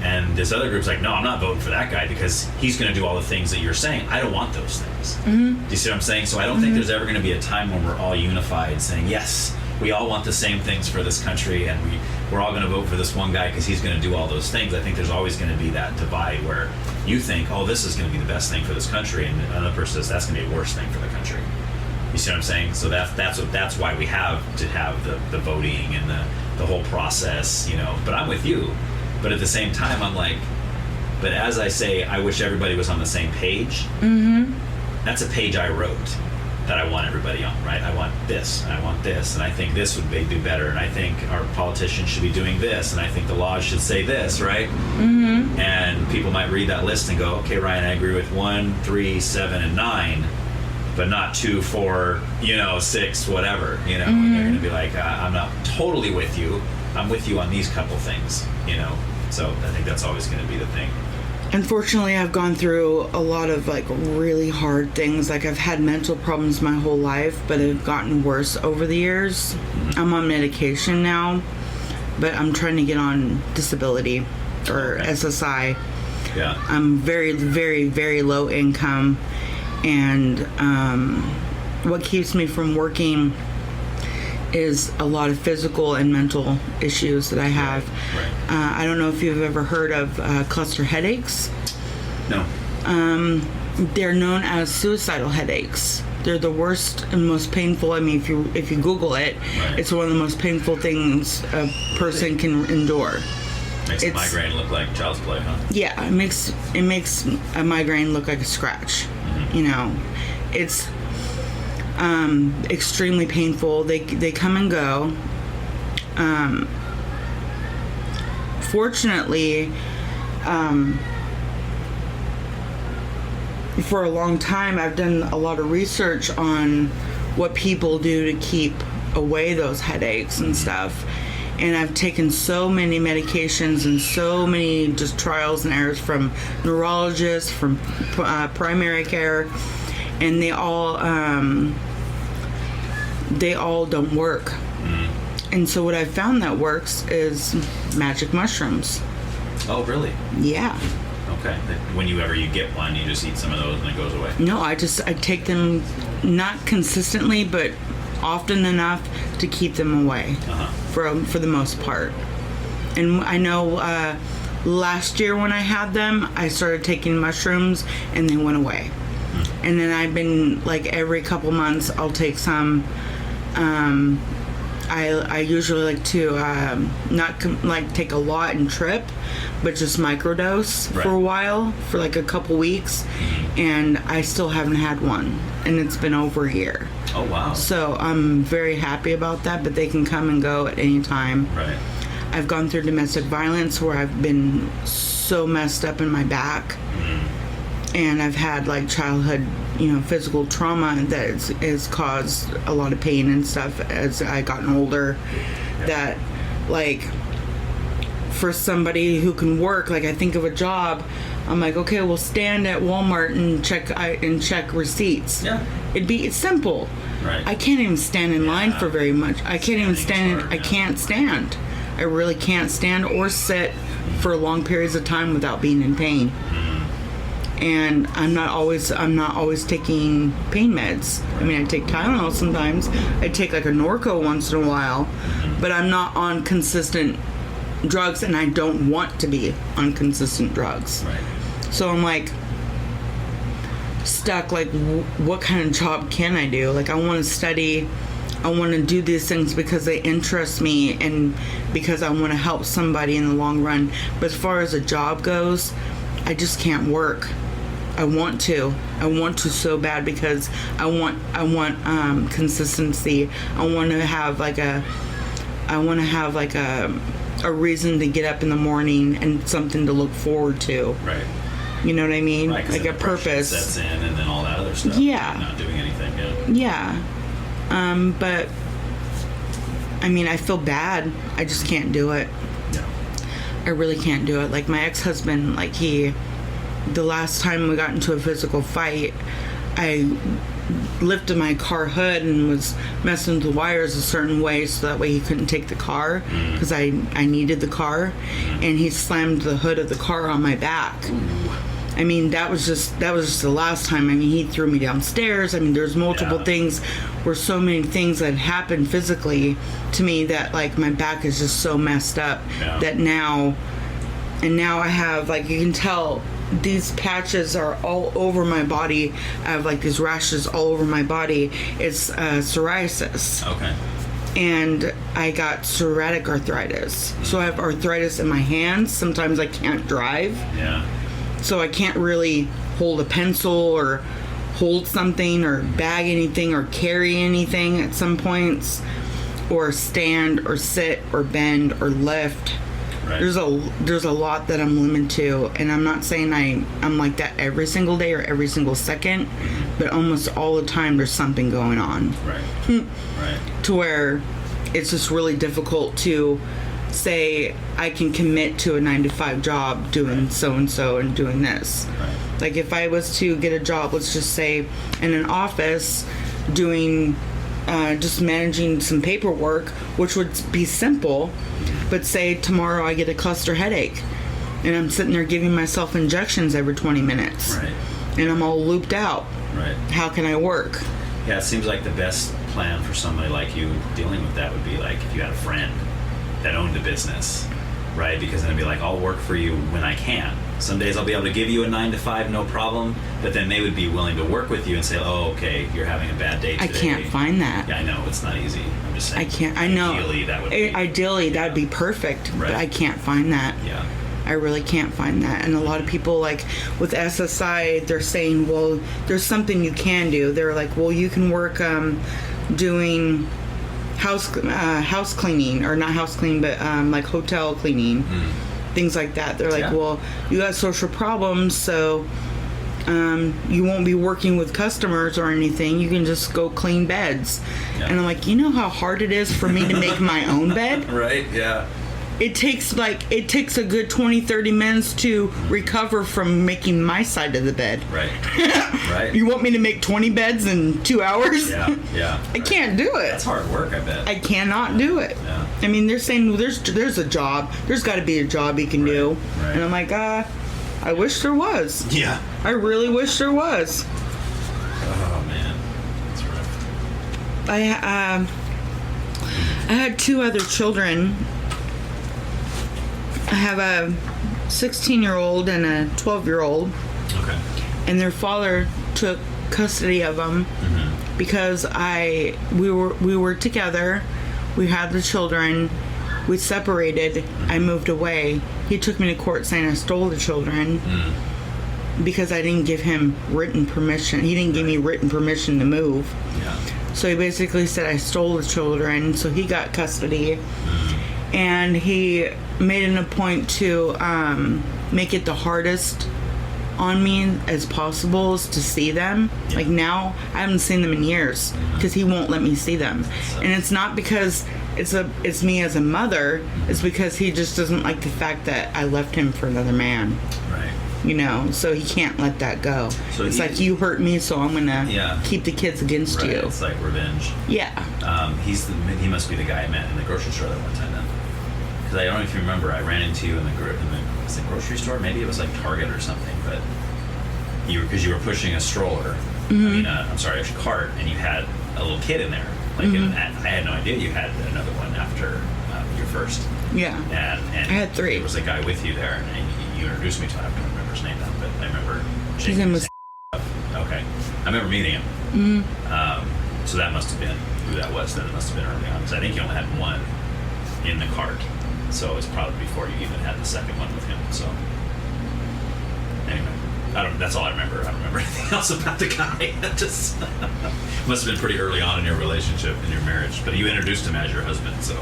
And this other group's like, "No, I'm not voting for that guy because he's going to do all the things that you're saying. I don't want those things." Do you see what I'm saying? So I don't think there's ever going to be a time when we're all unified saying, "Yes, we all want the same things for this country, and we're all going to vote for this one guy because he's going to do all those things." I think there's always going to be that divide where you think, "Oh, this is going to be the best thing for this country," and another person says that's going to be the worst thing for the country. You see what I'm saying? So that's why we have to have the voting and the whole process, But I'm with you. But at the same time, I'm like, but as I say, I wish everybody was on the same page. That's a page I wrote that I want everybody on, right? I want this, and I want this, and I think this would do better, and I think our politicians should be doing this, and I think the laws should say this, right? And people might read that list and go, "Okay, Ryan, I agree with 1, 3, 7, and 9, but not 2, 4, 6, whatever, And they're going to be like, "I'm not totally with you, I'm with you on these couple things, you know. So I think that's always going to be the thing. Unfortunately, I've gone through a lot of like really hard things. Like I've had mental problems my whole life, but they've gotten worse over the years. I'm on medication now, but I'm trying to get on disability or SSI. Yeah. I'm very, very, very low income, and what keeps me from working is a lot of physical and mental issues that I have. Right. I don't know if you've ever heard of cluster headaches. No. They're known as suicidal headaches. They're the worst and most painful. I mean, if you Google it, it's one of the most painful things a person can endure. Makes a migraine look like child's play, huh? Yeah, it makes a migraine look like a scratch. You know, it's extremely painful. They come and go. Fortunately, for a long time, I've done a lot of research on what people do to keep away those headaches and stuff. And I've taken so many medications and so many just trials and errors from neurologists, from primary care, and they all don't work. And so what I've found that works is magic mushrooms. Oh, really? Yeah. Okay. Whenever you get one, you just eat some of those and it goes away? No, I take them not consistently, but often enough to keep them away for the most part. And I know last year when I had them, I started taking mushrooms and they went away. And then I've been like every couple months I'll take some. I usually like to not take a lot and trip, but just microdose for a while, for like a couple weeks, and I still haven't had one, and it's been over a year. Oh wow! So I'm very happy about that, but they can come and go at any time. Right. I've gone through domestic violence where I've been so messed up in my back, and I've had like childhood, physical trauma that has caused a lot of pain and stuff as I gotten older. That, like, for somebody who can work, like I think of a job, I'm like, okay, we'll stand at Walmart and check receipts. Yeah. It's simple. Right. I can't even stand in line for very much. I can't even stand. I can't stand. I really can't stand or sit for long periods of time without being in pain. And I'm not always taking pain meds. I mean, I take Tylenol sometimes. I take like a Norco once in a while, but I'm not on consistent drugs, and I don't want to be on consistent drugs. Right. So I'm like stuck. Like, what kind of job can I do? Like, I want to study. I want to do these things because they interest me and because I want to help somebody in the long run. But as far as a job goes, I just can't work. I want to so bad because I want consistency. I want to have like a reason to get up in the morning and something to look forward to. Right. You know what I mean? Right, like a purpose. Sets in, and then all that other stuff. Yeah. Not doing anything. Yeah. But I mean, I feel bad. I just can't do it. No. I really can't do it. Like my ex-husband, the last time we got into a physical fight, I lifted my car hood and was messing with the wires a certain way so that way he couldn't take the car because I needed the car, and he slammed the hood of the car on my back. I mean, that was just the last time. I mean, he threw me downstairs. I mean, there's multiple things where so many things that happened physically to me that like my back is just so messed up that now I have, like, you can tell these patches are all over my body. I have like these rashes all over my body. It's psoriasis. Okay. And I got psoriatic arthritis. So I have arthritis in my hands. Sometimes I can't drive. Yeah. So I can't really hold a pencil or hold something or bag anything or carry anything at some points, or stand or sit or bend or lift. Right. There's a lot that I'm limited to, and I'm not saying I'm like that every single day or every single second, but almost all the time there's something going on. Right. Right. To where it's just really difficult to say I can commit to a 9-to-5 job doing so-and-so and doing this. Right. Like if I was to get a job, let's just say in an office doing just managing some paperwork, which would be simple, but say tomorrow I get a cluster headache and I'm sitting there giving myself injections every 20 minutes. Right. And I'm all looped out. Right. How can I work? Yeah, it seems like the best plan for somebody like you dealing with that would be like if you had a friend that owned a business, right? Because then it'd be like, I'll work for you when I can. Some days I'll be able to give you a 9-to-5, no problem. But then they would be willing to work with you and say, oh, okay, you're having a bad day today. I can't find that. Yeah, I know, it's not easy. I'm just saying. I can't, I know. Ideally, that would be. Ideally, that'd be perfect, Right. but I can't find that. Yeah. I really can't find that. And a lot of people, like with SSI, they're saying, well, there's something you can do. They're like, well, you can work doing house cleaning, or not house cleaning, but like hotel cleaning, things like that. They're like, well, you got social problems, so you won't be working with customers or anything. You can just go clean beds. Yeah. And I'm like, you know how hard it is for me to make my own bed? Right, yeah. It takes a good 20-30 minutes to recover from making my side of the bed. Right. Right. You want me to make 20 beds in 2 hours? Yeah, yeah. I can't do it. That's hard work, I bet. I cannot do it. Yeah. I mean, they're saying there's a job. There's got to be a job you can do. Right. And I'm like, I wish there was. Yeah. I really wish there was. Oh, man. That's rough. I had 2 other children. I have a 16-year-old and a 12-year-old. Okay. And their father took custody of them because we were together. We had the children. We separated. I moved away. He took me to court saying I stole the children because I didn't give him written permission. He didn't give me written permission to move. Yeah. So he basically said I stole the children. So he got custody. And he made it a point to make it the hardest on me as possible is to see them. Yeah. Like now, I haven't seen them in years because he won't let me see them. And it's not because it's me as a mother. It's because he just doesn't like the fact that I left him for another man. Right. You know, so he can't let that go. So it's like, you hurt me, so I'm gonna keep the kids against you. It's like revenge. Yeah. He must be the guy I met in the grocery store that one time then. Because I don't know if you remember, I ran into you in the grocery store. Maybe it was like Target or something, but because you were pushing a stroller. I mean, I'm sorry, a cart, and you had a little kid in there. Like, and I had no idea you had another one after your first. Yeah. And I had 3. There was a guy with you there, and you introduced me to him. I don't remember his name now, but I remember. His name was. Okay, I remember meeting him. So that must have been who that was. Then it must have been early on, because I think you only had one in the cart. So it's probably before you even had the second one with him. So anyway, that's all I remember. I don't remember anything else about the guy. Just must have been pretty early on in your relationship, in your marriage. But you introduced him as your husband, so.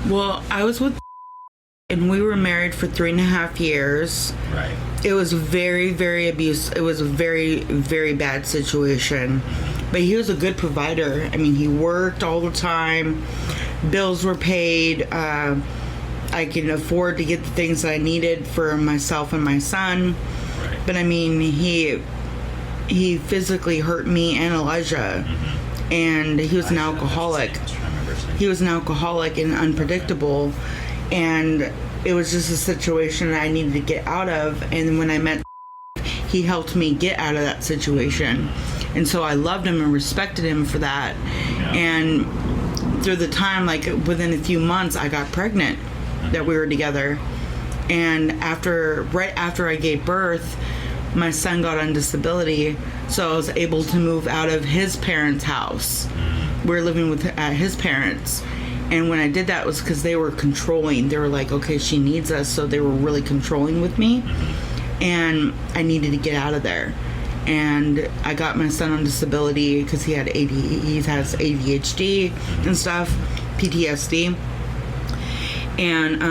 Well, I was with, and we were married for 3.5 years. Right. It was very, very abusive. It was a very, very bad situation. But he was a good provider. I mean, he worked all the time. Bills were paid. I could afford to get the things that I needed for myself and my son. Right. But I mean, he physically hurt me and Elijah. And he was an alcoholic. He was an alcoholic and unpredictable. And it was just a situation that I needed to get out of. And when I met, he helped me get out of that situation. And so I loved him and respected him for that. Yeah. And through the time, like within a few months, I got pregnant that we were together. And right after I gave birth, my son got on disability. So I was able to move out of his parents' house. We were living at his parents. And when I did that, it was because they were controlling. They were like, okay, she needs us. So they were really controlling with me. And I needed to get out of there. And I got my son on disability because he has ADHD and stuff, PTSD. And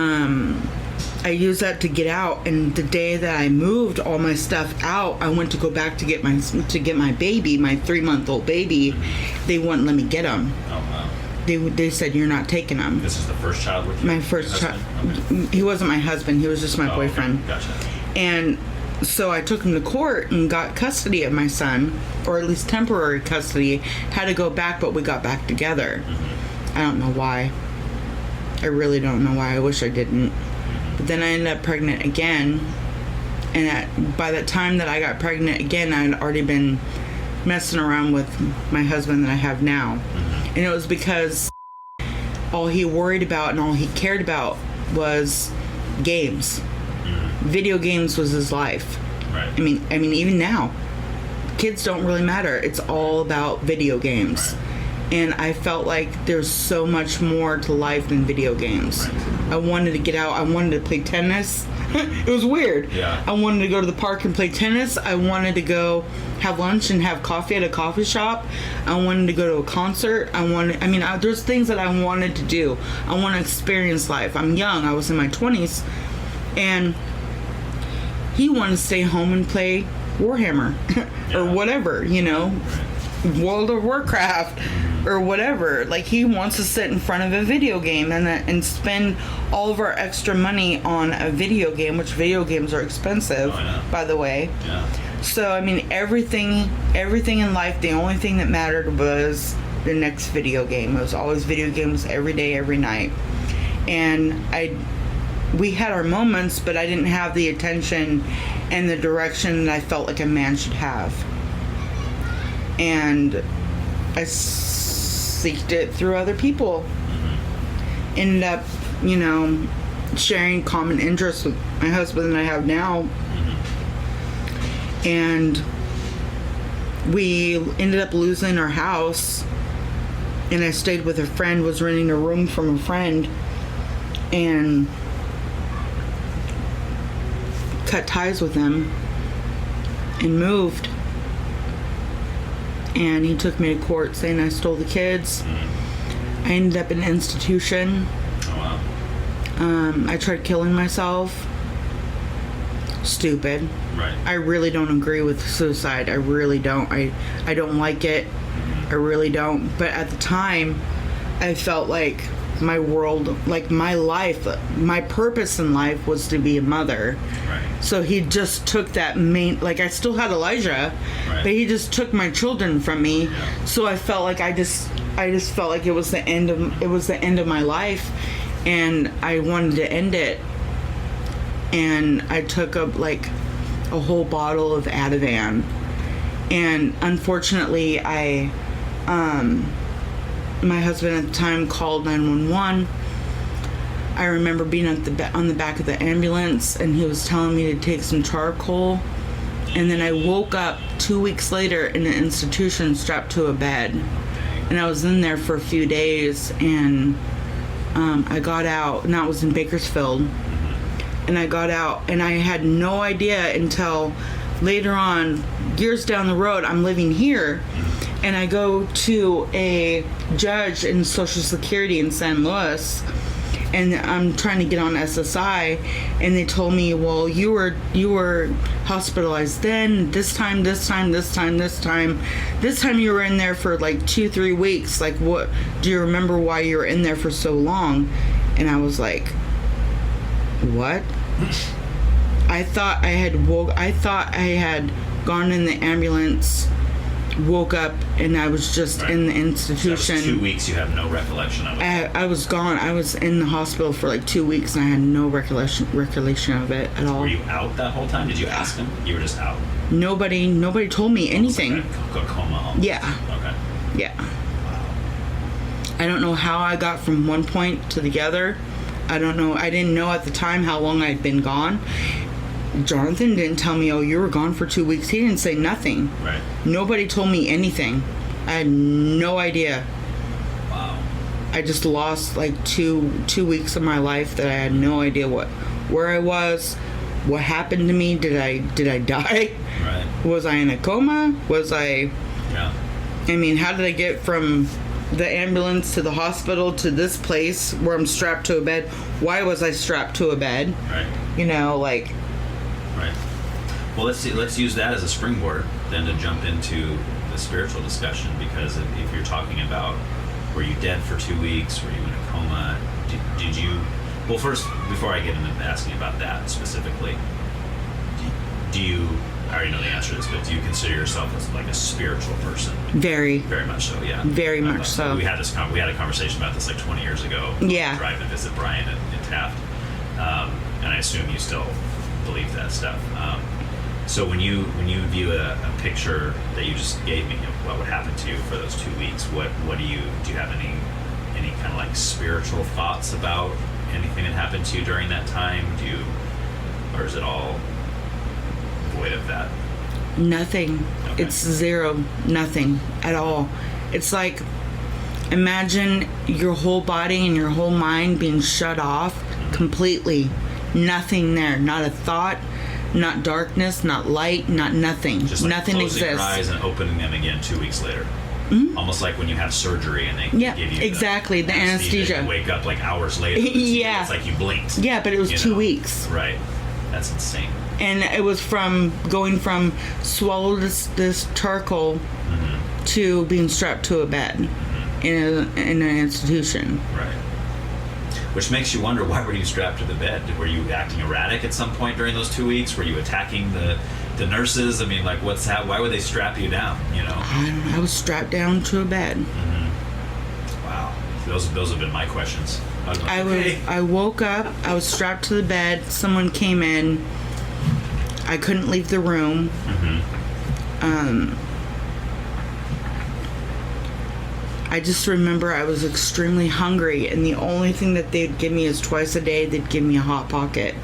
I used that to get out. And the day that I moved all my stuff out, I went to go back to get my baby, my 3-month-old baby. They wouldn't let me get him. Oh, wow. they said, you're not taking him. This is the first child with you? My first child. Okay. He wasn't my husband. He was just my boyfriend. Okay. Gotcha. And so I took him to court and got custody of my son, or at least temporary custody. Had to go back, but we got back together. I don't know why. I really don't know why. I wish I didn't. But then I ended up pregnant again. And by the time that I got pregnant again, I had already been messing around with my husband that I have now. And it was because all he worried about and all he cared about was games. Video games was his life. Right. I mean, even now, kids don't really matter. It's all about video games. Right. And I felt like there's so much more to life than video games. Right. I wanted to get out. I wanted to play tennis. It was weird. Yeah. I wanted to go to the park and play tennis. I wanted to go have lunch and have coffee at a coffee shop. I wanted to go to a concert. There's things that I wanted to do. I want to experience life. I'm young. I was in my 20s. And he wanted to stay home and play Warhammer or whatever, World of Warcraft or whatever. Like, he wants to sit in front of a video game and spend all of our extra money on a video game, which video games are expensive, by the way. Yeah. So, everything in life, the only thing that mattered was the next video game. It was always video games every day, every night. And we had our moments, but I didn't have the attention and the direction that I felt like a man should have. And I seeked it through other people. Ended up, sharing common interests with my husband that I have now. And we ended up losing our house. And I stayed with a friend, was renting a room from a friend. And cut ties with him and moved. And he took me to court saying I stole the kids. I ended up in an institution. Oh, wow. I tried killing myself. Stupid. Right. I really don't agree with suicide. I really don't. I don't like it. I really don't. But at the time, I felt like my world, like my life, my purpose in life was to be a mother. Right. So he just took that I still had Elijah, right. but he just took my children from me. Yeah. So I felt like I just felt like it was the end of my life, and I wanted to end it. And I took a whole bottle of Ativan, and unfortunately my husband at the time called 911. I remember being on the back of the ambulance, and he was telling me to take some charcoal. And then I woke up 2 weeks later in an institution strapped to a bed. And I was in there for a few days, and I got out, and that was in Bakersfield. And I got out, and I had no idea until later on, years down the road, I'm living here. And I go to a judge in Social Security in San Luis, and I'm trying to get on SSI, and they told me, well, you were hospitalized then, this time you were in there for 2-3 weeks. Like, what, do you remember why you were in there for so long? And I was like, what? I thought I had gone in the ambulance, woke up, and I was just in the institution. So 2 weeks, you have no recollection of it? I was gone. I was in the hospital for 2 weeks, and I had no recollection of it at all. Were you out that whole time? Did you ask him? You were just out? Nobody told me anything. Like coma almost. Yeah. Okay. Yeah. Wow. I don't know how I got from one point to the other. I don't know. I didn't know at the time how long I'd been gone. Jonathan didn't tell me, oh, you were gone for 2 weeks. He didn't say nothing. Right. Nobody told me anything. I had no idea. Wow. I just lost 2 weeks of my life that I had no idea where I was, what happened to me. Did I die? Right. Was I in a coma? Yeah. How did I get from the ambulance to the hospital to this place where I'm strapped to a bed? Why was I strapped to a bed? Right. Right. Well, let's use that as a springboard then to jump into the spiritual discussion, because if you're talking about were you dead for 2 weeks? Were you in a coma? Did you? Well, first, before I get into asking about that specifically, do you? I already know the answer to this, but do you consider yourself as like a spiritual person? Very much so. Yeah, very much so. We had a conversation about this like 20 years ago. Yeah, driving to visit Brian in Taft, and I assume you still believe that stuff. So when you view a picture that you just gave me of what would happen to you for those 2 weeks, what do you have any kind of like spiritual thoughts about anything that happened to you during that time? Or is it all void of that? Nothing. Okay. It's zero. Nothing at all. It's like, imagine your whole body and your whole mind being shut off completely. Nothing there. Not a thought. Not darkness. Not light. Not nothing. Just like nothing closing exists. your eyes and opening them again 2 weeks later. Mm-hmm. Almost like when you have surgery and they give you exactly the anesthesia. You wake up like hours later. Yeah, it's like you blinked. Yeah, but it was 2 weeks. Right, that's insane. And it was from going from swallow this charcoal to being strapped to a bed in an institution. Right. Which makes you wonder, why were you strapped to the bed? Were you acting erratic at some point during those 2 weeks? Were you attacking the nurses? I mean, like, why would they strap you down, you know? I don't know. I was strapped down to a bed. Wow. Those have been my questions. I woke up, I was strapped to the bed, someone came in, I couldn't leave the room. I just remember I was extremely hungry, and the only thing that they'd give me is twice a day they'd give me a Hot Pocket,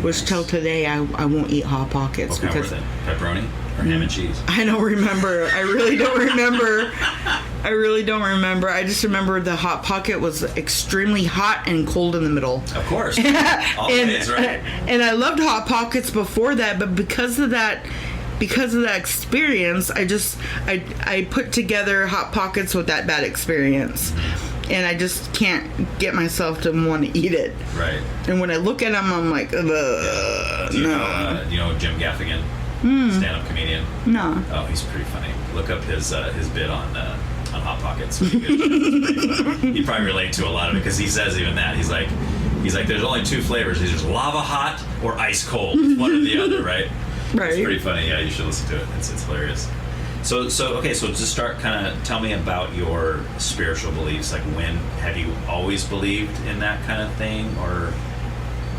which till today I won't eat Hot Pockets. What kind were they? Pepperoni or ham and cheese? I don't remember. I really don't remember. I just remember the Hot Pocket was extremely hot and cold in the middle. Of course. Always, right. And I loved Hot Pockets before that, but because of that experience, I put together Hot Pockets with that bad experience, and I just can't get myself to want to eat it. Right. And when I look at them, I'm like, Do you know Jim Gaffigan, stand-up comedian? No. Oh, he's pretty funny. Look up his bit on Hot Pockets. He'd probably relate to a lot of it, because he says even that he's like there's only two flavors. There's lava hot or ice cold. One or the other, right? Right. It's pretty funny. Yeah, you should listen to it. It's hilarious. So just start kind of tell me about your spiritual beliefs. Like, when have you always believed in that kind of thing, or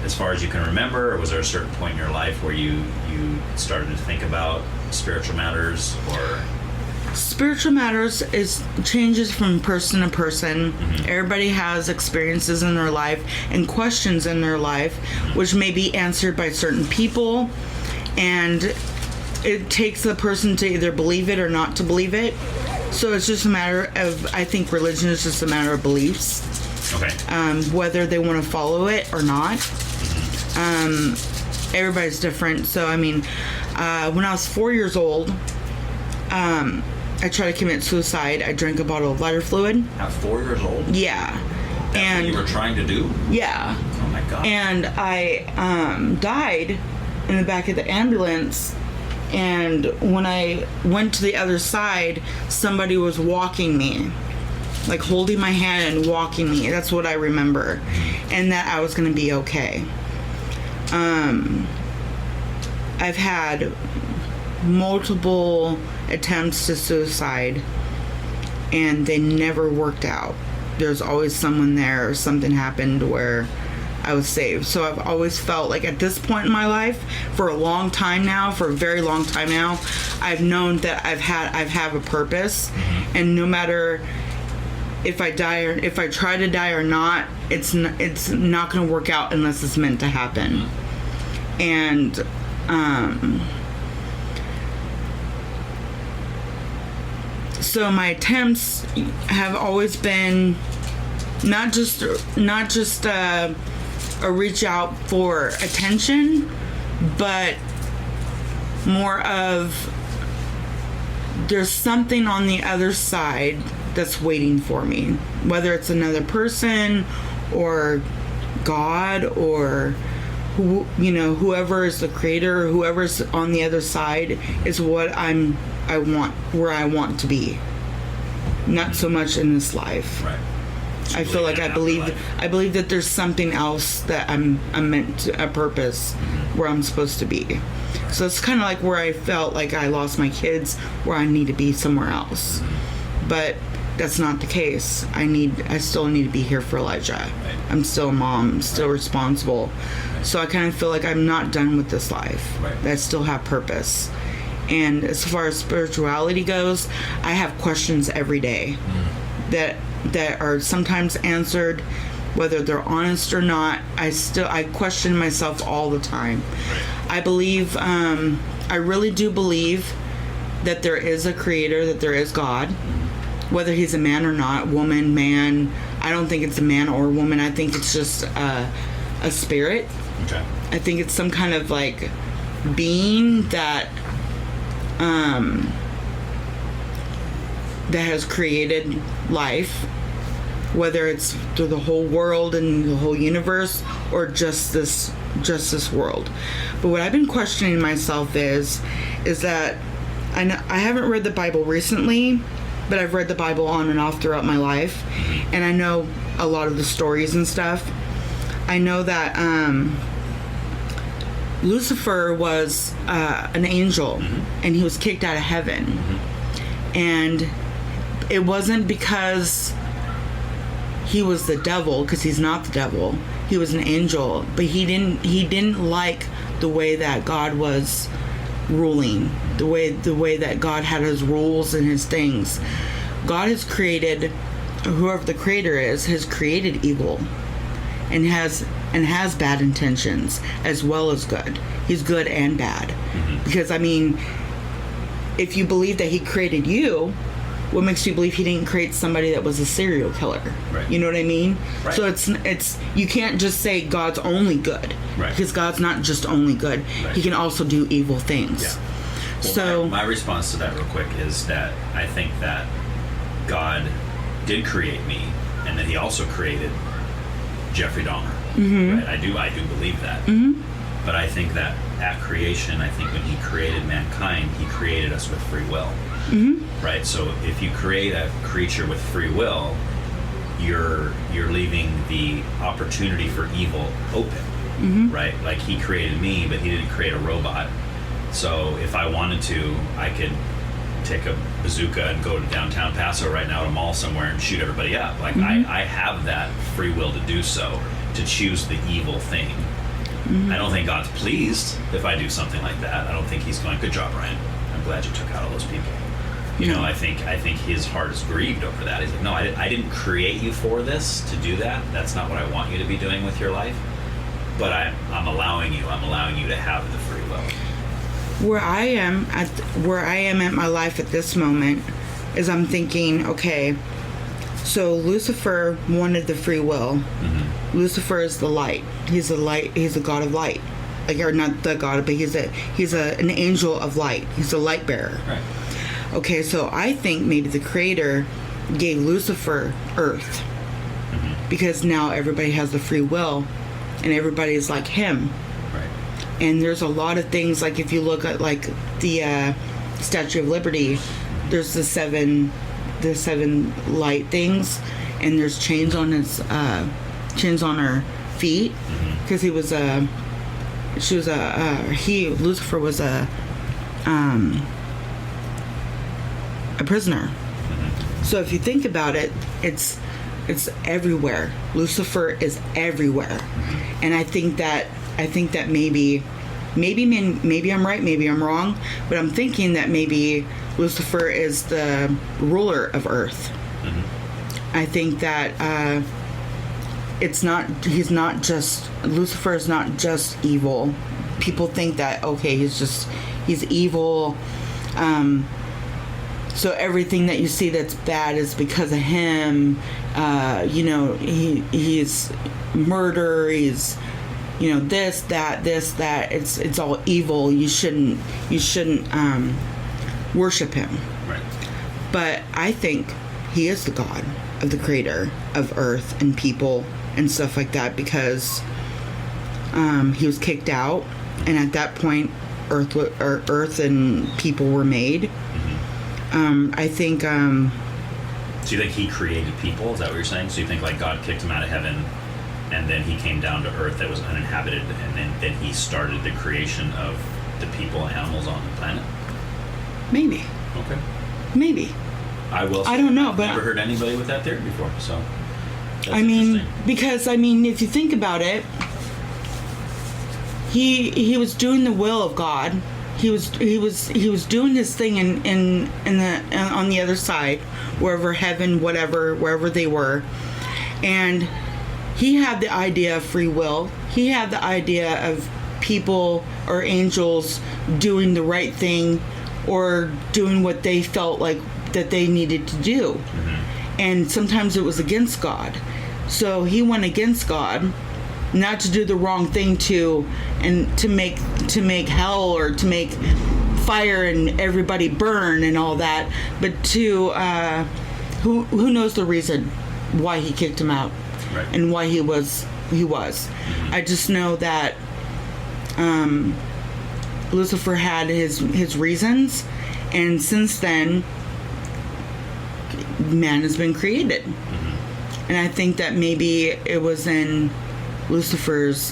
as far as you can remember, or was there a certain point in your life where you started to think about spiritual matters? Or spiritual matters changes from person to person. Everybody has experiences in their life and questions in their life, which may be answered by certain people. And it takes the person to either believe it or not to believe it. So it's just a matter of, I think religion is just a matter of beliefs. Okay. Whether they want to follow it or not. Everybody's different. So, I mean, when I was 4 years old, I tried to commit suicide. I drank a bottle of lighter fluid. At 4 years old? Yeah. That's what you were trying to do? Yeah. Oh my God. And I died in the back of the ambulance, and when I went to the other side, somebody was walking me, like holding my hand and walking me. That's what I remember, and that I was going to be okay. I've had multiple attempts to suicide, and they never worked out. There's always someone there, or something happened where I was saved. So I've always felt like at this point in my life, for a long time now, for a very long time now, I've known that I've have a purpose, and no matter if I die or if I try to die or not, it's not going to work out unless it's meant to happen. And so my attempts have always been not just a reach out for attention, but more of there's something on the other side that's waiting for me, whether it's another person or God or whoever is the creator, or whoever's on the other side is what I want, where I want to be. not so much in this life. Right. So I feel like I believe that there's something else that I'm meant to, a purpose where I'm supposed to be. So it's kind of like where I felt like I lost my kids, where I need to be somewhere else. But that's not the case. I still need to be here for Elijah. Right. I'm still a mom, I'm still responsible. Right. So I kind of feel like I'm not done with this life. Right. That I still have purpose. And as far as spirituality goes, I have questions every day that are sometimes answered, whether they're honest or not. I question myself all the time. I believe, I really do believe that there is a creator, that there is God, whether he's a man or not, woman, man. I don't think it's a man or a woman. I think it's just a spirit. Okay. I think it's some kind of like being that that has created life, whether it's through the whole world and the whole universe or just this world. But what I've been questioning myself is that I haven't read the Bible recently, but I've read the Bible on and off throughout my life, and I know a lot of the stories and stuff. I know that Lucifer was an angel, and he was kicked out of heaven. And it wasn't because he was the devil, because he's not the devil. He was an angel, but he didn't like the way that God was ruling, the way that God had his rules and his things. God has created, whoever the creator is, has created evil, and has bad intentions as well as good. He's good and bad. Because I mean, if you believe that he created you, what makes you believe he didn't create somebody that was a serial killer? Right. You know what I mean? Right. So it's you can't just say God's only good, right? Because God's not just only good. Right. He can also do evil things. Yeah. Well, so my response to that real quick is that I think that God did create me, and that he also created Jeffrey Dahmer. Right? I do believe that. But I think that at creation, I think when he created mankind, he created us with free will. Right? So if you create a creature with free will, you're leaving the opportunity for evil open. Right? Like he created me, but he didn't create a robot. So if I wanted to, I could take a bazooka and go to downtown Paso right now, to a mall somewhere, and shoot everybody up. Like I have that free will to do so, to choose the evil thing. I don't think God's pleased if I do something like that. I don't think he's going, good job, Ryan. I'm glad you took out all those people. You know, I think his heart is grieved over that. He's like, no, I didn't create you for this, to do that. That's not what I want you to be doing with your life. But I'm allowing you to have the free will. Where I am at my life at this moment is I'm thinking, okay, so Lucifer wanted the free will. Lucifer is the light. He's the light. He's the god of light. Like, or not the god, but he's an angel of light. He's a light bearer. Right. Okay, so I think maybe the creator gave Lucifer earth, because now everybody has the free will, and everybody is like him. And there's a lot of things, like if you look at like the Statue of Liberty, there's the seven light things, and there's chains on her feet, because Lucifer was a prisoner. So if you think about it, it's everywhere. Lucifer is everywhere, and I think that maybe I'm right, maybe I'm wrong, but I'm thinking that maybe Lucifer is the ruler of Earth. I think that Lucifer is not just evil. People think that, okay, he's evil. So everything that you see that's bad is because of him. He's murder, he's, this, that. It's all evil. You shouldn't worship him. Right. But I think he is the God of the creator of earth and people and stuff like that, because he was kicked out, and at that point earth and people were made. I think So you think he created people? Is that what you're saying? So you think like God kicked him out of heaven, and then he came down to earth that was uninhabited, and then he started the creation of the people, animals on the planet? Maybe. Okay. Maybe. I don't know, but I've never heard anybody with that theory before. So I mean, because if you think about it, he was doing the will of God. He was doing his thing on the other side, wherever heaven, wherever they were, and he had the idea of free will. He had the idea of people or angels doing the right thing or doing what they felt like that they needed to do. Mm-hmm. And sometimes it was against God. So he went against God, not to do the wrong thing to make hell or to make fire and everybody burn and all that, but to who knows the reason why he kicked him out. Right. And why he was. Mm-hmm. I just know that Lucifer had his reasons, and since then, man has been created. Mm-hmm. And I think that maybe it was in Lucifer's,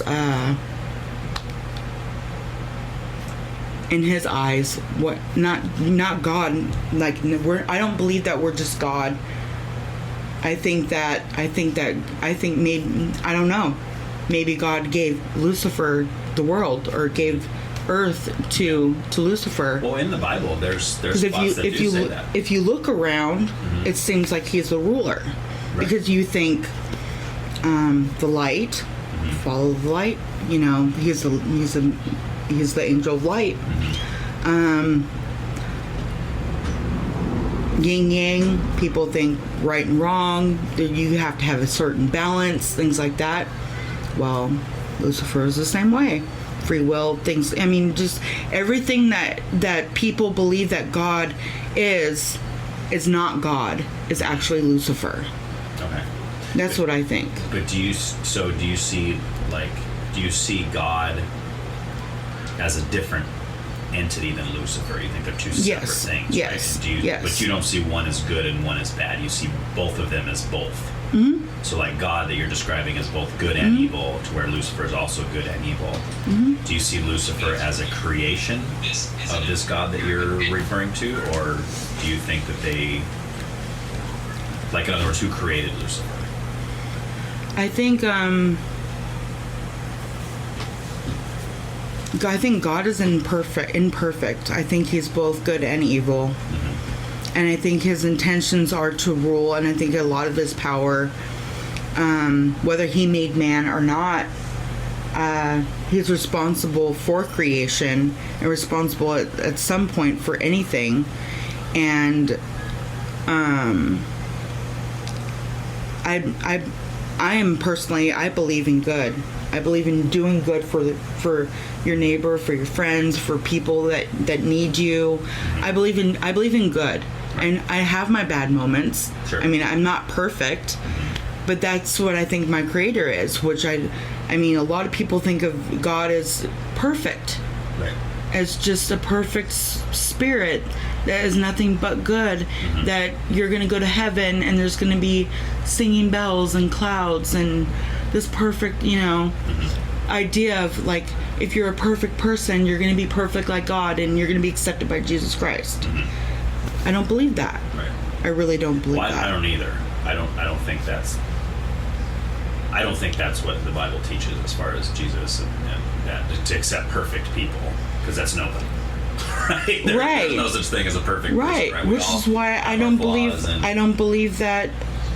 in his eyes, what not God. Like I don't believe that we're just God. I think maybe, I don't know, maybe God gave Lucifer the world, or gave earth to Lucifer. Well, in the Bible, there's spots that do say that. If you look around, mm-hmm. It seems like he's the ruler, right. Because you think the light, mm-hmm. Follow the light. He's the angel of light. Mm-hmm. Yin yang, people think right and wrong, you have to have a certain balance, things like that. Well, Lucifer is the same way. Free will, things, just everything that people believe that God is not God, is actually Lucifer. Okay. That's what I think. But do you see God as a different entity than Lucifer? You think they're two separate things? Yes. Right? Yes. But you don't see one as good and one as bad. You see both of them as both. Mm-hmm. So like God that you're describing as both good and Mm-hmm. evil, to where Lucifer is also good and evil. Mm-hmm. Do you see Lucifer as a creation of this God that you're referring to, or do you think that they, like, in other words, who created Lucifer? I think God is imperfect. I think he's both good and evil. Mm-hmm. And I think his intentions are to rule, and I think a lot of his power, whether he made man or not, he's responsible for creation and responsible at some point for anything. And I am personally, I believe in good. I believe in doing good for your neighbor, for your friends, for people that need you. I believe in good. And I have my bad moments. Sure. I'm not perfect, but that's what I think my creator is, which a lot of people think of God as perfect. Right. As just a perfect spirit that is nothing but good, mm-hmm. that you're going to go to heaven and there's going to be singing bells and clouds and this perfect, mm-hmm. idea of, like, if you're a perfect person, you're going to be perfect like God and you're going to be accepted by Jesus Christ. Mm-hmm. I don't believe that. Right. I really don't believe that. I don't either. I don't think that's what the Bible teaches as far as Jesus and that, to accept perfect people, because that's nobody. Right? There's no such thing as a perfect person, right? Which is why I don't believe that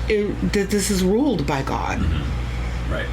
that this is ruled by God. Mm-hmm. Right.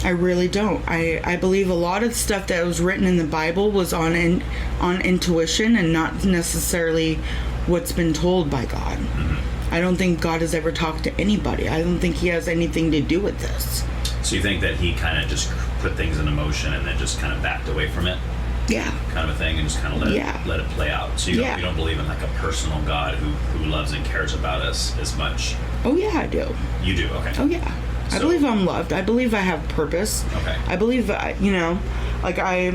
I really don't. I believe a lot of stuff that was written in the Bible was on intuition and not necessarily what's been told by God. Mm-hmm. I don't think God has ever talked to anybody. I don't think he has anything to do with this. So you think that he kind of just put things in motion and then just kind of backed away from it? Yeah. Kind of a thing, and just kind of let it play out. So you don't believe in like a personal God who loves and cares about us as much? Oh yeah, I do. You do? Okay. Oh yeah. I believe I'm loved. I believe I have purpose. Okay. I believe, like I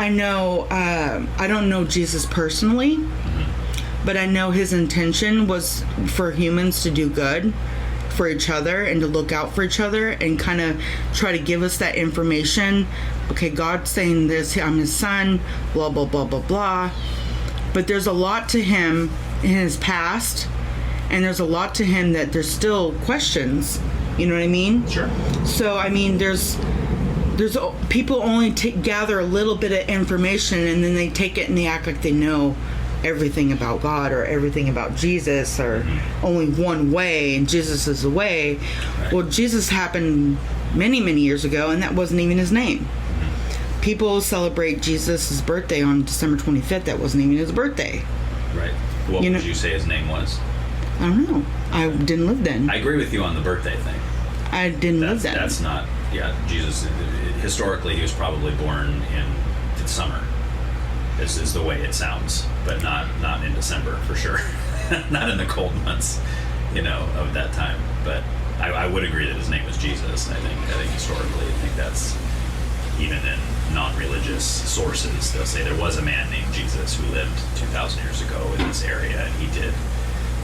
know, I don't know Jesus personally, mm-hmm. but I know his intention was for humans to do good for each other and to look out for each other and kind of try to give us that information. Okay, God's saying this, I'm his son, blah, blah, blah, blah, blah. But there's a lot to him in his past, and there's a lot to him that there's still questions. You know what I mean? Sure. So, I mean, there's people only gather a little bit of information, and then they take it and they act like they know everything about God or everything about Jesus, or only one way, and Jesus is the way. Right. Well, Jesus happened many, many years ago, and that wasn't even his name. People celebrate Jesus' birthday on December 25th. That wasn't even his birthday. Right. What would you say his name was? I don't know. I didn't live then. I agree with you on the birthday thing. I didn't live then. That's not, Jesus, historically, he was probably born in summer, is the way it sounds, but not in December, for sure. Not in the cold months, of that time. But I would agree that his name was Jesus. I think historically, I think that's, even in non-religious sources, they'll say there was a man named Jesus who lived 2,000 years ago in this area, and he did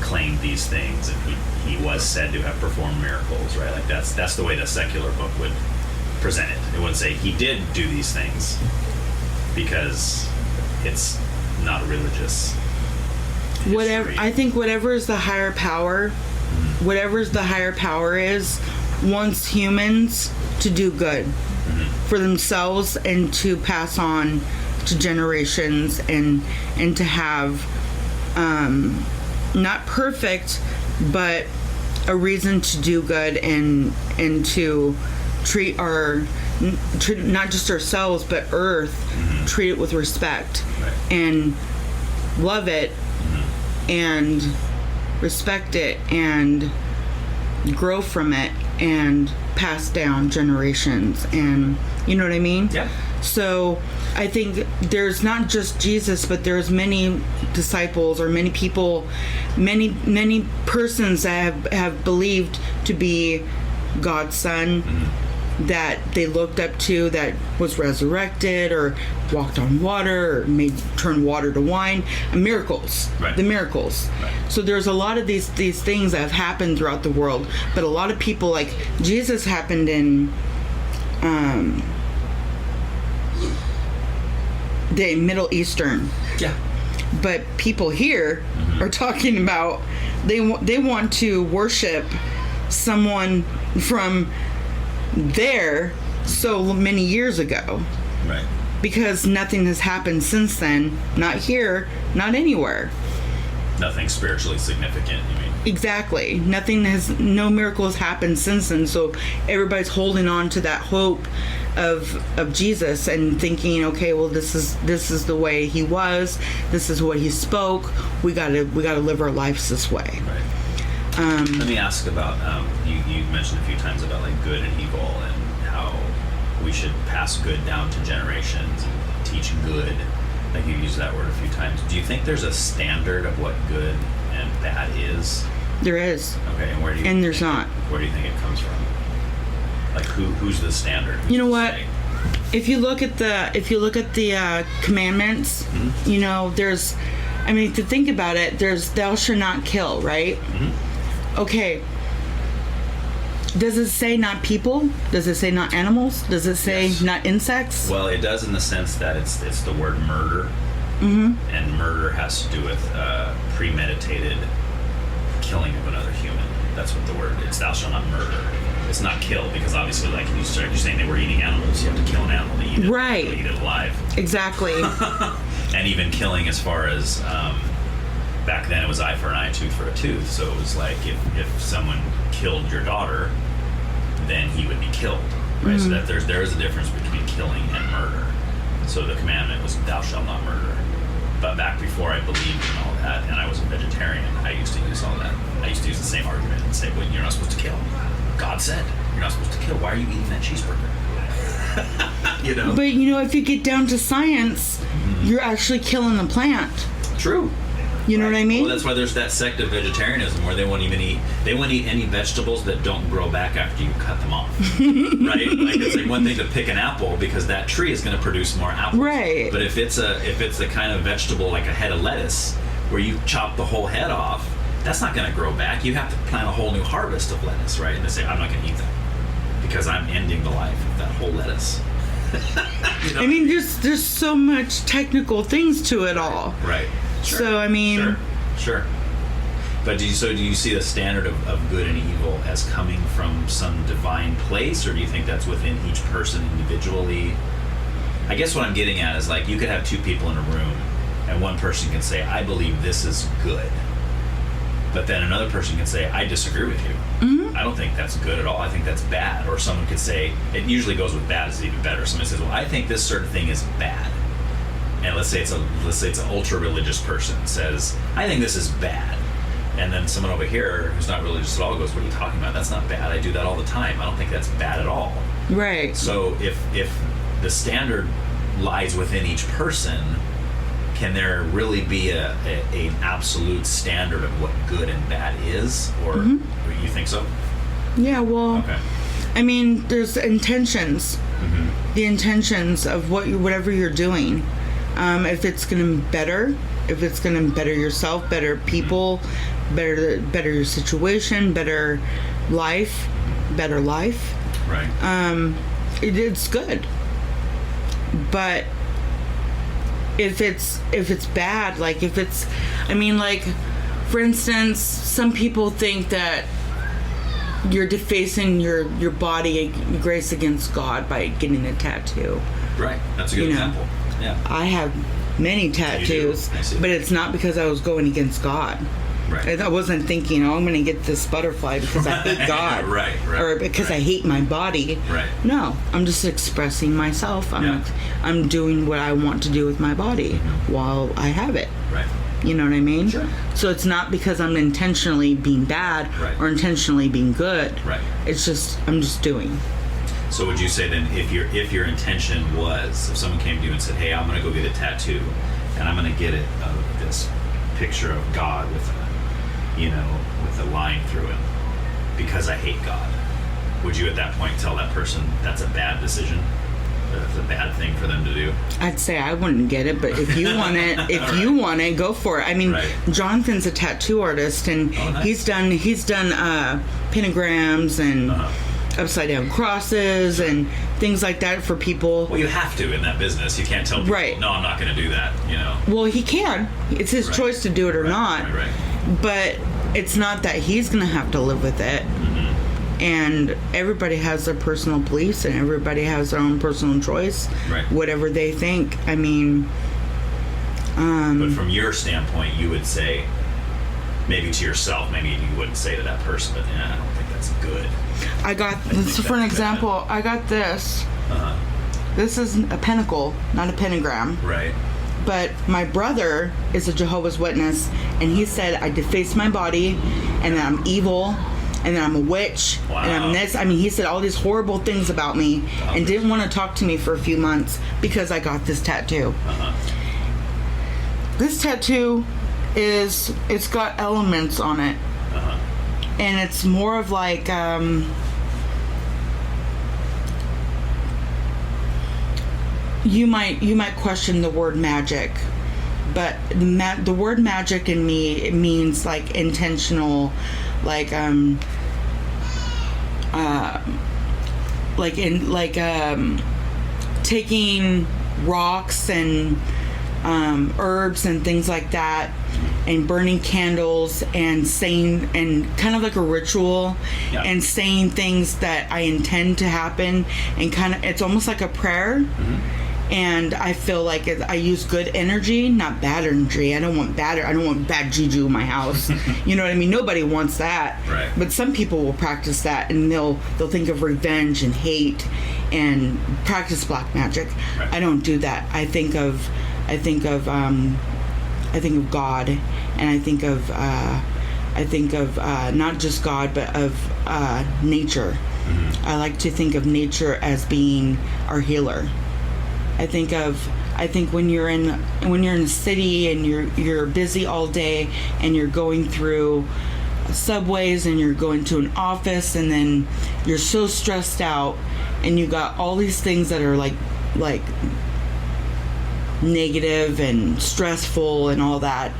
claim these things, and he was said to have performed miracles, right? Like that's the way the secular book would present it. It would say he did do these things, because it's not a religious history. Whatever is the higher power, whatever the higher power is, wants humans to do good for themselves and to pass on to generations, and to have not perfect, but a reason to do good, and to treat not just ourselves but earth, treat it with respect, and love it, and respect it, and grow from it, and pass down generations, and you know what I mean? Yeah. So I think there's not just Jesus, but there's many disciples, or many people, many persons that have believed to be God's son, that they looked up to, that was resurrected or walked on water or turned water to wine. Miracles. Right. The miracles. Right. So there's a lot of these things that have happened throughout the world, but a lot of people, like Jesus happened in the Middle Eastern. Yeah. But people here are talking about they want to worship someone from there so many years ago. Right. Because nothing has happened since then. Not here, not anywhere. Nothing spiritually significant, you mean? Exactly. No miracle has happened since then. So everybody's holding on to that hope of Jesus and thinking, okay, well, this is the way he was. This is what he spoke. We gotta live our lives this way. Right. Let me ask about you mentioned a few times about like good and evil, and how we should pass good down to generations and teach good. Like you used that word a few times. Do you think there's a standard of what good and bad is? There is. Okay, and where do you? And there's not. Where do you think it comes from? Like who's the standard? You know what? If you look at the commandments, there's, to think about it, there's thou shalt not kill, right? Okay. Does it say not people? Does it say not animals? Does it say not insects? Well, it does in the sense that it's the word murder, and murder has to do with premeditated killing of another human. That's what the word is. Thou shalt not murder. It's not kill, because obviously, like you're saying, they were eating animals. You have to kill an animal to eat it. Right. To eat it alive. Exactly. And even killing, as far as back then, it was eye for an eye, tooth for a tooth. So it was like if someone killed your daughter, then he would be killed. Right. So that there is a difference between killing and murder. So the commandment was thou shalt not murder. But back before I believed in all that, and I was a vegetarian, I used to use all that. I used to use the same argument and say, well, you're not supposed to kill. God said you're not supposed to kill. Why are you eating that cheeseburger? But if you get down to science, you're actually killing the plant. True. You know what I mean? Well, that's why there's that sect of vegetarianism where they won't eat any vegetables that don't grow back after you cut them off. Right? Like it's like one thing to pick an apple because that tree is going to produce more apples. Right. But if it's a kind of vegetable like a head of lettuce where you chop the whole head off, that's not going to grow back. You have to plant a whole new harvest of lettuce, right? And they say, I'm not going to eat that because I'm ending the life of that whole lettuce. You know? I mean, there's so much technical things to it all. Right. Sure. So, I mean... Sure. But do you see the standard of good and evil as coming from some divine place, or do you think that's within each person individually? I guess what I'm getting at is, like, you could have two people in a room, and one person can say, I believe this is good. But then another person can say, I disagree with you. I don't think that's good at all. I think that's bad. Or someone could say, it usually goes with bad is even better. Somebody says, well, I think this certain thing is bad. And let's say it's an ultra religious person says, I think this is bad. And then someone over here who's not religious at all goes, what are you talking about? That's not bad. I do that all the time. I don't think that's bad at all. Right. So if the standard lies within each person, can there really be an absolute standard of what good and bad is? Or you think so? Yeah, well, okay. I mean, there's intentions. The intentions of whatever you're doing. If it's going to better yourself, better people, better your situation, better life. Right. It's good. But if it's bad, like for instance, some people think that you're defacing your body grace against God by getting a tattoo. Right. That's a good example. Yeah. I have many tattoos, but it's not because I was going against God. Right. I wasn't thinking, I'm going to get this butterfly because I hate God. Right. Or because I hate my body. Right. No, I'm just expressing myself. I'm doing what I want to do with my body while I have it. Right. You know what I mean? Sure. So it's not because I'm intentionally being bad or intentionally being good. Right. It's just, I'm just doing. So would you say then, if your intention was, if someone came to you and said, hey, I'm going to go get a tattoo, and I'm going to get it of this picture of God with a line through it, because I hate God, would you at that point tell that person that's a bad decision? That's a bad thing for them to do? I'd say I wouldn't get it, but if you want it, you want it, go for it. I mean, Jonathan's a tattoo artist, and he's done pentagrams and upside down crosses and things like that for people. Well, you have to in that business. You can't tell people, no, I'm not going to do that. Well, he can. It's his choice to do it or not. Right. But it's not that he's going to have to live with it. And everybody has their personal beliefs, and everybody has their own personal choice. Right. Whatever they think. I mean, but from your standpoint, you would say, maybe to yourself, maybe you wouldn't say to that person, but I don't think that's good. For an example, I got this. This is a pentacle, not a pentagram. Right. But my brother is a Jehovah's Witness, and he said I defaced my body, and that I'm evil, and that I'm a witch, and I'm this. I mean, he said all these horrible things about me, and didn't want to talk to me for a few months because I got this tattoo. This tattoo it's got elements on it, and it's more of like you might question the word magic, but the word magic in me, it means like intentional, taking rocks and herbs and things like that, and burning candles and saying, and kind of like a ritual, and saying things that I intend to happen, and kind of, it's almost like a prayer. And I feel like I use good energy, not bad energy. I don't want bad juju in my house. You know what I mean? Nobody wants that. Right. But some people will practice that, and they'll think of revenge and hate and practice black magic. Right. I don't do that. I think of God, and I think of not just God, but of nature. I like to think of nature as being our healer. I think when you're in a city and you're busy all day, and you're going through subways, and you're going to an office, and then you're so stressed out, and you got all these things that are like negative and stressful and all that,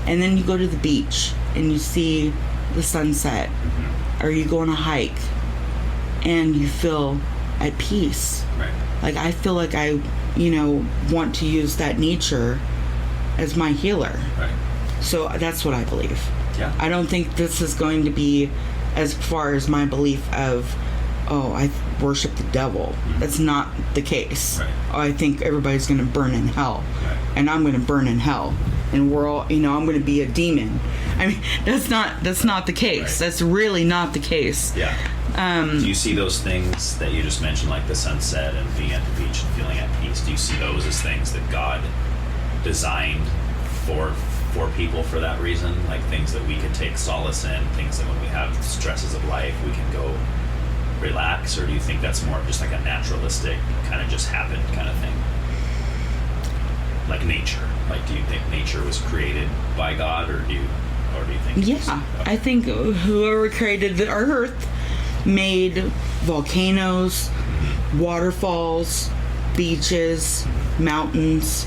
And then you go to the beach and you see the sunset, or you go on a hike and you feel at peace. Right. Like, I feel like I, want to use that nature as my healer. Right. So that's what I believe. Yeah. I don't think this is going to be as far as my belief of, I worship the devil. That's not the case. Right. I think everybody's going to burn in hell. Right. And I'm going to burn in hell. And we're all, I'm going to be a demon. I mean, that's not the case. Right. That's really not the case. Yeah. Do you see those things that you just mentioned, like the sunset and being at the beach and feeling at peace? Do you see those as things that God designed for people for that reason? Like things that we can take solace in, things that when we have stresses of life, we can go relax? Or do you think that's more of just like a naturalistic kind of just happened kind of thing? Like nature. Like, do you think nature was created by God, or do you think? Yeah, I think whoever created the earth made volcanoes, waterfalls, beaches, mountains,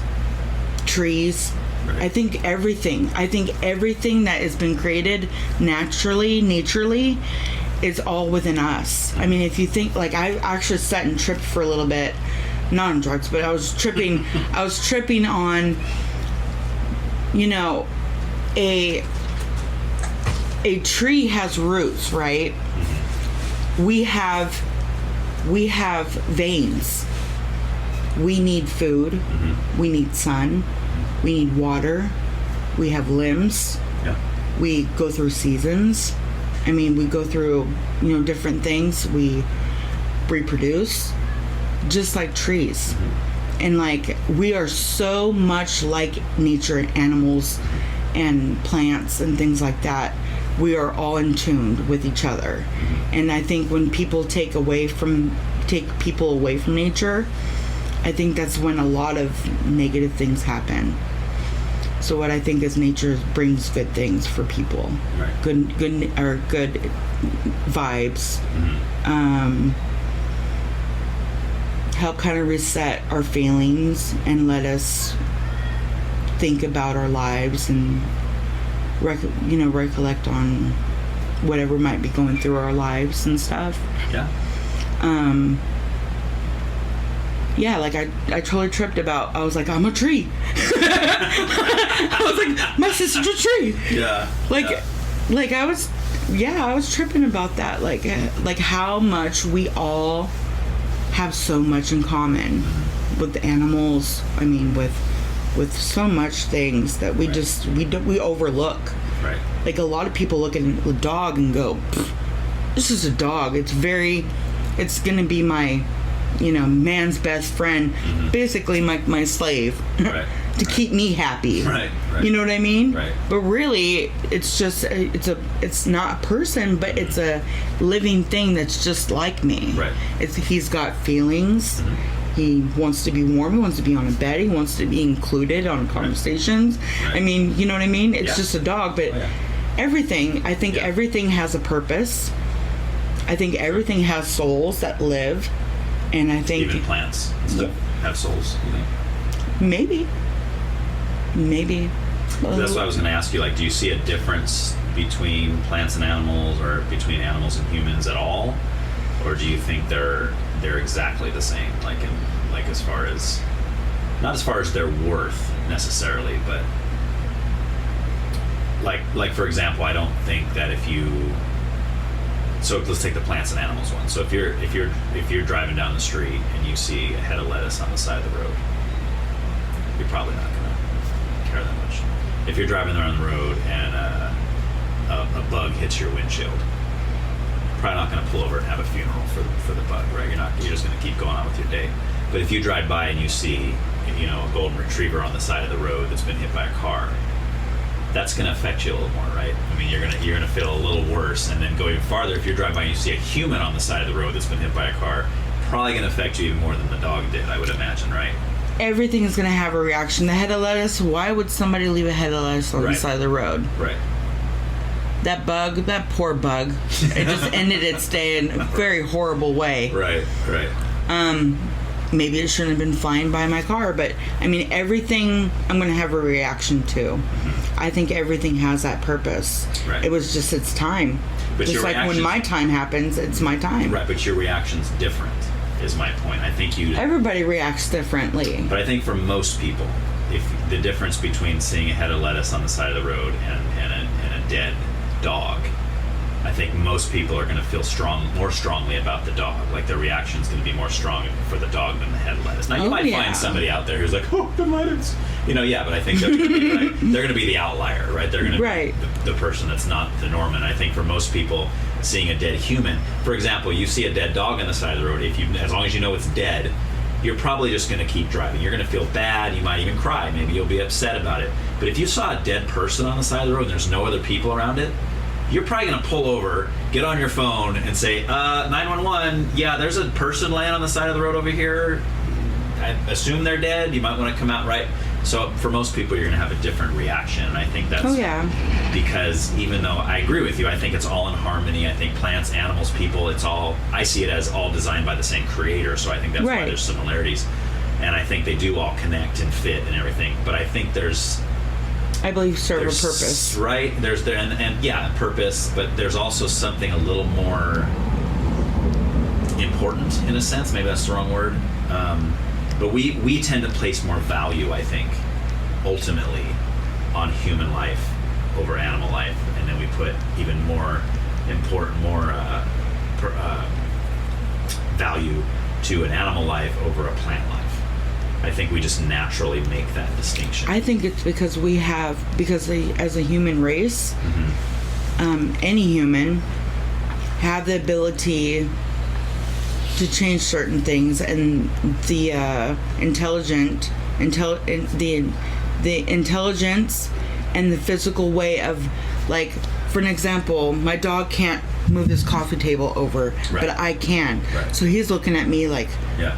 trees. Right. I think everything that has been created naturally, is all within us. I mean, if you think, like, I actually sat and tripped for a little bit, not on drugs, but I was tripping on, a tree has roots, right? We have veins. We need food. We need sun. We need water. We have limbs. Yeah. We go through seasons. I mean, we go through, different things. We reproduce, just like trees. And like, we are so much like nature, animals and plants and things like that. We are all in tune with each other. And I think when people take people away from nature, I think that's when a lot of negative things happen. So what I think is nature brings good things for people. Right. Good vibes. Help kind of reset our feelings and let us think about our lives and recollect on whatever might be going through our lives and stuff. Yeah. Yeah, like I totally tripped about, I was like, I'm a tree. I was like, my sister's a tree. Yeah. Like I was tripping about that. Like how much we all have so much in common with the animals. I mean, with so much things that we just, we overlook. Right. Like a lot of people look at a dog and go, this is a dog. It's gonna be my, man's best friend, basically my slave, Right. to keep me happy. Right. You know what I mean? Right. But really, it's just, it's not a person, but it's a living thing that's just like me. Right. He's got feelings. He wants to be warm. He wants to be on a bed. He wants to be included on conversations. Right. I mean, you know what I mean? It's just a dog, but everything, I think everything has a purpose. I think everything has souls that live. And I think even plants and stuff have souls, you think? Maybe. That's what I was going to ask you. Like, do you see a difference between plants and animals, or between animals and humans at all, or do you think they're exactly the same? Like as far as, not as far as their worth necessarily, but like for example, I don't think that if you. So let's take the plants and animals one. So if you're driving down the street and you see a head of lettuce on the side of the road, you're probably not gonna care that much. If you're driving there on the road and a bug hits your windshield, probably not gonna pull over and have a funeral for the bug, right? You're just gonna keep going on with your day. But if you drive by and you see, a golden retriever on the side of the road that's been hit by a car, that's going to affect you a little more, right? I mean, you're gonna feel a little worse, and then go even farther. If you're driving by and you see a human on the side of the road that's been hit by a car, probably going to affect you even more than the dog did, I would imagine, right? Everything is going to have a reaction. The head of lettuce, why would somebody leave a head of lettuce on the side of the road? Right. That poor bug, it just ended its day in a very horrible way. Right. maybe it shouldn't have been flying by my car, but I mean, everything I'm going to have a reaction to. I think everything has that purpose. Right. It was just its time. But just like when my time happens, it's my time. Right, but your reaction's different, is my point. I think everybody reacts differently. But I think for most people, if the difference between seeing a head of lettuce on the side of the road and a dead dog, I think most people are going to feel more strongly about the dog. Like their reaction's going to be more strong for the dog than the head of lettuce. Now you might find somebody out there who's like, oh, the lettuce. But I think they're going to be the outlier, right? They're going to be the person that's not the norm. And I think for most people, seeing a dead human, for example, you see a dead dog on the side of the road, as long as you know it's dead, you're probably just going to keep driving. You're going to feel bad. You might even cry. Maybe you'll be upset about it. But if you saw a dead person on the side of the road and there's no other people around it, you're probably going to pull over, get on your phone, and say, 911, yeah, there's a person laying on the side of the road over here. I assume they're dead. You might want to come out, right? So for most people, you're going to have a different reaction. And I think that's because even though I agree with you, I think it's all in harmony. I think plants, animals, people, I see it as all designed by the same creator. So I think that's why there's similarities. And I think they do all connect and fit and everything. But I think I believe serve a purpose. Right. And purpose, but there's also something a little more important in a sense. Maybe that's the wrong word. But we tend to place more value, I think, ultimately, on human life over animal life. And then we put even more value to an animal life over a plant life. I think we just naturally make that distinction. I think it's because as a human race, any human have the ability to change certain things, and the intelligence and the physical way of, like, for an example, my dog can't move this coffee table over, but I can. Right. So he's looking at me like,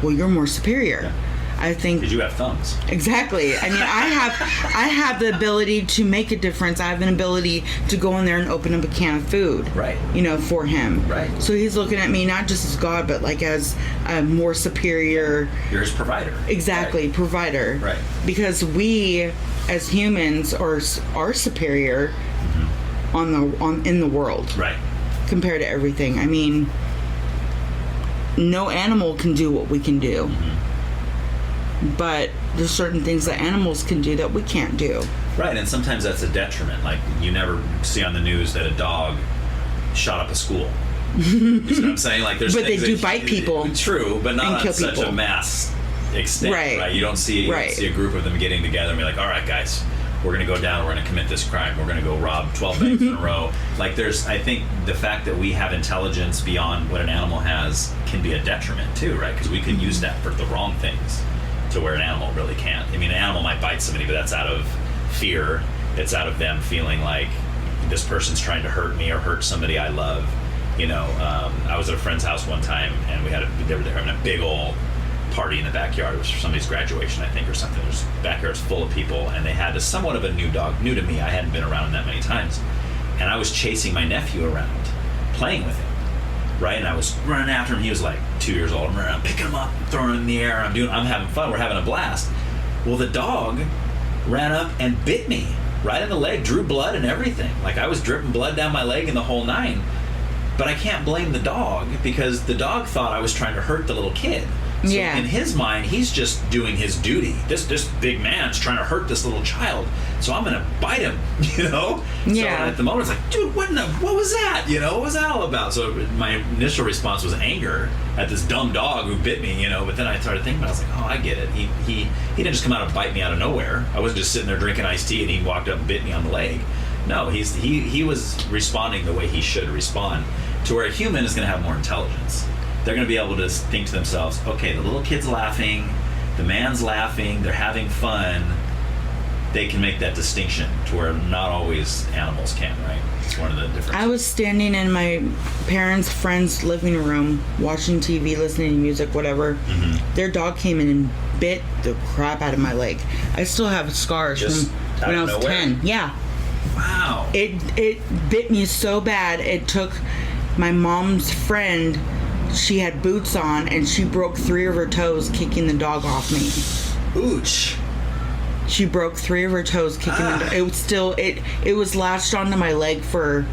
well, you're more superior. Yeah. I think because you have thumbs. Exactly. I mean, I have the ability to make a difference. I have an ability to go in there and open up a can of food. Right. For him. Right. So he's looking at me not just as God, but like as a more superior. You're his provider. Exactly, provider. Right. Because we, as humans, are superior in the world. Right. Compared to everything. I mean, no animal can do what we can do. But there's certain things that animals can do that we can't do. Right, and sometimes that's a detriment. Like, you never see on the news that a dog shot up a school. You know what I'm saying? Like, there's but they do bite people. True, but not on such a mass extent. Right. You don't see a group of them getting together and be like, all right, guys, we're going to go down, we're going to commit this crime, we're going to go rob 12 banks in a row. Like, I think the fact that we have intelligence beyond what an animal has can be a detriment too, right? Because we can use that for the wrong things. To where an animal really can't. I mean, an animal might bite somebody, but that's out of fear. It's out of them feeling like this person's trying to hurt me or hurt somebody I love. I was at a friend's house one time, and they were having a big old party in the backyard. It was for somebody's graduation, I think, or something. There's backyards full of people, and they had somewhat of a new dog, new to me. I hadn't been around him that many times, and I was chasing my nephew around, playing with him. Right, and I was running after him. He was like 2 years old. I'm running around, picking him up, throwing him in the air. I'm having fun. We're having a blast. Well, the dog ran up and bit me right in the leg, drew blood and everything. Like, I was dripping blood down my leg and the whole nine. But I can't blame the dog because the dog thought I was trying to hurt the little kid. So in his mind, he's just doing his duty. This big man's trying to hurt this little child, so I'm gonna bite him, So at the moment, it's like, dude, what was that? What was that all about? So my initial response was anger at this dumb dog who bit me, But then I started thinking about it. I was like, oh, I get it. He didn't just come out and bite me out of nowhere. I wasn't just sitting there drinking iced tea and he walked up and bit me on the leg. No, he was responding the way he should respond, to where a human is gonna have more intelligence. They're going to be able to think to themselves, okay, the little kid's laughing, the man's laughing, they're having fun. They can make that distinction to where not always animals can, right? It's one of the differences. I was standing in my parents' friend's living room, watching TV, listening to music, whatever. Their dog came in and bit the crap out of my leg. I still have scars from when I was 10. Yeah. Wow. It bit me so bad, it took my mom's friend she had boots on, and she broke 3 of her toes kicking the dog off me. Ooch. She broke 3 of her toes kicking the dog. It was still, it was latched onto my leg for,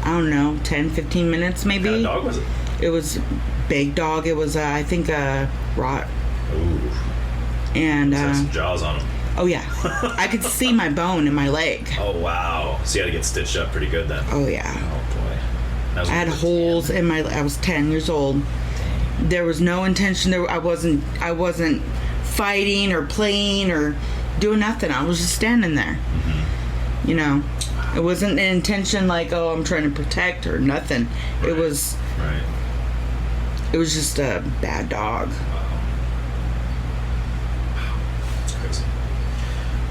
I don't know, 10, 15 minutes maybe. What kind of dog was it? It was big dog. It was, I think, a rot. Ooh. And some jaws on him. Oh yeah, I could see my bone in my leg. Oh wow! So you had to get stitched up pretty good then. Oh yeah. Oh boy. I had holes in my. I was 10 years old. There was no intention. I wasn't fighting or playing or doing nothing. I was just standing there. Mm-hmm. You know, it wasn't an intention like, oh, I'm trying to protect or nothing. Right. It was. Right. It was just a bad dog.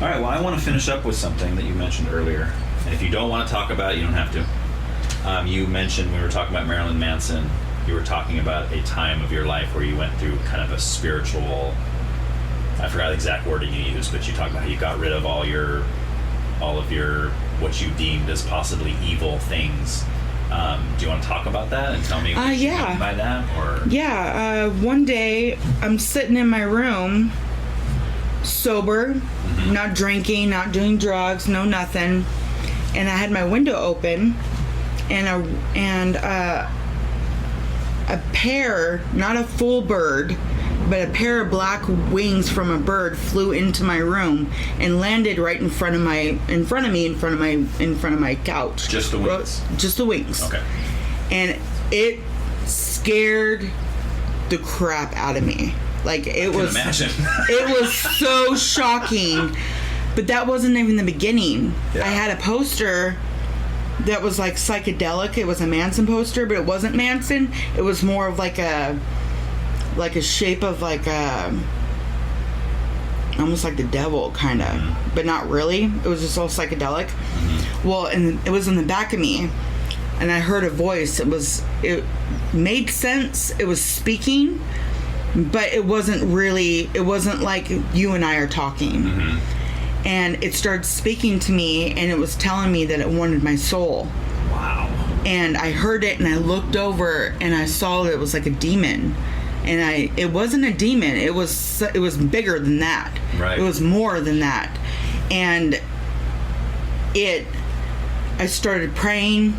All right, well, I want to finish up with something that you mentioned earlier. And if you don't want to talk about it, you don't have to. You mentioned, we were talking about Marilyn Manson, you were talking about a time of your life where you went through kind of a spiritual, I forgot the exact wording you used, but you talked about how you got rid of all of your, what you deemed as possibly evil things. Do you want to talk about that and tell me what you mean by that? Or? Yeah, one day I'm sitting in my room, sober, not drinking, not doing drugs, no nothing, and I had my window open, and a pair, not a full bird, but a pair of black wings from a bird flew into my room and landed right in front of my couch. Just the wings. Just the wings. Okay. And it scared the crap out of me. Like it was. Imagine. It was so shocking. But that wasn't even the beginning. Yeah. I had a poster that was like psychedelic. It was a Manson poster, but it wasn't Manson. It was more of like a shape of like a, almost like the devil kind of, but not really. It was just all psychedelic. Well, and it was in the back of me, and I heard a voice. It made sense. It was speaking, but it wasn't like you and I are talking. And it started speaking to me, and it was telling me that it wanted my soul. Wow. And I heard it, and I looked over, and I saw that it was like a demon. And it wasn't a demon. It was bigger than that. Right. It was more than that. And I started praying.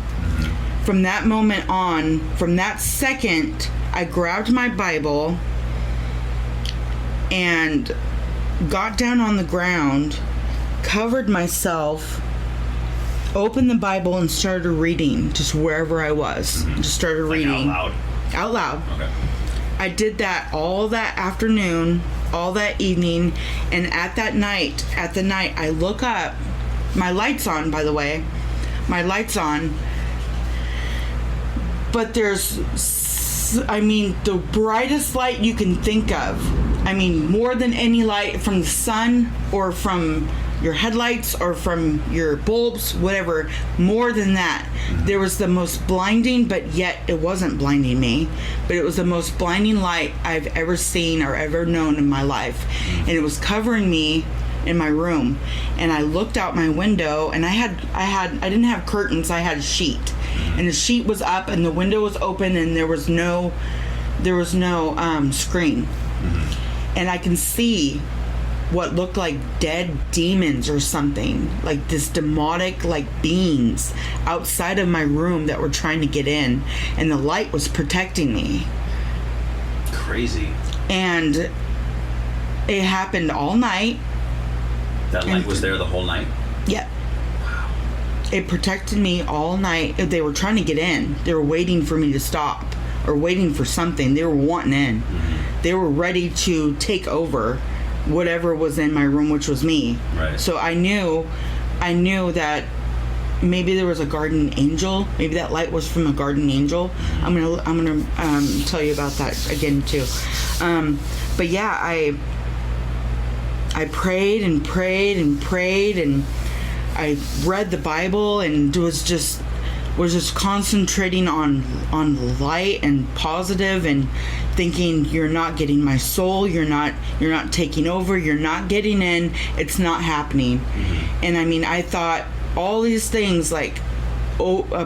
From that moment on, from that second, I grabbed my Bible and got down on the ground, covered myself, opened the Bible, and started reading just wherever I was. Just started reading. Out loud? Out loud. Okay. I did that all that afternoon, all that evening, and at the night, I look up. My light's on, by the way. My light's on. But there's, the brightest light you can think of. More than any light from the sun or from your headlights or from your bulbs, whatever, more than that. There was the most blinding, but yet it wasn't blinding me, but it was the most blinding light I've ever seen or ever known in my life. And it was covering me in my room. And I looked out my window, and I didn't have curtains, I had a sheet. And the sheet was up, and the window was open, and there was no screen. And I can see what looked like dead demons or something, like this demonic beings outside of my room that were trying to get in, and the light was protecting me. Crazy. And it happened all night. That light was there the whole night? Yep. Wow. It protected me all night. They were trying to get in. They were waiting for me to stop or waiting for something. They were wanting in. They were ready to take over whatever was in my room, which was me. Right. So I knew that maybe there was a guardian angel. Maybe that light was from a guardian angel. I'm gonna tell you about that again too. But yeah, I prayed and prayed and prayed, and I read the Bible and was just concentrating on light and positive and thinking, you're not getting my soul, you're not taking over, you're not getting in, it's not happening. And I thought all these things, a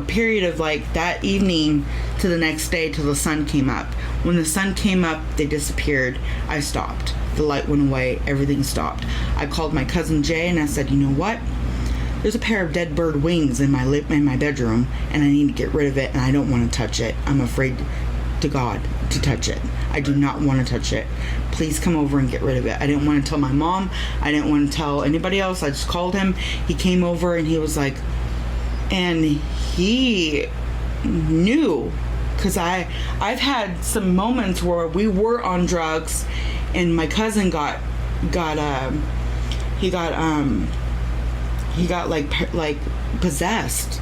period of that evening to the next day till the sun came up, When the sun came up, they disappeared. I stopped. The light went away. Everything stopped. I called my cousin Jay and I said, you know what? There's a pair of dead bird wings in my bedroom, and I need to get rid of it, and I don't want to touch it. I'm afraid to God to touch it. I do not want to touch it. Please come over and get rid of it. I didn't want to tell my mom. I didn't want to tell anybody else. I just called him. He came over and he was like, and he knew, because I've had some moments where we were on drugs, and my cousin got like possessed.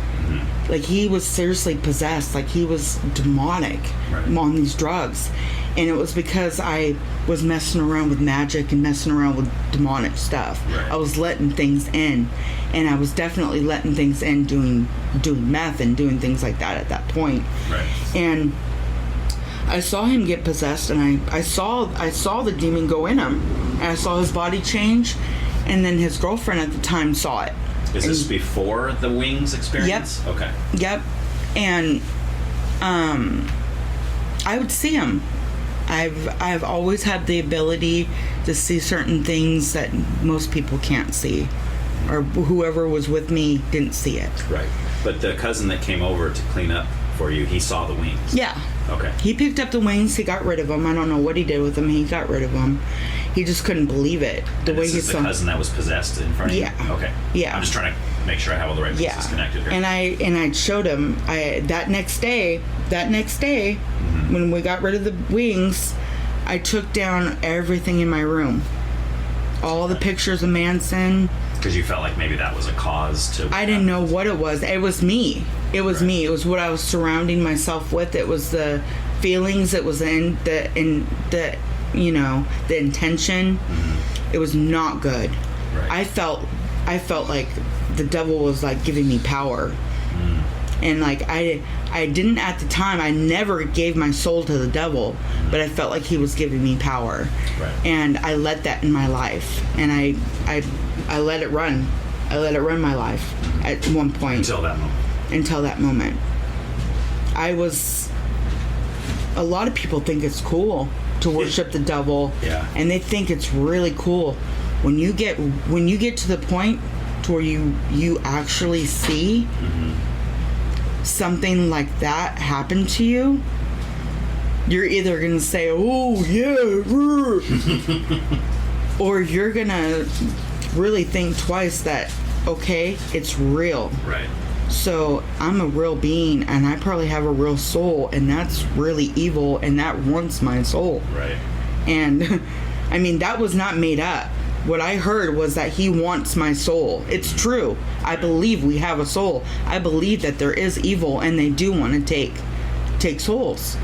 Like he was seriously possessed. Like he was demonic on these drugs. And it was because I was messing around with magic and messing around with demonic stuff. I was letting things in. And I was definitely letting things in, doing meth and doing things like that at that point. And I saw him get possessed, and I saw the demon go in him. And I saw his body change, and then his girlfriend at the time saw it. Is this before the wings experience? Yep. Okay. Yep. And I would see him. I've always had the ability to see certain things that most people can't see, or whoever was with me didn't see it. Right. But the cousin that came over to clean up for you, he saw the wings. Yeah. Okay. He picked up the wings. He got rid of them. I don't know what he did with them. He got rid of them. He just couldn't believe it. The way this is the cousin that was possessed in front of you? Yeah. Okay. Yeah. I'm just trying to make sure I have all the right pieces connected here. And I showed him that next day, when we got rid of the wings, I took down everything in my room. All the pictures of Manson. Because you felt like maybe that was a cause to... I didn't know what it was. It was me. It was me. It was what I was surrounding myself with. It was the feelings. It was the intention. It was not good. I felt like the devil was like giving me power. And like I didn't at the time. I never gave my soul to the devil, but I felt like he was giving me power. And I let that in my life, and I let it run. I let it run my life at one point. Until that moment. A lot of people think it's cool to worship the devil, and they think it's really cool. When you get to the point to where you actually see something like that happen to you, you're either gonna say, "Oh yeah," or you're gonna really think twice that, okay, it's real. So I'm a real being, and I probably have a real soul, and that's really evil, and that wants my soul. And I mean, that was not made up. What I heard was that he wants my soul. It's true. I believe we have a soul. I believe that there is evil, and they do want to take souls.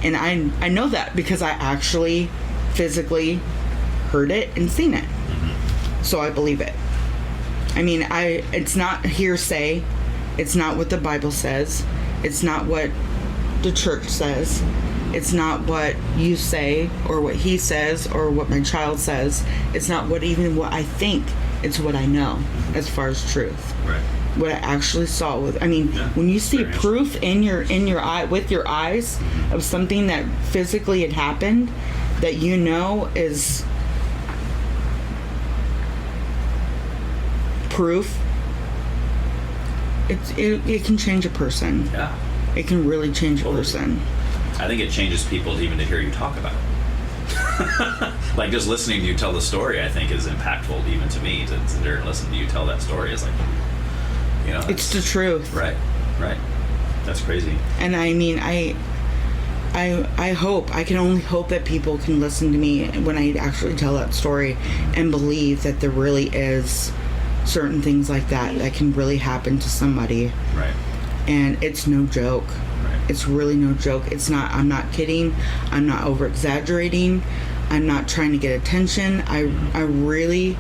And I know that because I actually physically heard it and seen it. So I believe it. I mean, it's not hearsay. It's not what the Bible says. It's not what the church says. It's not what you say or what he says or what my child says. It's not even what I think. It's what I know as far as truth. What I actually saw when you see proof in your eye with your eyes of something that physically had happened that you know is proof, it can change a person. It can really change a person. I think it changes people even to hear you talk about it. Like just listening to you tell the story, I think is impactful even to me to sit there and listen to you tell that story. It's like, it's the truth. Right. That's crazy. And I mean, I can only hope that people can listen to me when I actually tell that story and believe that there really is certain things like that can really happen to somebody. And it's no joke. It's really no joke. I'm not kidding. I'm not over exaggerating. I'm not trying to get attention. I really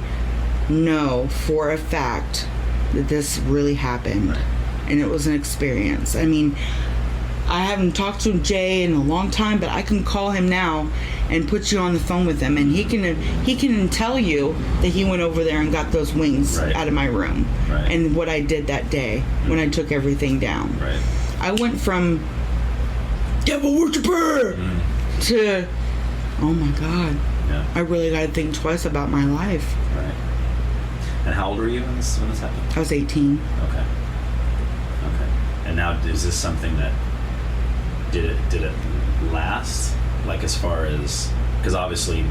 know for a fact that this really happened. And it was an experience. I mean, I haven't talked to Jay in a long time, but I can call him now and put you on the phone with him, and he can tell you that he went over there and got those wings out of my room, and what I did that day when I took everything down. I went from devil worshiper to, oh my God, Yeah. I really got to think twice about my life. Right. And how old were you when this happened? I was 18. Okay. And now, is this something that did it last? Like, as far as, because obviously,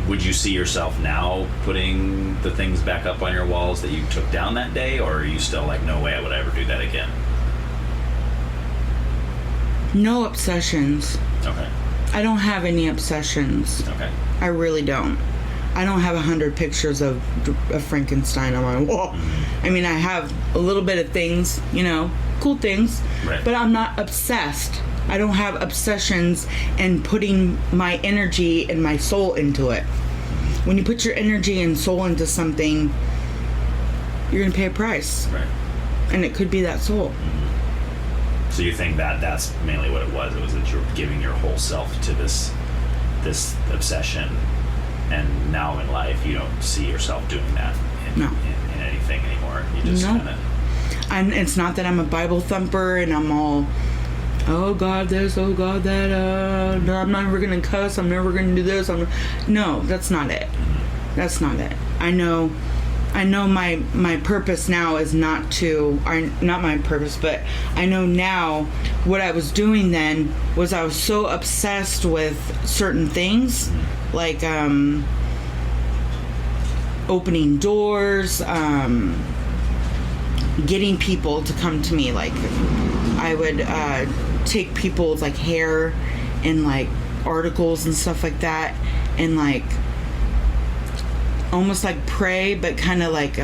would you see yourself now putting the things back up on your walls that you took down that day, or are you still like, no way I would ever do that again? No obsessions. Okay. I don't have any obsessions. Okay. I really don't. I don't have 100 pictures of Frankenstein on my wall. I mean, I have a little bit of things, you know, cool things, right. But I'm not obsessed. I don't have obsessions and putting my energy and my soul into it. When you put your energy and soul into something, you're gonna pay a price. Right. And it could be that soul. So you think that that's mainly what it was? It was that you're giving your whole self to this obsession, and now in life you don't see yourself doing that in anything anymore. You just kind of. And it's not that I'm a Bible thumper and I'm all, oh God this, oh God that, I'm never gonna cuss, I'm never gonna do this. No, that's not it. That's not it. I know my purpose now is not my purpose, but I know now what I was doing then was I was so obsessed with certain things, like opening doors, getting people to come to me. Like I would take people's like hair and like articles and stuff like that, and like almost like pray, but kind of like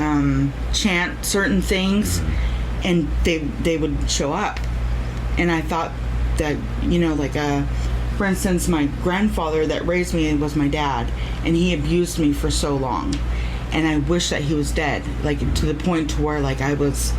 chant certain things, and they would show up. And I thought that, you know, like for instance, my grandfather that raised me was my dad, and he abused me for so long, and I wish that he was dead, like to the point to where like I was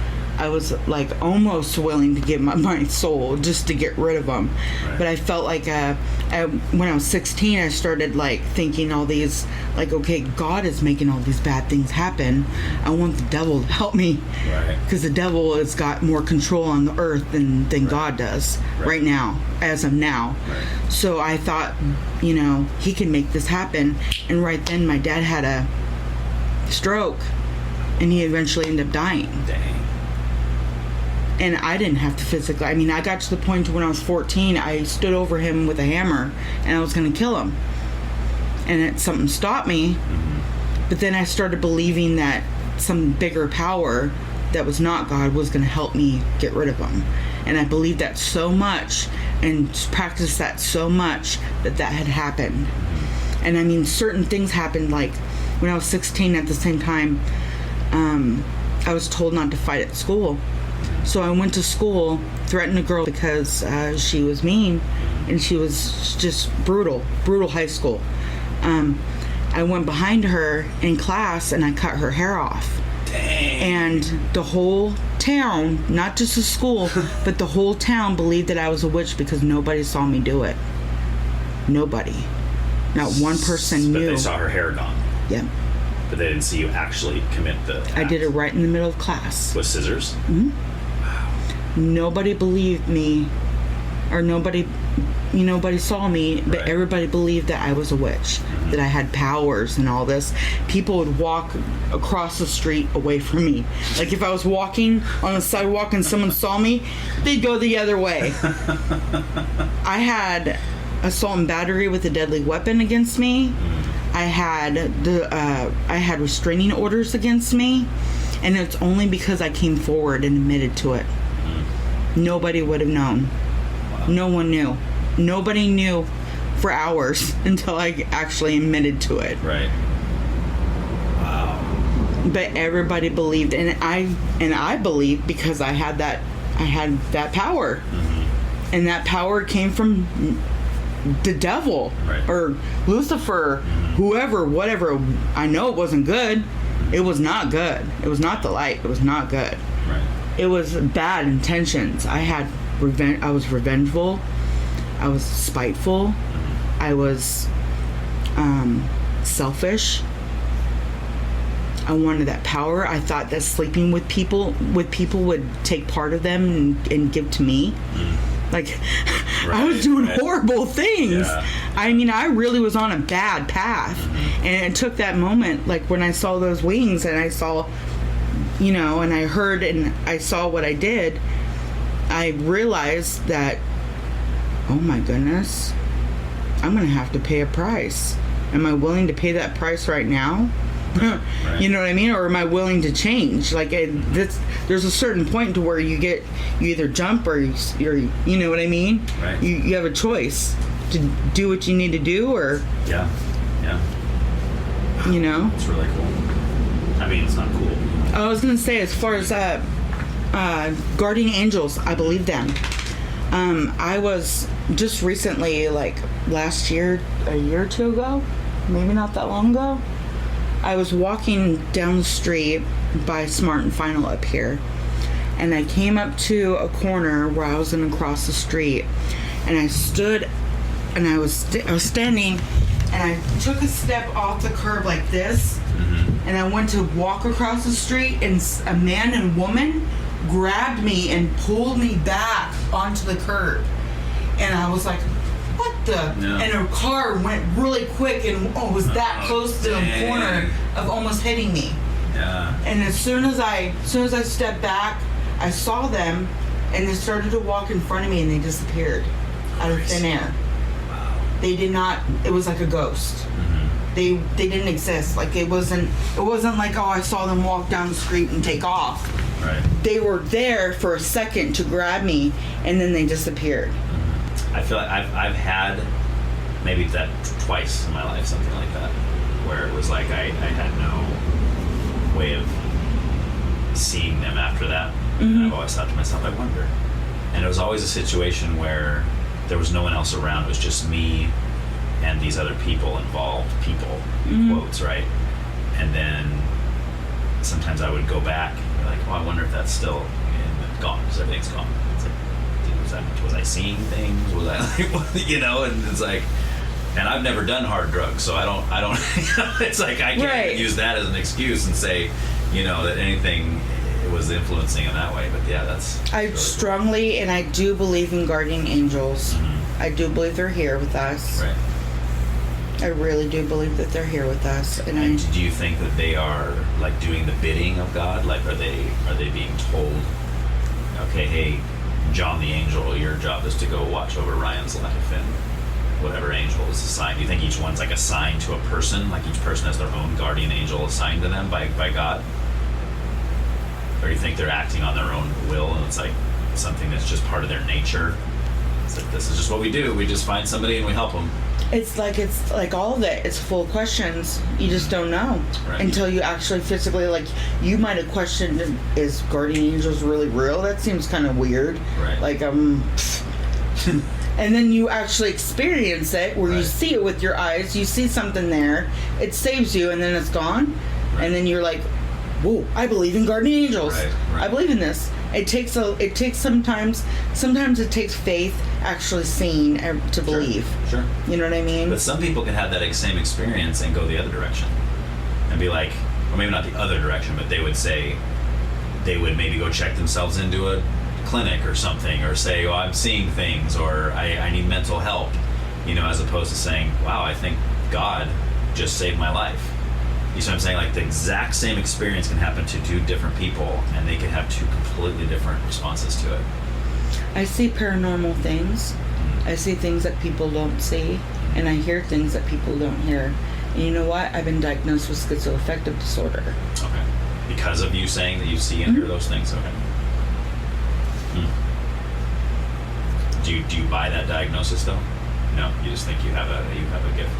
like almost willing to give my soul just to get rid of him. Right. But I felt like when I was 16, I started like thinking all these, like, okay, God is making all these bad things happen. I want the devil to help me, because the devil has got more control on the earth than God does right now, as of now. Right. So I thought, you know, he can make this happen. And right then my dad had a stroke, and he eventually ended up dying. Dang. And I didn't have to physically. I mean, I got to the point when I was 14, I stood over him with a hammer, and I was going to kill him. And something stopped me. But then I started believing that some bigger power that was not God was going to help me get rid of him. And I believed that so much and practiced that so much that had happened. And I mean, certain things happened, like when I was 16 at the same time, I was told not to fight at school. So I went to school, threatened a girl because she was mean, and she was just brutal high school. I went behind her in class and I cut her hair off. Dang. And the whole town, not just the school, but the whole town believed that I was a witch because nobody saw me do it. Nobody. Not one person knew. But they saw her hair gone. Yeah. But they didn't see you actually commit the act. I did it right in the middle of class. With scissors? Mm-hmm. Nobody believed me, or nobody saw me, but everybody believed that I was a witch, that I had powers and all this. People would walk across the street away from me. Like if I was walking on the sidewalk and someone saw me, they'd go the other way. I had assault and battery with a deadly weapon against me. I had restraining orders against me, and it's only because I came forward and admitted to it. Nobody would have known. Wow. No one knew. Nobody knew for hours until I actually admitted to it. Right. Wow. But everybody believed, and I believed because I had that power. Mm-hmm. And that power came from the devil, or Lucifer, whoever, whatever. I know it wasn't good. It was not good. It was not the light. It was not good. Right. It was bad intentions. I had revenge. I was revengeful. I was spiteful. I was selfish. I wanted that power. I thought that sleeping with people would take part of them and give to me. Like, I was doing horrible things. Yeah. I mean, I really was on a bad path. And it took that moment, like when I saw those wings and I saw, you know, and I heard and I saw what I did, I realized that, oh my goodness, I'm going to have to pay a price. Am I willing to pay that price right now? Right. You know what I mean? Or am I willing to change? Like, there's a certain point to where you either jump or you're, you know what I mean? Right. You have a choice to do what you need to do, or Yeah. you know. It's really cool. I mean, it's not cool. I was gonna say, as far as guardian angels, I believe them. I was just recently, like last year, a year or two ago, maybe not that long ago, I was walking down the street by Smart and Final up here, and I came up to a corner where I was gonna cross the street, and I stood, and I was standing, and I took a step off the curb like this, and I went to walk across the street, and a man and woman grabbed me and pulled me back onto the curb, and I was like, what the? Yeah. And her car went really quick and was that close to the corner of almost hitting me. Yeah. And as soon as I stepped back, I saw them, and they started to walk in front of me, and they disappeared out of thin air. Wow. They did not. It was like a ghost. They didn't exist. Like, it wasn't like, oh, I saw them walk down the street and take off. Right. They were there for a second to grab me, and then they disappeared. I feel like I've had maybe that twice in my life, something like that, where it was like I had no way of seeing them after that. And I've always thought to myself, I wonder. And it was always a situation where there was no one else around. It was just me and these other people involved, in quotes, right? And then sometimes I would go back and be like, oh, I wonder if that's still gone, because everything's gone. It's like, was I seeing things? Was I like, you know? And it's like, and I've never done hard drugs, so I don't. It's like I can't use that as an excuse and say, you know, that anything was influencing in that way. But yeah, that's. I really strongly cool. And I do believe in guardian angels. I do believe they're here with us. Right. I really do believe that they're here with us. And do you think that they are like doing the bidding of God? Like, are they being told, okay, hey, John the angel, your job is to go watch over Ryan's life, and whatever angel is assigned? Do you think each one's like assigned to a person? Like each person has their own guardian angel assigned to them by God? Or do you think they're acting on their own will, and it's like something that's just part of their nature? It's like, this is just what we do. We just find somebody and we help them. It's like all of it. It's full of questions. You just don't know until you actually physically, like, you might have questioned, is guardian angels really real? That seems kind of weird. Right. Like, and then you actually experience it, where you see it with your eyes. You see something there. It saves you, and then it's gone. And then you're like, whoa, I believe in guardian angels. I believe in this. It takes sometimes it takes faith actually seeing to believe. Sure. You know what I mean? But some people can have that same experience and go the other direction and be like, or maybe not the other direction, but they would say, they would maybe go check themselves into a clinic or something, or say, oh, I'm seeing things, or I need mental help, you know, as opposed to saying, wow, I think God just saved my life. You see what I'm saying? Like, the exact same experience can happen to two different people, and they can have two completely different responses to it. I see paranormal things. I see things that people don't see, and I hear things that people don't hear. And you know what? I've been diagnosed with schizoaffective disorder. Okay. Because of you saying that you see and hear those things? Okay. Do you buy that diagnosis, though? No, you just think you have a gift.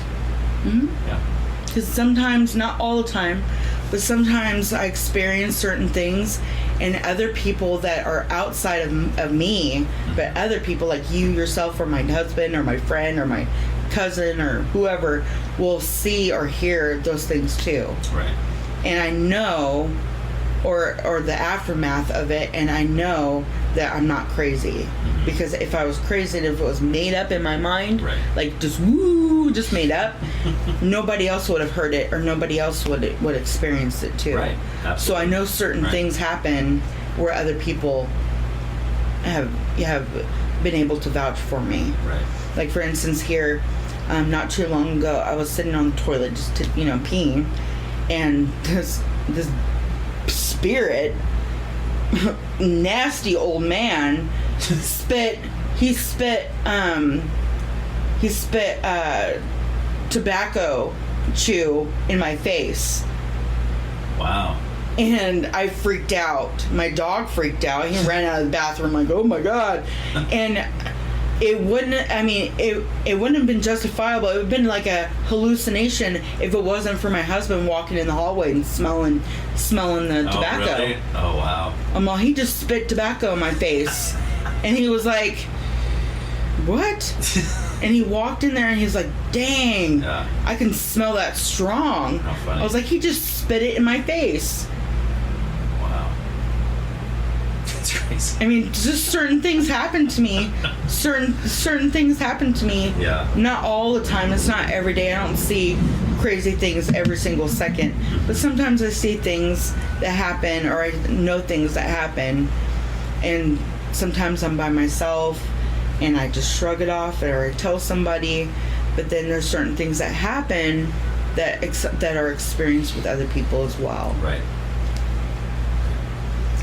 Yeah. Because sometimes, not all the time, but sometimes I experience certain things, and other people that are outside of me, but other people like you yourself, or my husband, or my friend, or my cousin, or whoever, will see or hear those things too. Right. And I know, or the aftermath of it, and I know that I'm not crazy. Because if I was crazy, and if it was made up in my mind, like just made up, nobody else would have heard it, or nobody else would experience it too. Right. Absolutely. So I know certain things happen where other people have been able to vouch for me. Right. Like, for instance, here, not too long ago, I was sitting on the toilet just to, peeing, and this spirit, nasty old man, spit tobacco chew in my face. Wow. And I freaked out. My dog freaked out. He ran out of the bathroom like, oh my God. And it wouldn't have been justifiable. It would have been like a hallucination if it wasn't for my husband walking in the hallway and smelling the tobacco. Really? Oh, wow. Well, he just spit tobacco in my face. And he was like, what? And he walked in there and he's like, dang, I can smell that strong. How funny. I was like, he just spit it in my face. Wow. That's crazy. I mean, just certain things happen to me. Certain things happen to me. Yeah. Not all the time. It's not every day. I don't see crazy things every single second. But sometimes I see things that happen, or I know things that happen. And sometimes I'm by myself and I just shrug it off, or I tell somebody. But then there's certain things that happen that are experienced with other people as well. Right.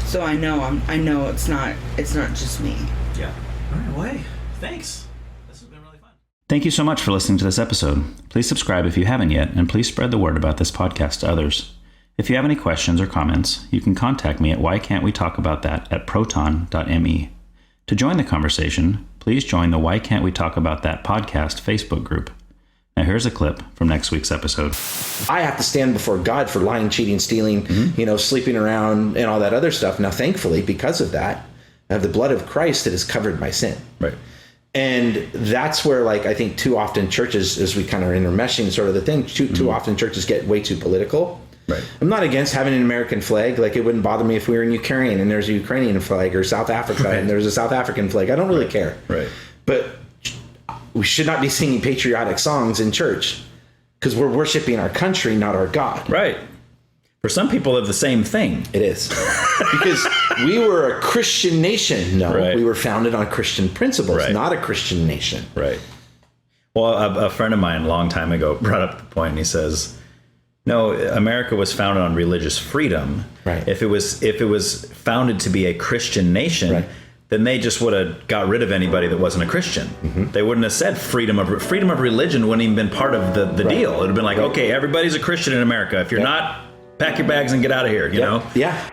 So I know it's not just me. Yeah. All right. Well, hey, thanks. This has been really fun. Thank you so much for listening to this episode. Please subscribe if you haven't yet, and please spread the word about this podcast to others. If you have any questions or comments, you can contact me at whycan'twetalkaboutthat@proton.me. To join the conversation, please join the Why Can't We Talk About That podcast Facebook group. Now here's a clip from next week's episode. I have to stand before God for lying, cheating, stealing, sleeping around and all that other stuff. Now, thankfully, because of that, I have the blood of Christ that has covered my sin. Right. And that's where, like, I think too often churches, as we kind of are intermeshing sort of the thing, too often churches get way too political. Right. I'm not against having an American flag. Like, it wouldn't bother me if we were in Ukraine and there's a Ukrainian flag, or South Africa and there's a South African flag. I don't really care. Right. But we should not be singing patriotic songs in church, because we're worshiping our country, not our God. Right. For some people, they're the same thing. It is. Because we were a Christian nation. No, right. We were founded on Christian principles, right. Not a Christian nation. Right. Well, a friend of mine a long time ago brought up the point, and he says, no, America was founded on religious freedom. Right. If it was founded to be a Christian nation, right. Then they just would have got rid of anybody that wasn't a Christian. Mm-hmm. They wouldn't have said freedom of religion wouldn't even been part of the right. deal. It would have been like, okay, everybody's a Christian in America. If you're not, pack your bags and get out of here, you know? Yeah.